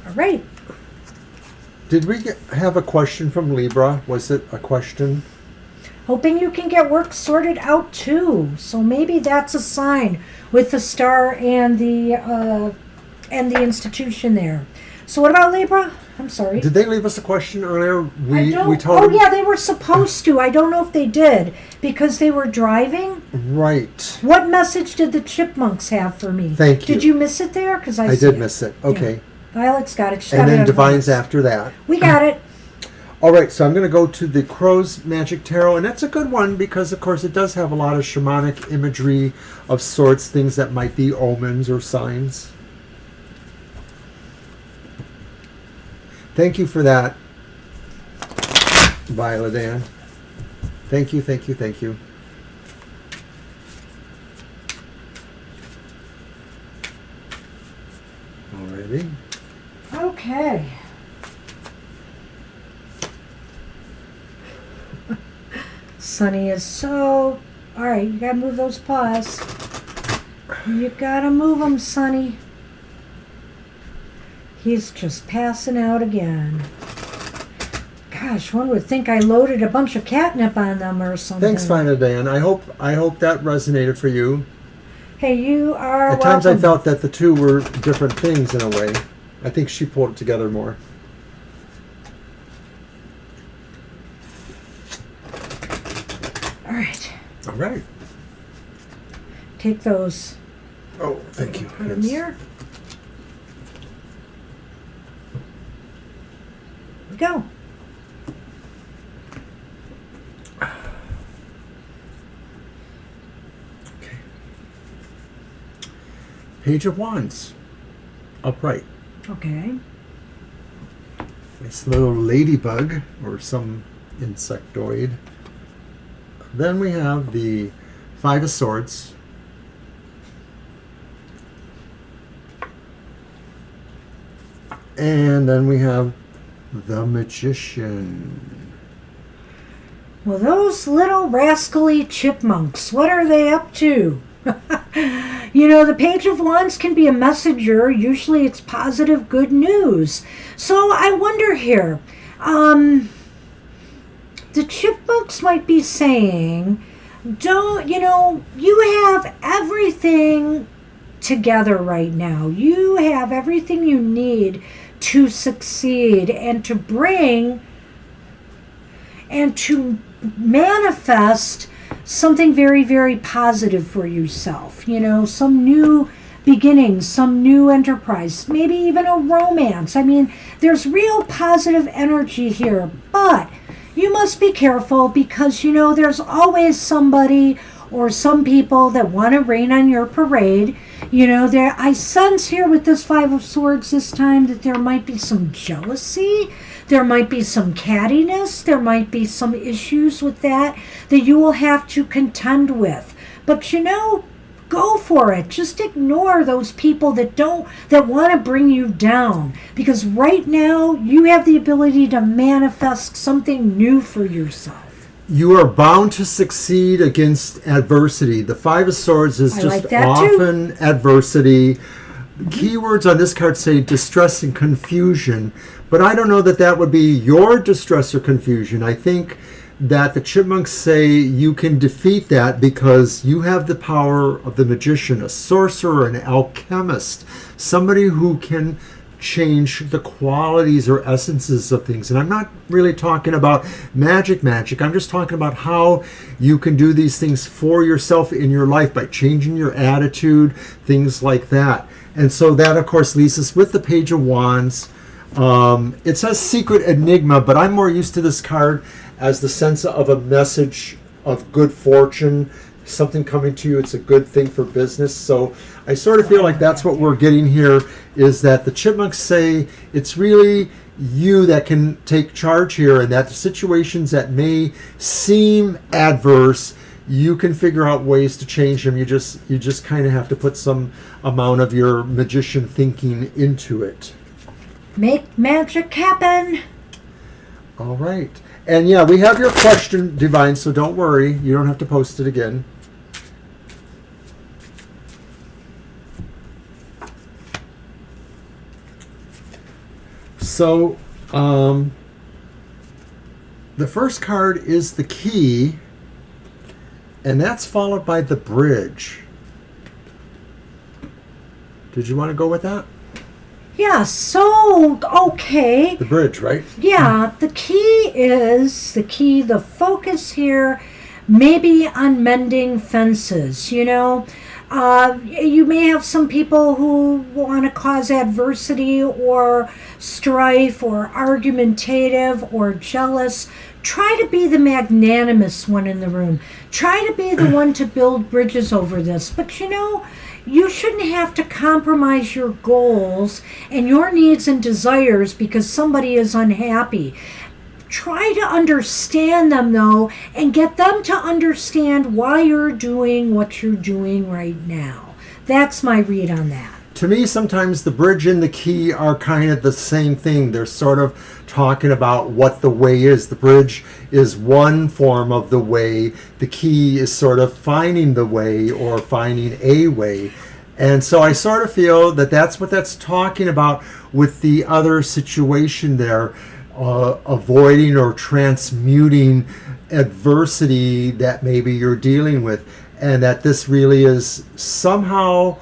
All right. Did we have a question from Libra? Was it a question? Hoping you can get work sorted out too. So maybe that's a sign with the star and the institution there. So what about Libra? I'm sorry. Did they leave us a question earlier? We told Oh, yeah, they were supposed to. I don't know if they did because they were driving. Right. What message did the chipmunks have for me? Thank you. Did you miss it there? Because I did miss it. Okay. Yeah. Violet's got it. She's And got then it on Divines hers. after that. We got it. All right, so I'm going to go to the Crow's Magic Tarot, and that's a good one because, of course, it does have a lot of shamanic imagery of sorts, things that might be omens or signs. Thank you for that, Violet Ann. Thank you, thank you, thank you. Alrighty. Okay. Sunny is so... All right, you got to move those paws. You got to move them, Sonny. He's just passing out again. Gosh, one would think I loaded a bunch of catnip on them or something. Thanks, Violet Ann. I hope that resonated for you. Hey, you are At times I welcome. felt that the two were different things in a way. I think she pulled it together more. All right. All right. Take those. Oh, thank you. Put them here. Go. Okay. Page of Wands. Upright. Okay. This little ladybug or some insectoid. Then we have the Five of Swords. And then we have the Magician. Well, those little rascally chipmunks, what are they up to? You know, the Page of Wands can be a messenger. Usually it's positive, good news. So I wonder here, the chipmunks might be saying, you have everything together right now. You have everything you need to succeed and to bring and to manifest something very, very positive for yourself. Some new beginning, some new enterprise, maybe even a romance. I mean, there's real positive energy here, but you must be careful because, there's always somebody or some people that want to rain on your parade. I sense here with this Five of Swords this time that there might be some jealousy. There might be some cattiness. There might be some issues with that you will have to contend with. But go for it. Just ignore those people that want to bring you down. Because right now you have the ability to manifest something new for yourself. You are bound to succeed against adversity. The Five of Swords is just often adversity. The keywords on this card say distress and confusion, but I don't know that would be your distress or confusion. I think that the chipmunks say you can defeat that because you have the power of the magician, a sorcerer, an alchemist, somebody who can change the qualities or essences of things. And I'm not really talking about magic. I'm just talking about how you can do these things for yourself in your life by changing your attitude, things like that. And so that, of course, leaves us with the Page of Wands. It says Secret Enigma, but I'm more used to this card as the sense of a message of good fortune, something coming to you. It's a good thing for business. So I sort of feel like that's what we're getting here, is that the chipmunks say it's really you that can take charge here, and that the situations that may seem adverse, you can figure out ways to change them. You just kind of have to put some amount of your magician thinking into it. Make magic happen. All right. And yeah, we have your question, Divine, so don't worry. You don't have to post it again. So, the first card is the Key, and that's followed by the Bridge. Did you want to go with that? Yeah, so, okay. The bridge, right? Yeah, the focus here may be on mending fences, you know. You may have some people who want to cause adversity or strife or argumentative or jealous. Try to be the magnanimous one in the room. Try to be the one to build bridges over this. But you know, you shouldn't have to compromise your goals and your needs and desires because somebody is unhappy. Try to understand them, though, and get them to understand why you're doing what you're doing right now. That's my read on that. To me, sometimes the bridge and the key are kind of the same thing. They're sort of talking about what the way is. The bridge is one form of the way. The key is sort of finding the way or finding a way. And so I sort of feel that that's what that's talking about with the other situation there, avoiding or transmuting adversity that maybe you're dealing with. And that this really is somehow,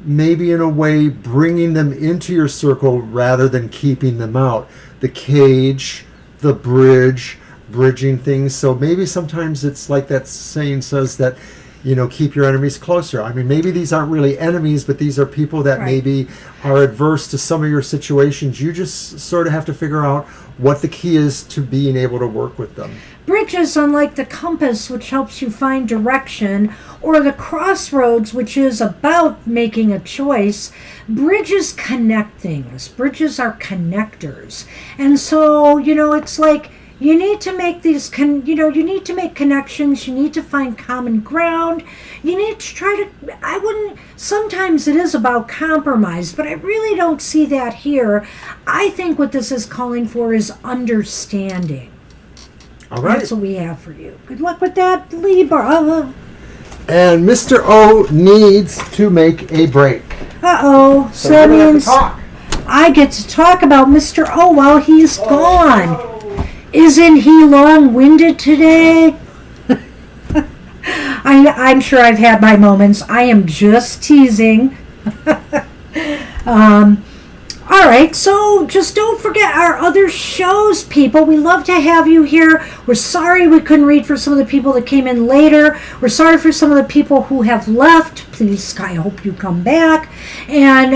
maybe in a way, bringing them into your circle rather than keeping them out. The cage, the bridge, bridging things. So maybe sometimes it's like that saying says that, you know, keep your enemies closer. I mean, maybe these aren't really enemies, but these are people that maybe are adverse to some of your situations. You just sort of have to figure out what the key is to being able to work with them. Bridges, unlike the compass, which helps you find direction, or the crossroads, which is about making a choice, bridges connect things. Bridges are connectors. And so, you know, it's like you need to make these, you need to make connections. You need to find common ground. You need to try to, sometimes it is about compromise, but I really don't see that here. I think what this is calling for is understanding. All right. That's what we have for you. Good luck with that, Libra. And Mr. O needs to make a break. Uh-oh. So that means I get to talk about Mr. O while he's gone. Isn't he long-winded today? I'm sure I've had my moments. I am just teasing. All right, so just don't forget our other shows, people. We love to have you here. We're sorry we couldn't read for some of the people that came in later. We're sorry for some of the people who have left. Please, I hope you come back. And,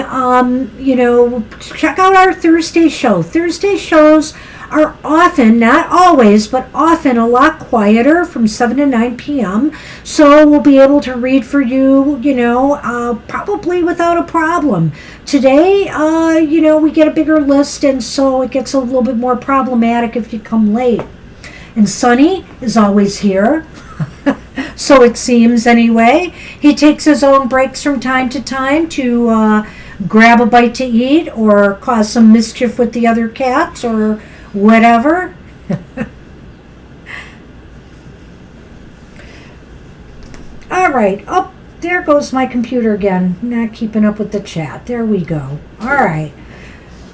check out our Thursday show. Thursday shows are often, not always, but often a lot quieter from 7 to 9 p.m. So we'll be able to read for you, probably without a problem. Today, we get a bigger list, and so it gets a little bit more problematic if you come late. And Sonny is always here. So it seems anyway. He takes his own breaks from time to time to grab a bite to eat or cause some mischief with the other cats or whatever. All right. Oh, there goes my computer again. Not keeping up with the chat. There we go. All right.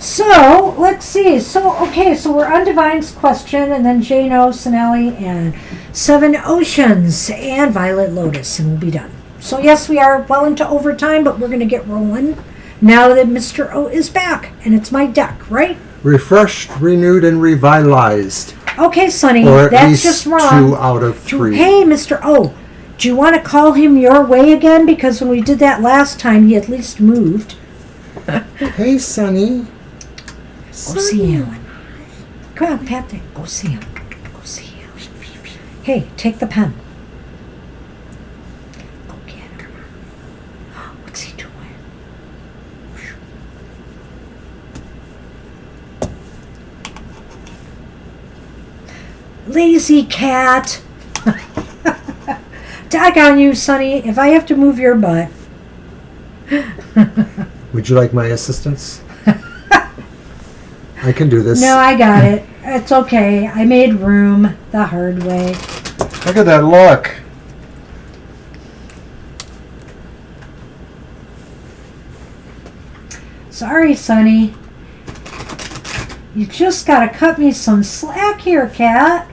So, let's see. So we're on Divine's question, and then Jano, Sinelli, and Seven Oceans, and Violet Lotus, and we'll be done. So, yes, we are well into overtime, but we're going to get rolling now that Mr. O is back, and it's my deck, right? Refreshed, renewed, and revitalized. Okay, Sonny, or at that's least just wrong. 2 out of 3. Hey, Mr. O, do you want to call him your way again? Because when we did that last time, he at least moved. Hey, Sonny. Go see him. Come on, Pat. Go see him. Go see him. Hey, take the pen. Go get him. What's he doing? Lazy cat. Doggone you, Sonny. If I have to move your butt. Would you like my assistance? I can do this. No, I got it. It's okay. I made room the hard way. Look at that look. Sorry, Sonny. You just gotta cut me some slack here, cat.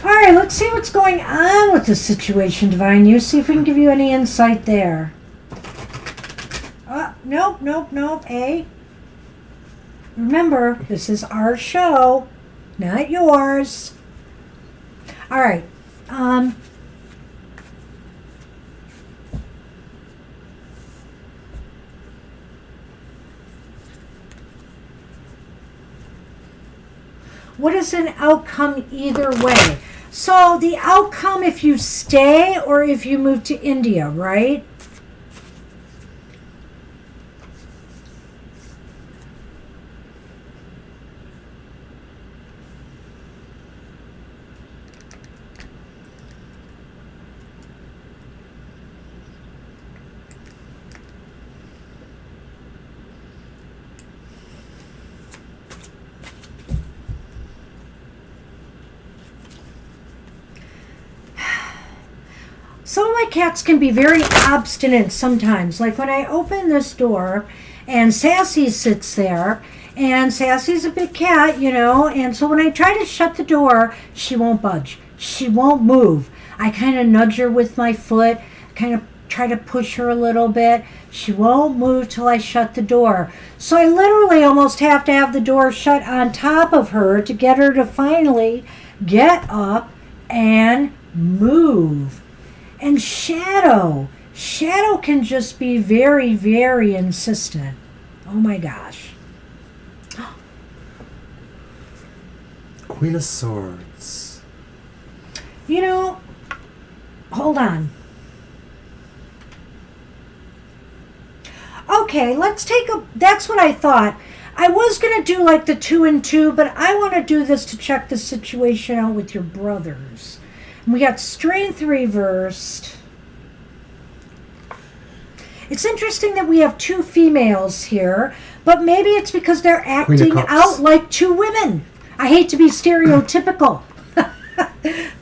All right, let's see what's going on with this situation, Divine. You see if we can give you any insight there. Nope. Hey. Remember, this is our show, not yours. All right. What is an outcome either way? So the outcome if you stay or if you move to India, right? Some of my cats can be very obstinate sometimes. Like when I open this door and Sassy sits there, and Sassy's a big cat, you know, and so when I try to shut the door, she won't budge. She won't move. I kind of nudge her with my foot, kind of try to push her a little bit. She won't move till I shut the door. So I literally almost have to have the door shut on top of her to get her to finally get up and move. And Shadow can just be very, very insistent. Oh my gosh. Queen of Swords. You know, hold on. Okay, let's take that's what I thought. I was going to do like the 2 and 2, but I want to do this to check the situation out with your brothers. We got Strength reversed. It's interesting that we have 2 females here, but maybe it's because they're acting out like 2 women. I hate to be stereotypical,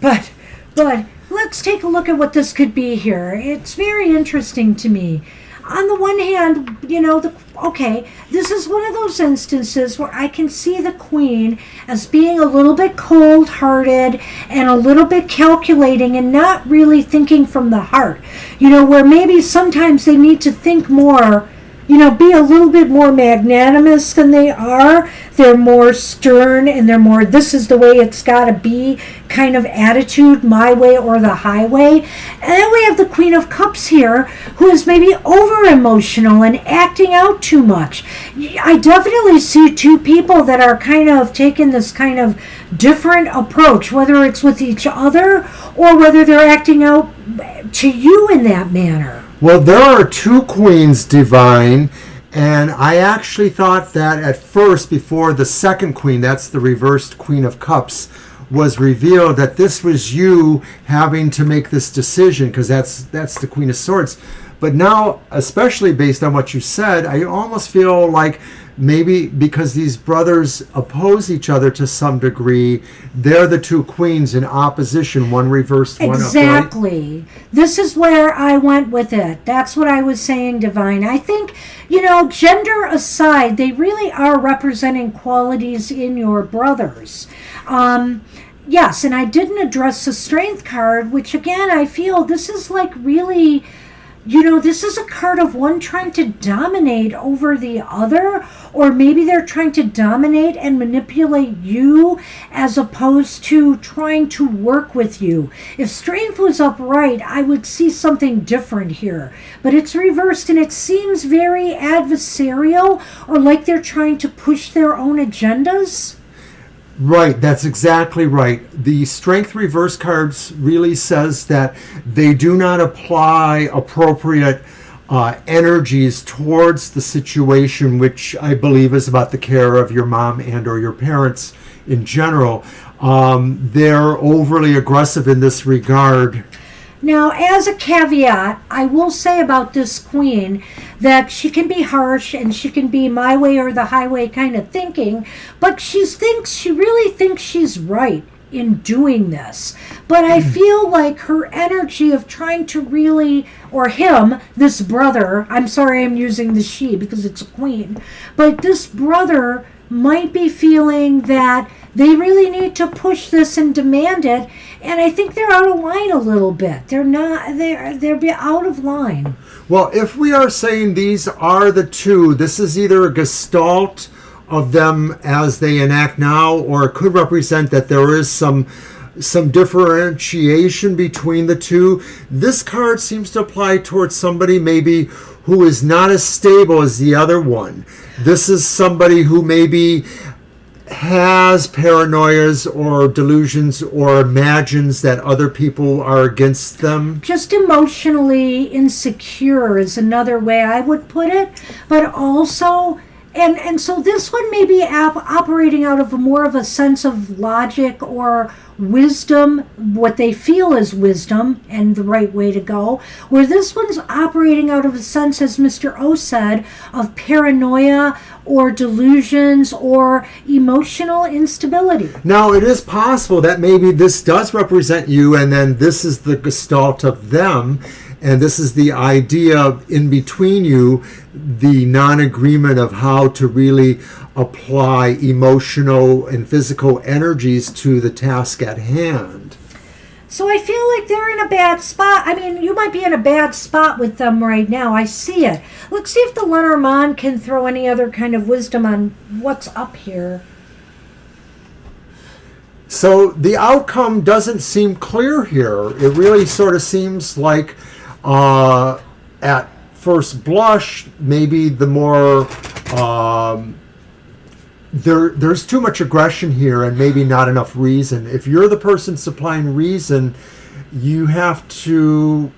but let's take a look at what this could be here. It's very interesting to me. On the one hand, you know, this is one of those instances where I can see the Queen as being a little bit cold-hearted and a little bit calculating and not really thinking from the heart. You know, where maybe sometimes they need to think more, you know, be a little bit more magnanimous than they are. They're more stern and they're more, this is the way it's got to be kind of attitude, my way or the highway. And then we have the Queen of Cups here, who is maybe over-emotional and acting out too much. I definitely see 2 people that are kind of taking this kind of different approach, whether it's with each other or whether they're acting out to you in that manner. Well, there are 2 queens, Divine, and I actually thought that at first, before the second queen, that's the reversed Queen of Cups, was revealed, that this was you having to make this decision, because that's the Queen of Swords. But now, especially based on what you said, I almost feel like maybe because these brothers oppose each other to some degree, they're the 2 queens in opposition, one reversed, one upright. Exactly. This is where I went with it. That's what I was saying, Divine. I think, you know, gender aside, they really are representing qualities in your brothers. Yes, and I didn't address the Strength card, which again, I feel this is like really... You know, this is a card of one trying to dominate over the other, or maybe they're trying to dominate and manipulate you as opposed to trying to work with you. If Strength was upright, I would see something different here. But it's reversed and it seems very adversarial, or like they're trying to push their own agendas. Right, that's exactly right. The Strength reverse cards really says that they do not apply appropriate energies towards the situation, which I believe is about the care of your mom and or your parents in general. They're overly aggressive in this regard. Now, as a caveat, I will say about this Queen that she can be harsh and she can be my way or the highway kind of thinking, but she really thinks she's right in doing this. But I feel like her energy of trying to really, or him, this brother, I'm sorry I'm using the she because it's a queen, but this brother might be feeling that They really need to push this and demand it. And I think they're out of line a little bit. They're not, they're out of line. Well, if we are saying these are the two, this is either a gestalt of them as they enact now, or it could represent that there is some differentiation between the two. This card seems to apply towards somebody maybe who is not as stable as the other one. This is somebody who maybe has paranoias or delusions or imagines that other people are against them. Just emotionally insecure is another way I would put it, but also and so this one may be operating out of more of a sense of logic or wisdom, what they feel is wisdom and the right way to go, where this one's operating out of a sense, as Mr. O said, of paranoia or delusions or emotional instability. Now, it is possible that maybe this does represent you, and then this is the gestalt of them, and this is the idea in between you, the non-agreement of how to really apply emotional and physical energies to the task at hand. So I feel like they're in a bad spot. I mean, you might be in a bad spot with them right now. I see it. Let's see if the Lenormand can throw any other kind of wisdom on what's up here. So the outcome doesn't seem clear here. It really sort of seems like at first blush, maybe the more there's too much aggression here and maybe not enough reason. If you're the person supplying reason, you have to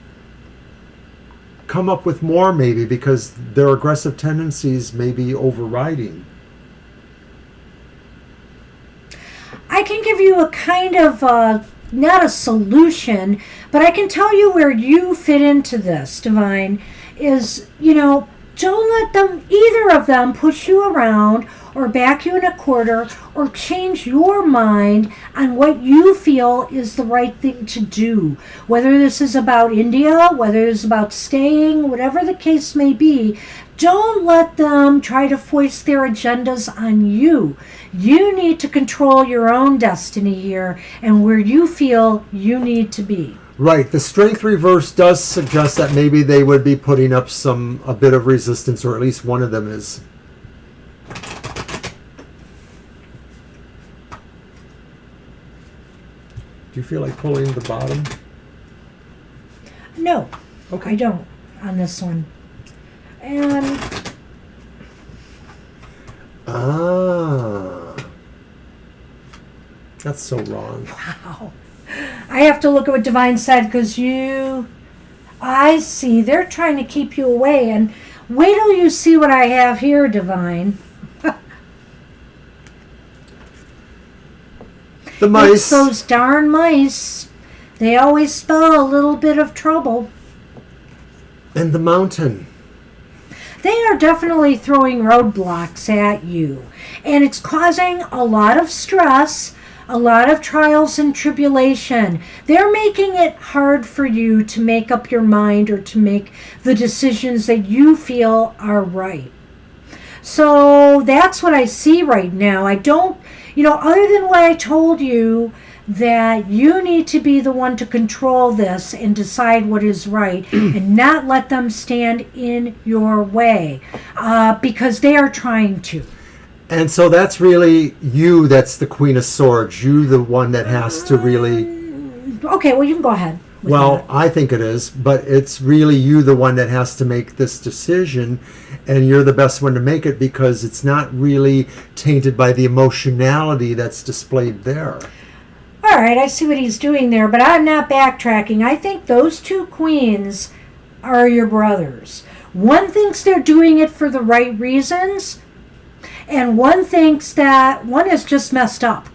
come up with more maybe, because their aggressive tendencies may be overriding. I can give you a kind of not a solution, but I can tell you where you fit into this, Divine, is, don't let them, either of them, push you around or back you in a corner or change your mind on what you feel is the right thing to do. Whether this is about India, whether it's about staying, whatever the case may be, don't let them try to foist their agendas on you. You need to control your own destiny here and where you feel you need to be. Right. The strength reverse does suggest that maybe they would be putting up a bit of resistance, or at least one of them is. Do you feel like pulling the bottom? No. Okay. I don't on this one. And that's so wrong. wow. I have to look at what Divine said, because I see they're trying to keep you away, and wait till you see what I have here, Divine. The mice. It's those darn mice. They always spell a little bit of trouble. And the mountain. They are definitely throwing roadblocks at you, and it's causing a lot of stress, a lot of trials and tribulation. They're making it hard for you to make up your mind or to make the decisions that you feel are right. So that's what I see right now. I don't, other than what I told you, that you need to be the one to control this and decide what is right and not let them stand in your way, because they are trying to. And so that's really you, that's the Queen of Swords. You, the one that has to really... Okay, well, you can go ahead. Well, that. I think it is, but it's really you, the one that has to make this decision, and you're the best one to make it because it's not really tainted by the emotionality that's displayed there. All right, I see what he's doing there, but I'm not backtracking. I think those two queens are your brothers. One thinks they're doing it for the right reasons, and one thinks that one is just messed up.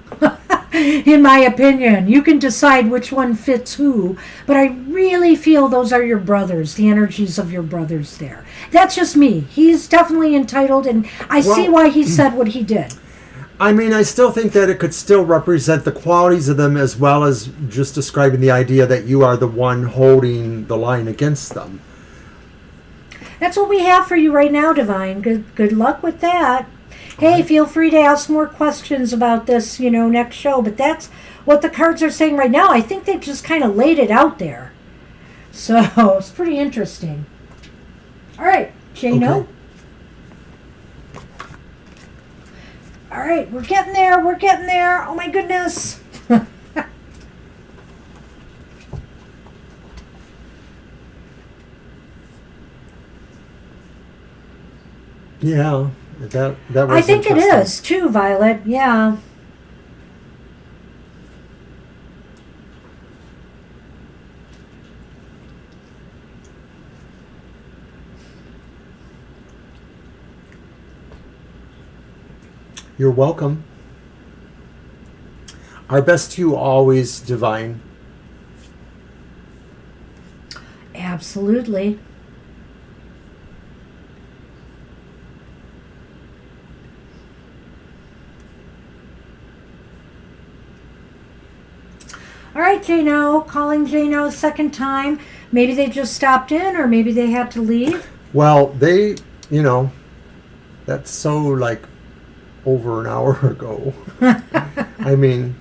In my opinion, you can decide which one fits who, but I really feel those are your brothers, the energies of your brothers there. That's just me. He's definitely entitled, and I see why he said what he did. I mean, I still think that it could still represent the qualities of them, as well as just describing the idea that you are the one holding the line against them. That's what we have for you right now, Divine. Good luck with that. Hey, feel free to ask more questions about this, next show. But that's what the cards are saying right now. I think they just kind of laid it out there. So it's pretty interesting. All right, Jano. Okay. All right, we're getting there. We're getting there. Oh my goodness. Yeah, that was I think it interesting. is too, Violet. Yeah. You're welcome. Our best to you always, Divine. Absolutely. All right, Jano, calling Jano a second time. Maybe they just stopped in, or maybe they had to leave. Well, they, that's so like over an hour ago. I mean,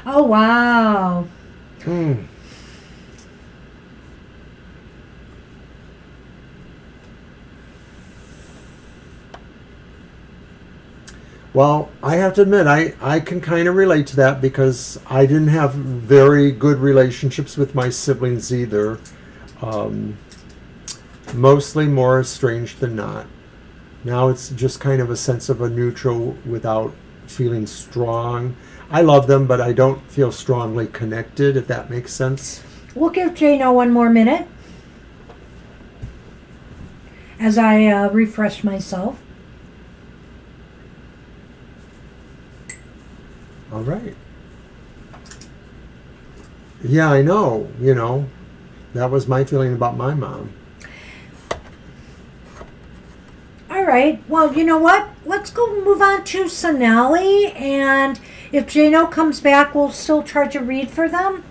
Oh, wow. Well, I have to admit, I can kind of relate to that because I didn't have very good relationships with my siblings either. Mostly more estranged than not. Now it's just kind of a sense of a neutral without feeling strong. I love them, but I don't feel strongly connected, if that makes sense. We'll give Jano one more minute as I refresh myself. All right. Yeah, I know. That was my feeling about my mom. All right. Well, you know what? Let's go move on to Sonali, and if Jano comes back, we'll still try to read for them.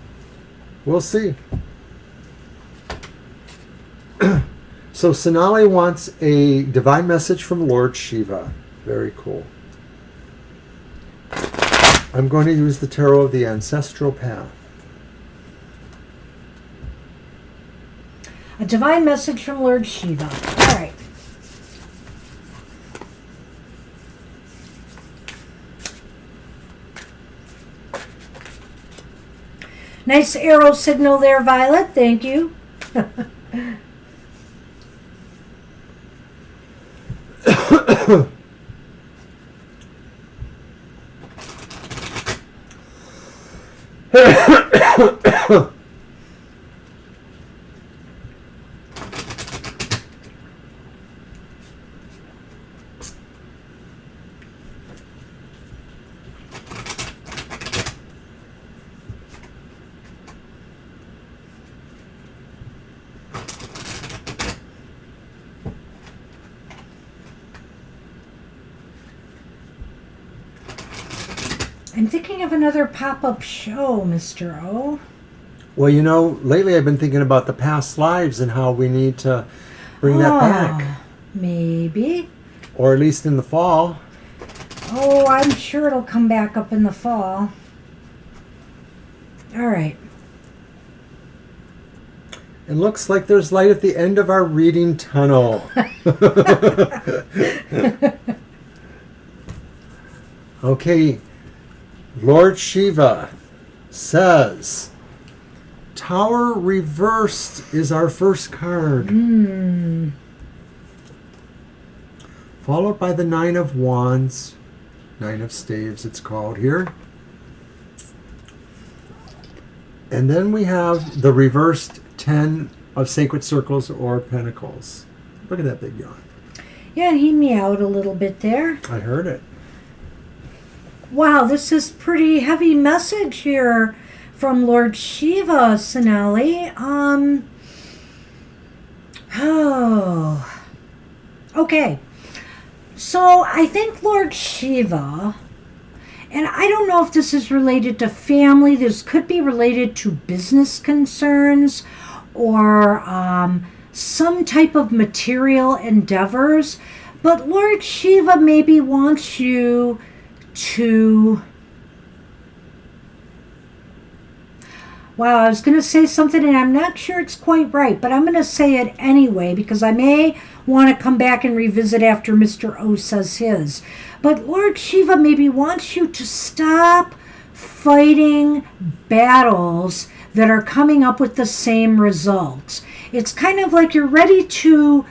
We'll see. So Sonali wants a divine message from Lord Shiva. Very cool. I'm going to use the Tarot of the Ancestral Path. A divine message from Lord Shiva. All right. Nice arrow signal there, Violet. Thank you. I'm thinking of another pop-up show, Mr. O. Well, lately I've been thinking about the past lives and how we need to bring that back. Maybe. Or at least in the fall. Oh, I'm sure it'll come back up in the fall. All right. It looks like there's light at the end of our reading tunnel. Okay. Lord Shiva says, Tower reversed is our first card. Followed by the Nine of Wands. Nine of Staves, it's called here. And then we have the reversed Ten of Sacred Circles or Pentacles. Look at that big yawn. Yeah, he meowed a little bit there. I heard it. Wow, this is pretty heavy message here from Lord Shiva, Sonali. Okay. So I think Lord Shiva, and I don't know if this is related to family, this could be related to business concerns or some type of material endeavors, but Lord Shiva maybe wants you to... Wow, I was going to say something and I'm not sure it's quite right, but I'm going to say it anyway because I may want to come back and revisit after Mr. O says his. But Lord Shiva maybe wants you to stop fighting battles that are coming up with the same results. It's kind of like you're ready to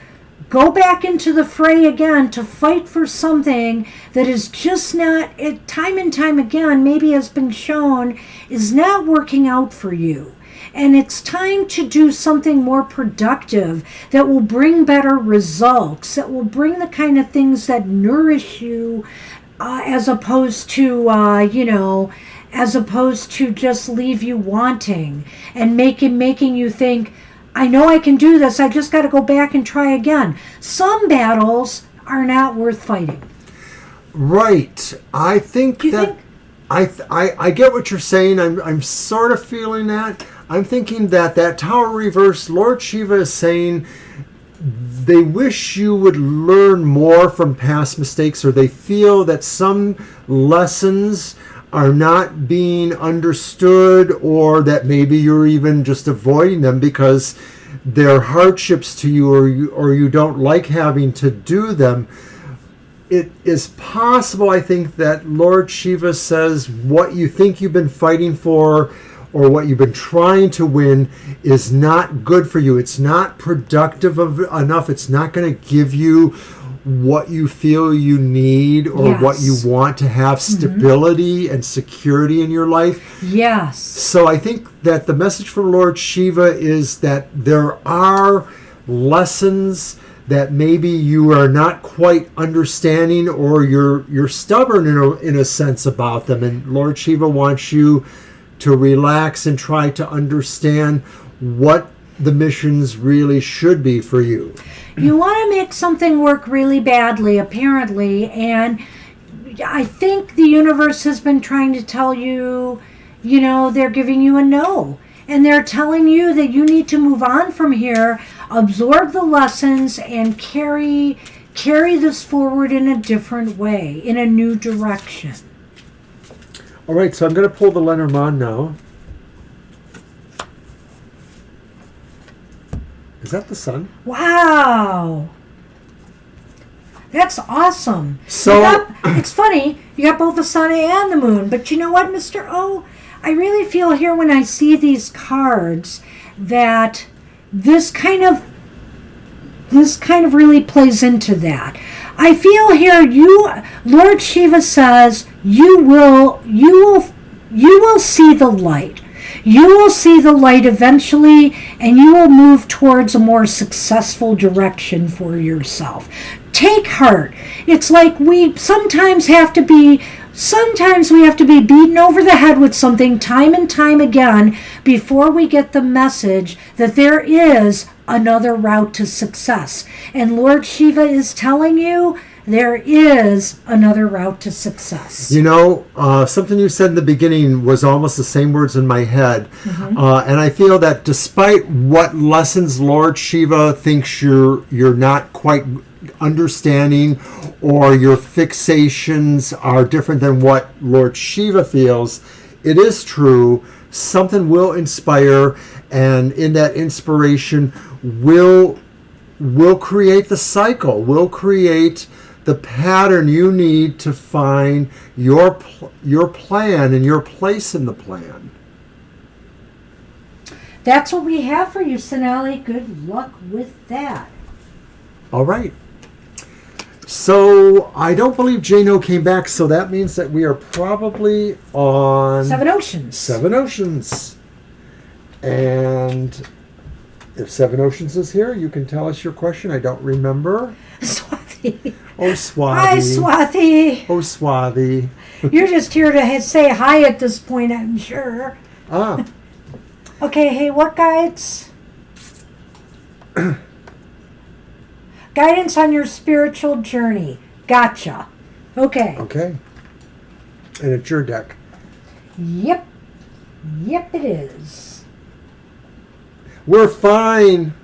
go back into the fray again to fight for something that is just not, it, time and time again, maybe has been shown, is not working out for you. And it's time to do something more productive that will bring better results, that will bring the kind of things that nourish you as opposed to, as opposed to just leave you wanting and making you think, I know I can do this. I just got to go back and try again. Some battles are not worth fighting. Right. I think Do you that think? I get what you're saying. I'm sort of feeling that. I'm thinking that Tower reverse, Lord Shiva is saying they wish you would learn more from past mistakes, or they feel that some lessons are not being understood, or that maybe you're even just avoiding them because they're hardships to you, or you don't like having to do them. It is possible, I think, that Lord Shiva says what you think you've been fighting for or what you've been trying to win is not good for you. It's not productive enough. It's not going to give you what you feel you need or what you want to have, stability and security in your life. Yes. So I think that the message from Lord Shiva is that there are lessons that maybe you are not quite understanding, or you're stubborn in a sense about them, and Lord Shiva wants you to relax and try to understand what the missions really should be for you. You want to make something work really badly, apparently, and I think the universe has been trying to tell you, they're giving you a no. And they're telling you that you need to move on from here, absorb the lessons, and carry this forward in a different way, in a new direction. All right, so I'm going to pull the Lenormand now. Is that the sun? Wow. That's awesome. So it's funny, you got both the sun and the moon, but you know what, Mr. O? I really feel here when I see these cards that this kind of really plays into that. I feel here Lord Shiva says you will see the light. You will see the light eventually, and you will move towards a more successful direction for yourself. Take heart. It's like we sometimes we have to be beaten over the head with something time and time again before we get the message that there is another route to success. And Lord Shiva is telling you there is another route to success. Something you said in the beginning was almost the same words in my head. And I feel that despite what lessons Lord Shiva thinks you're not quite understanding, or your fixations are different than what Lord Shiva feels, it is true. Something will inspire, and in that inspiration will create the cycle, will create the pattern you need to find your plan and your place in the plan. That's what we have for you, Sonali. Good luck with that. All right. So I don't believe Jano came back, so that means that we are probably on Seven Oceans. Seven Oceans. And if Seven Oceans is here, you can tell us your question. I don't remember. Swati. Oh, Swati. Hi, Swati. Oh, Swati. You're just here to say hi at this point, I'm sure. Ah. Okay, hey, what guides? Guidance on your spiritual journey. Gotcha. Okay. Okay. And it's your deck. Yep. Yep, it is. We're fine.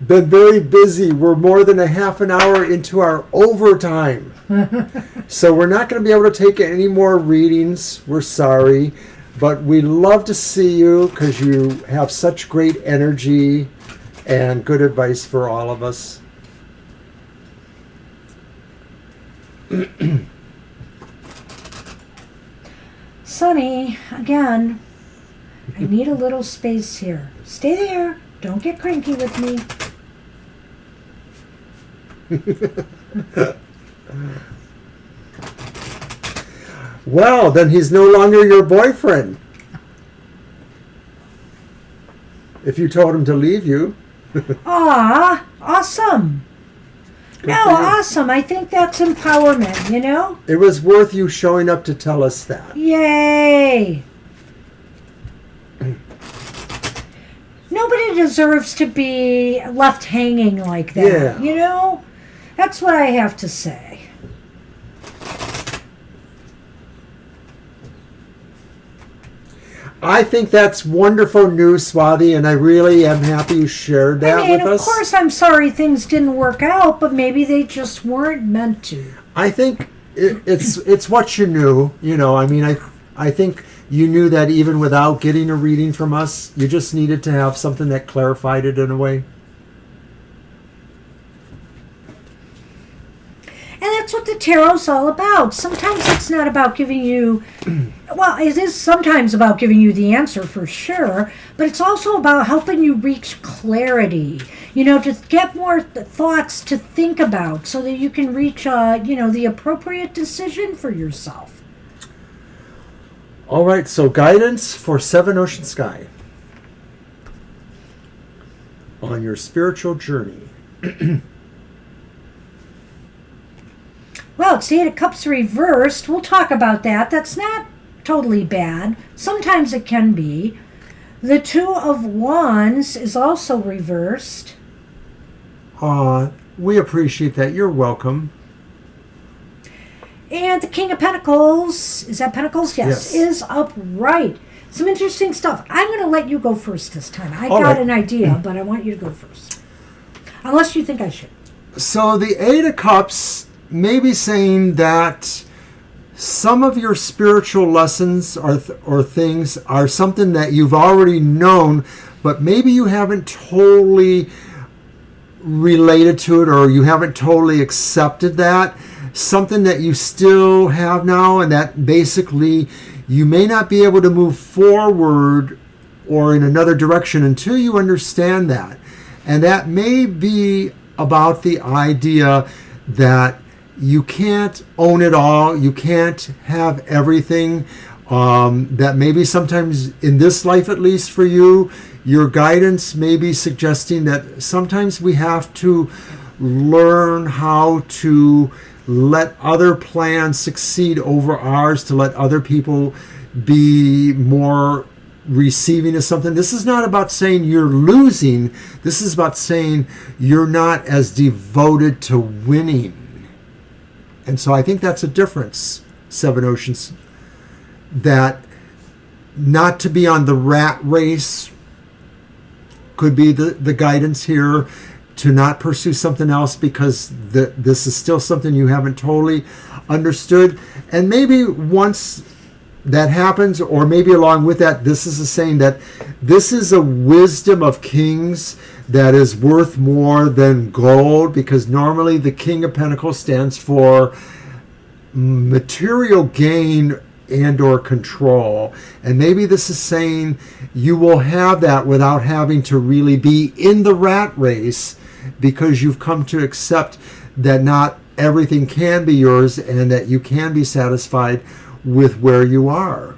been very busy. We're more than a half an hour into our overtime. So we're not going to be able to take any more readings. We're sorry. But we love to see you because you have such great energy and good advice for all of us. Sonny, again, I need a little space here. Stay there. Don't get cranky with me. Well, then he's no longer your boyfriend. If you told him to leave you. Ah, awesome. Good No, for you. awesome. I think that's empowerment, you know? It was worth you showing up to tell us that. Yay. Nobody deserves to be left hanging like that, Yeah. you know? That's what I have to say. I think that's wonderful news, Swati, and I really am happy you shared that I mean, with of us. course I'm sorry things didn't work out, but maybe they just weren't meant to. I think it's what you knew. You know, I mean, I think you knew that even without getting a reading from us, you just needed to have something that clarified it in a way. And that's what the tarot's all about. Sometimes it's not about giving you, well, it is sometimes about giving you the answer for sure, but it's also about helping you reach clarity, you know, to get more thoughts to think about so that you can reach, you know, the appropriate decision for yourself. All right, so guidance for Seven Ocean Sky on your spiritual journey. Well, it's the Eight of Cups reversed. We'll talk about that. That's not totally bad. Sometimes it can be. The Two of Wands is also reversed. We appreciate that. You're welcome. And the King of Pentacles, is that Pentacles? Yes. Is upright. Some interesting stuff. I'm going to let you go first this time. I All got right. an idea, but I want you to go first. Unless you think I should. So the Eight of Cups may be saying that some of your spiritual lessons or things are something that you've already known, but maybe you haven't totally related to it, or you haven't totally accepted that. Something that you still have now, and that basically you may not be able to move forward or in another direction until you understand that. And that may be about the idea that you can't own it all, you can't have everything, that maybe sometimes in this life, at least for you, your guidance may be suggesting that sometimes we have to learn how to let other plans succeed over ours, to let other people be more receiving of something. This is not about saying you're losing. This is about saying you're not as devoted to winning. And so I think that's a difference, Seven Oceans, that not to be on the rat race could be the guidance here, to not pursue something else because this is still something you haven't totally understood. And maybe once that happens, or maybe along with that, this is a saying that this is a wisdom of kings that is worth more than gold, because normally the King of Pentacles stands for material gain and or control. And maybe this is saying you will have that without having to really be in the rat race, because you've come to accept that not everything can be yours and that you can be satisfied with where you are.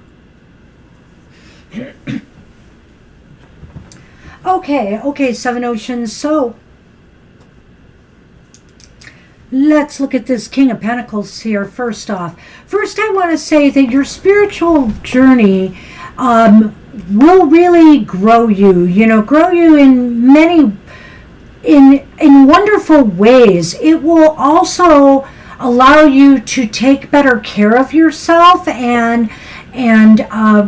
Okay, Seven Oceans. So let's look at this King of Pentacles here first off. First, I want to say that your spiritual journey will really grow you, grow you in many, in wonderful ways. It will also allow you to take better care of yourself and and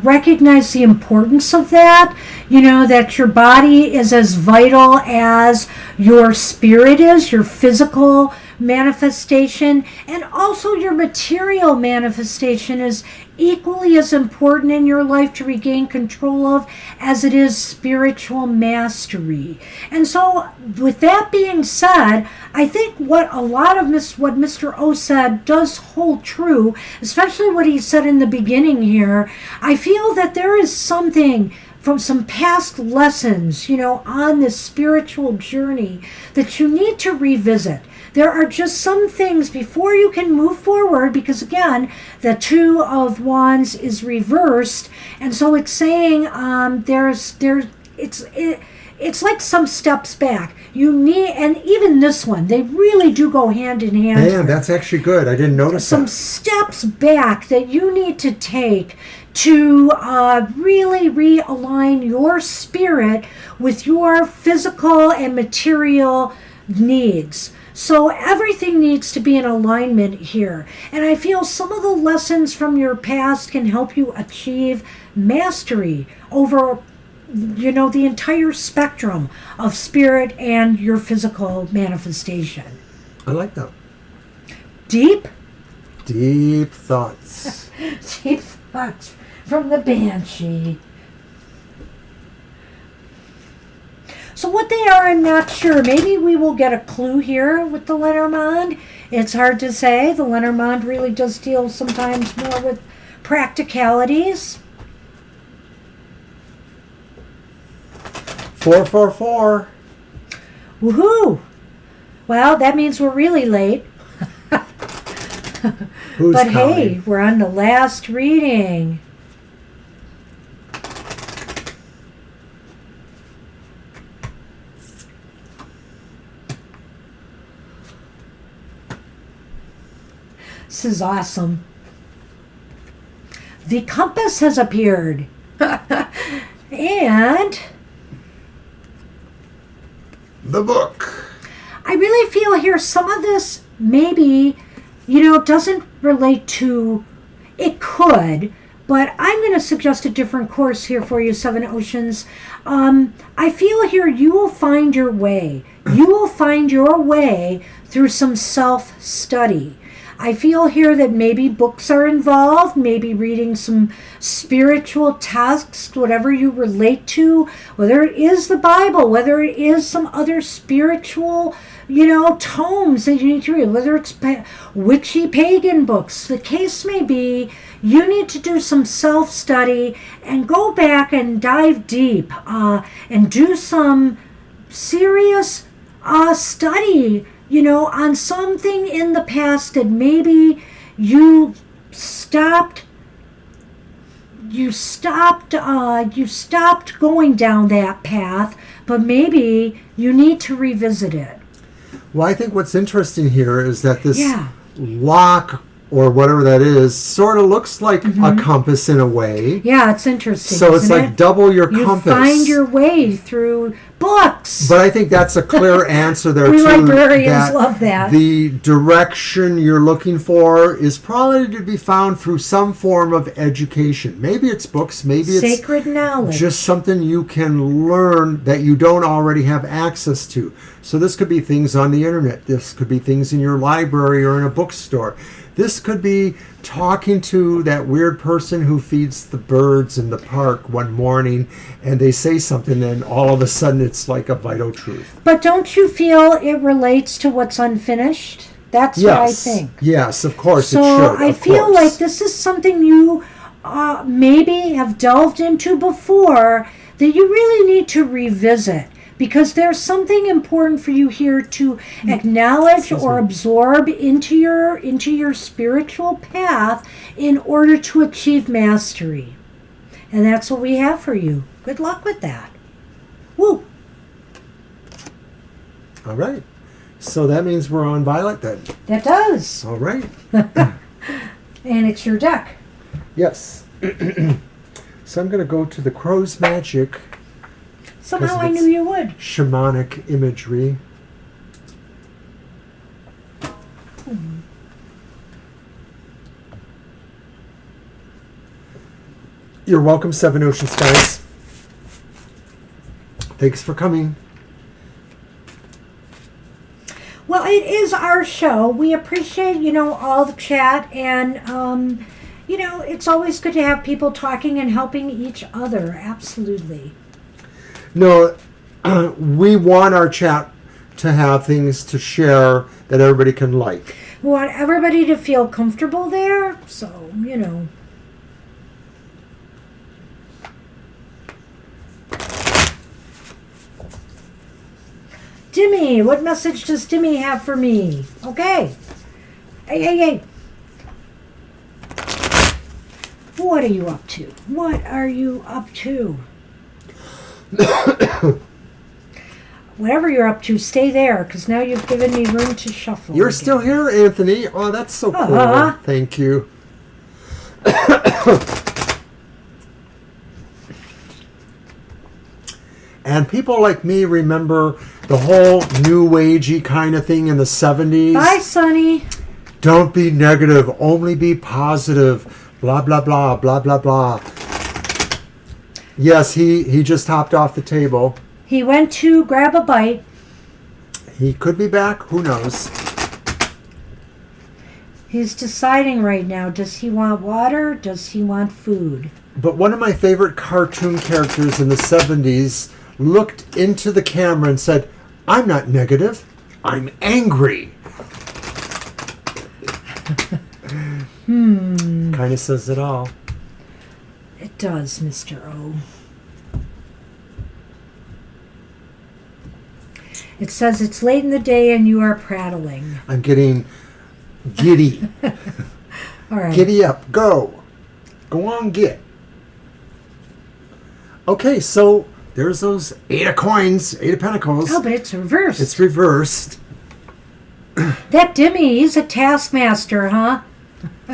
recognize the importance of that. You know, that your body is as vital as your spirit is, your physical manifestation, and also your material manifestation is equally as important in your life to regain control of as it is spiritual mastery. And so with that being said, I think what a lot of what Mr. O said does hold true, especially what he said in the beginning here. I feel that there is something from some past lessons, you know, on this spiritual journey that you need to revisit. There are just some things before you can move forward, because again, the Two of Wands is reversed, and so it's saying it's like some steps back. You need, and even this one, they really do go hand in hand. Man, that's actually good. I didn't notice some that. steps back that you need to take to really realign your spirit with your physical and material needs. So everything needs to be in alignment here. And I feel some of the lessons from your past can help you achieve mastery over, you know, the entire spectrum of spirit and your physical manifestation. I like that. Deep? Deep thoughts. Deep thoughts from the Banshee. So what they are, I'm not sure. Maybe we will get a clue here with the Lenormand. It's hard to say. The Lenormand really does deal sometimes more with practicalities. 444. Woohoo! Well, that means we're really late. Who's but counting? hey, we're on the last reading. This is awesome. The compass has appeared. And the book. I really feel here some of this maybe, you know, doesn't relate to, it could, but I'm going to suggest a different course here for you, Seven Oceans. I feel here you will find your way. You will find your way through some self-study. I feel here that maybe books are involved, maybe reading some spiritual texts, whatever you relate to, whether it is the Bible, whether it is some other spiritual, you know, tomes that you need to read, whether it's witchy pagan books. The case may be, you need to do some self-study and go back and dive deep and do some serious study, you know, on something in the past that maybe you stopped going down that path, but maybe you need to revisit it. Well, I think what's interesting here is that this lock, or whatever that is, sort of looks like a compass in a way. Yeah, it's interesting. So it's like double your compass. You find your way through books. But I think that's a clear answer there, we too. Librarians love that. The direction you're looking for is probably to be found through some form of education. Maybe it's books, maybe it's sacred knowledge. Just something you can learn that you don't already have access to. So this could be things on the internet. This could be things in your library or in a bookstore. This could be talking to that weird person who feeds the birds in the park one morning, and they say something, and all of a sudden it's like a vital truth. But don't you feel it relates to what's unfinished? That's what I think. Yes, of course so it should. So I feel like this is something you maybe have delved into before that you really need to revisit. Because there's something important for you here to acknowledge or absorb into your spiritual path in order to achieve mastery. And that's what we have for you. Good luck with that. Woo! All right. So that means we're on Violet then. That does. All right. And it's your deck. Yes. So I'm going to go to the Crow's Magic. Somehow I knew you would. Shamanic imagery. You're welcome, Seven Ocean Skies. Thanks for coming. Well, it is our show. We appreciate, all the chat, and, it's always good to have people talking and helping each other. Absolutely. No, we want our chat to have things to share that everybody can like. We want everybody to feel comfortable there, so, Dimmy, what message does Dimmy have for me? Okay. Hey. What are you up to? What are you up to? Whatever you're up to, stay there, because now you've given me room to shuffle. You're again. still here, Anthony. Oh, that's so cool. Thank you. And people like me remember the whole new agey kind of thing in the 70s. Bye, Sonny. Don't be negative, only be positive. Blah, blah, blah, blah, blah, blah. Yes, he just hopped off the table. He went to grab a bite. He could be back. Who knows? He's deciding right now, does he want water? Does he want food? But one of my favorite cartoon characters in the 70s looked into the camera and said, I'm not negative, I'm angry. Kind of says it all. It does, Mr. O. It says it's late in the day and you are prattling. I'm getting giddy. All right. Giddy up, go. Go on, get. Okay, so there's those 8 of coins, 8 of pentacles. Oh, but it's reversed. It's reversed. That Dimmy, he's a taskmaster, huh?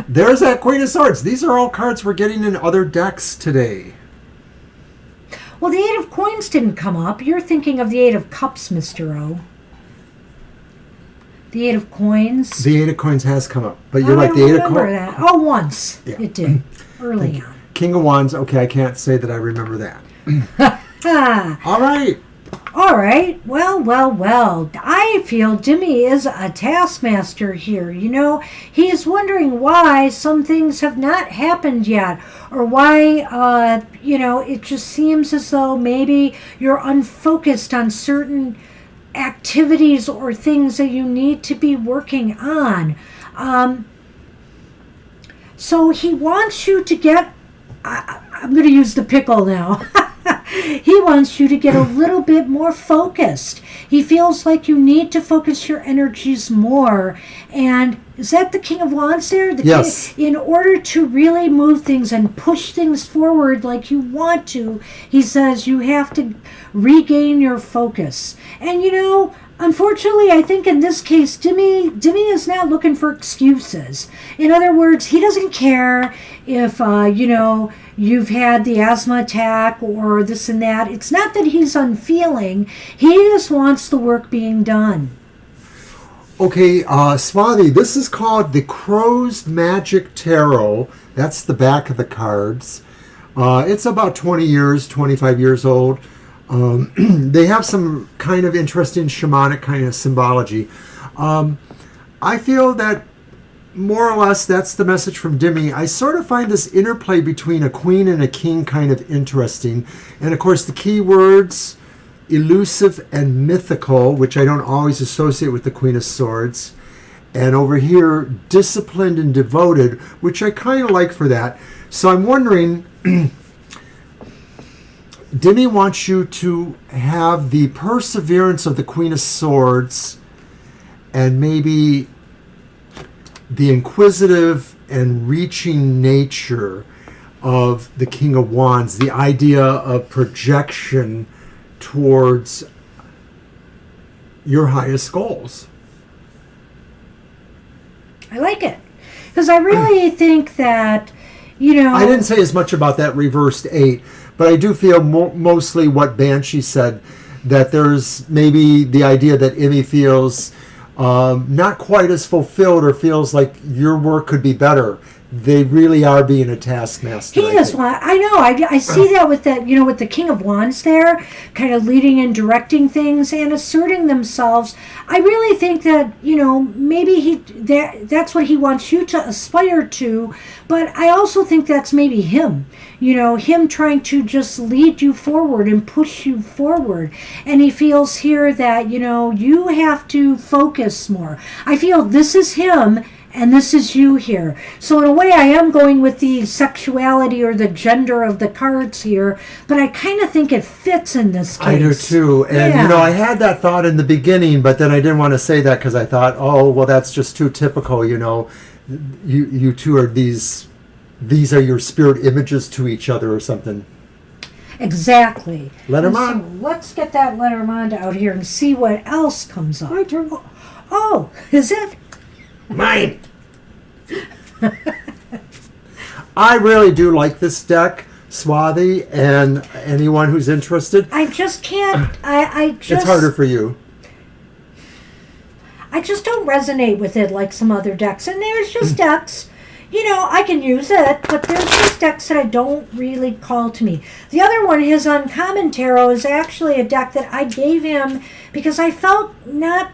There's that Queen of Swords. These are all cards we're getting in other decks today. Well, the 8 of coins didn't come up. You're thinking of the 8 of cups, Mr. O. The 8 of coins. The 8 of coins has come up. But you're like the 8 of coins. That. Oh, once. Yeah. It did. Early on. King of Wands. Okay, I can't say that I remember that. All right. All right. Well. I feel Dimmy is a taskmaster here. He is wondering why some things have not happened yet, or why, it just seems as though maybe you're unfocused on certain activities or things that you need to be working on. So he wants you to get, I'm going to use the pickle now. He wants you to get a little bit more focused. He feels like you need to focus your energies more. And is that the King of Wands there? Yes. In order to really move things and push things forward like you want to, he says you have to regain your focus. And unfortunately, I think in this case, Dimmy is now looking for excuses. In other words, he doesn't care if, you've had the asthma attack or this and that. It's not that he's unfeeling. He just wants the work being done. Okay, Swathi, this is called the Crow's Magic Tarot. That's the back of the cards. It's about 25 years old. They have some kind of interesting shamanic kind of symbology. I feel that more or less that's the message from Dimmy. I sort of find this interplay between a queen and a king kind of interesting. And of course the key words, elusive and mythical, which I don't always associate with the Queen of Swords. And over here, disciplined and devoted, which I kind of like for that. So I'm wondering, Dimmy wants you to have the perseverance of the Queen of Swords and maybe the inquisitive and reaching nature of the King of Wands, the idea of projection towards your highest goals. I like it. Because I really think that, I didn't say as much about that reversed 8, but I do feel mostly what Banshee said, that there's maybe the idea that Emmy feels not quite as fulfilled or feels like your work could be better. they really are being a taskmaster. He is one. I know. I see that with that, with the King of Wands there, kind of leading and directing things and asserting themselves. I really think that, maybe that's what he wants you to aspire to, but I also think that's maybe him. Him trying to just lead you forward and push you forward. And he feels here that, you have to focus more. I feel this is him and this is you here. So in a way, I am going with the sexuality or the gender of the cards here, but I kind of think it fits in this case. I do too. And, I had that thought in the beginning, but then I didn't want to say that because I thought, oh, well, that's just too typical, You two are these are your spirit images to each other or something. Exactly. Lenormand. So let's get that Lenormand out here and see what else comes up. My turn. Oh, is it? Mine. I really do like this deck, Swathi, and anyone who's interested. I just can't. It's harder for you. I just don't resonate with it like some other decks. And there's just decks, I can use it, but there's just decks that I don't really call to me. The other one, his Uncommon Tarot, is actually a deck that I gave him because I felt not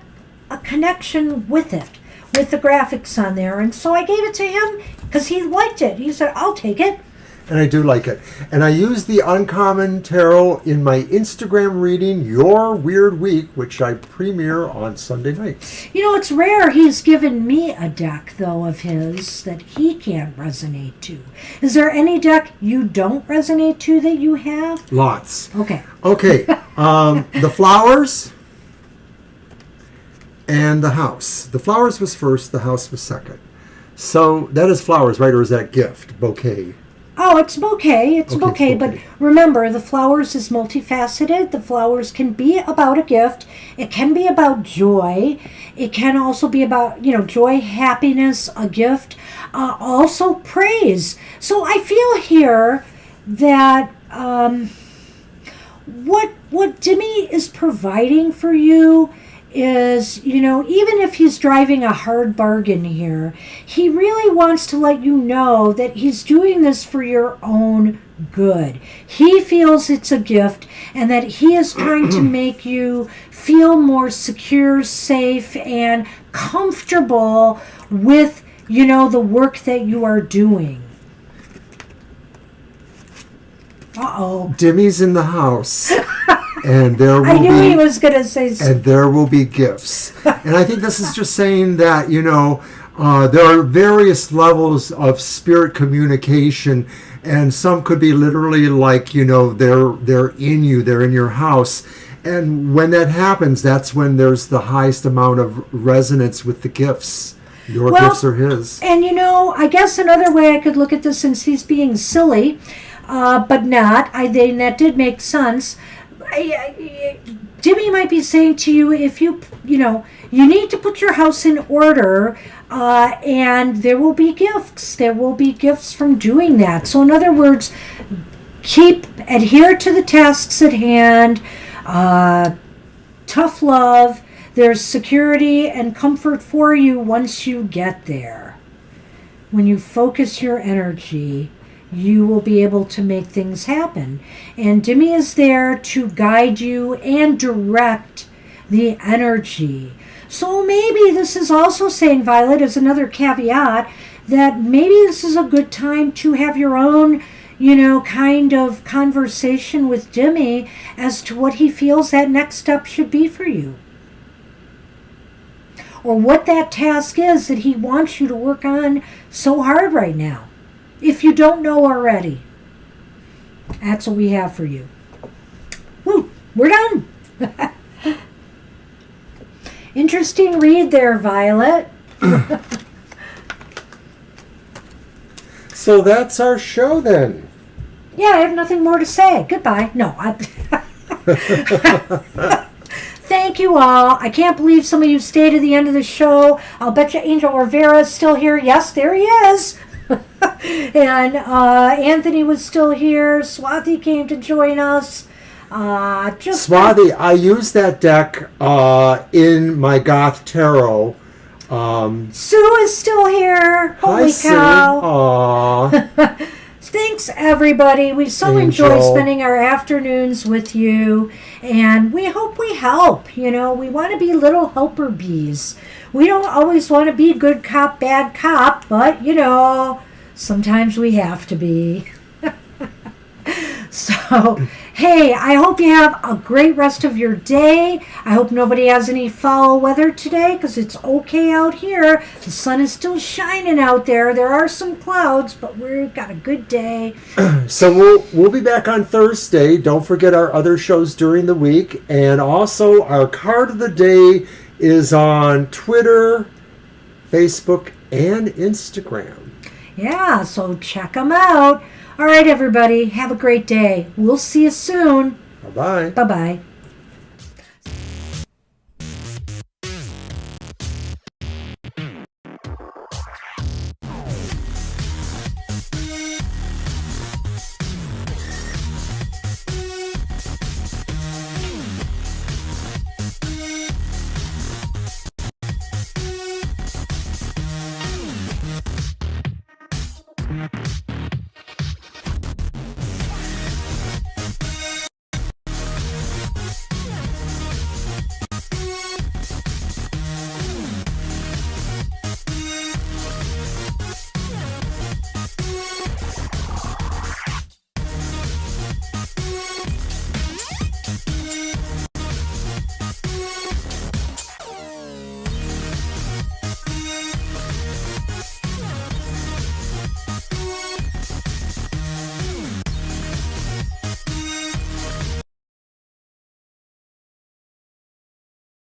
a connection with it, with the graphics on there. And so I gave it to him because he liked it. He said, I'll take it. And I do like it. And I use the Uncommon Tarot in my Instagram reading, Your Weird Week, which I premiere on Sunday nights. It's rare he's given me a deck, though, of his that he can't resonate to. Is there any deck you don't resonate to that you have? Lots. Okay. Okay. The flowers and the house. The flowers was first, the house was second. So that is flowers, right? Or is that gift, bouquet? Oh, it's bouquet. It's okay, bouquet. But remember, the flowers is multifaceted. The flowers can be about a gift. It can be about joy. It can also be about, joy, happiness, a gift. Also praise. So I feel here that what Dimmy is providing for you is, even if he's driving a hard bargain here, he really wants to let you know that he's doing this for your own good. He feels it's a gift and that he is trying to make you feel more secure, safe, and comfortable with, the work that you are doing. Uh-oh. Dimmy's in the house. And there will I knew he was going to say something. And there will be gifts. And I think this is just saying that, there are various levels of spirit communication, and some could be literally like, they're in you, they're in your house. And when that happens, that's when there's the highest amount of resonance with the gifts. Your gifts are his. And, I guess another way I could look at this, since he's being silly, but not, that did make sense. Jimmy might be saying to you, if you need to put your house in order, and there will be gifts. There will be gifts from doing that. So in other words, adhere to the tasks at hand, tough love. There's security and comfort for you once you get there. When you focus your energy, you will be able to make things happen. And Dimmy is there to guide you and direct the energy. So maybe this is also saying, Violet, as another caveat, that maybe this is a good time to have your own, kind of conversation with Dimmy as to what he feels that next step should be for you. Or what that task is that he wants you to work on so hard right now. If you don't know already, that's what we have for you. Woo, we're done. Interesting read there, Violet. So that's our show then. Yeah, I have nothing more to say. Goodbye. No, Thank you all. I can't believe some of you stayed to the end of the show. I'll bet you Angel Rivera is still here. Yes, there he is. And Anthony was still here. Swathi came to join us. Swathi, I used that deck in my Goth Tarot Sue is still here. Holy hi, cow. Sue. Aw. Thanks, everybody. We so enjoy spending our afternoons with you, and we hope we help. You know, we want to be little helper bees. We don't always want to be good cop, bad cop, but, you know, sometimes we have to be. So, hey, I hope you have a great rest of your day. I hope nobody has any foul weather today, because it's okay out here. The sun is still shining out there. There are some clouds, but we've got a good day. So we'll be back on Thursday. Don't forget our other shows during the week. And also our card of the day is on Twitter, Facebook, and Instagram. Yeah, so check them out. All right, everybody, have a great day. We'll see you soon. Bye-bye. Bye-bye.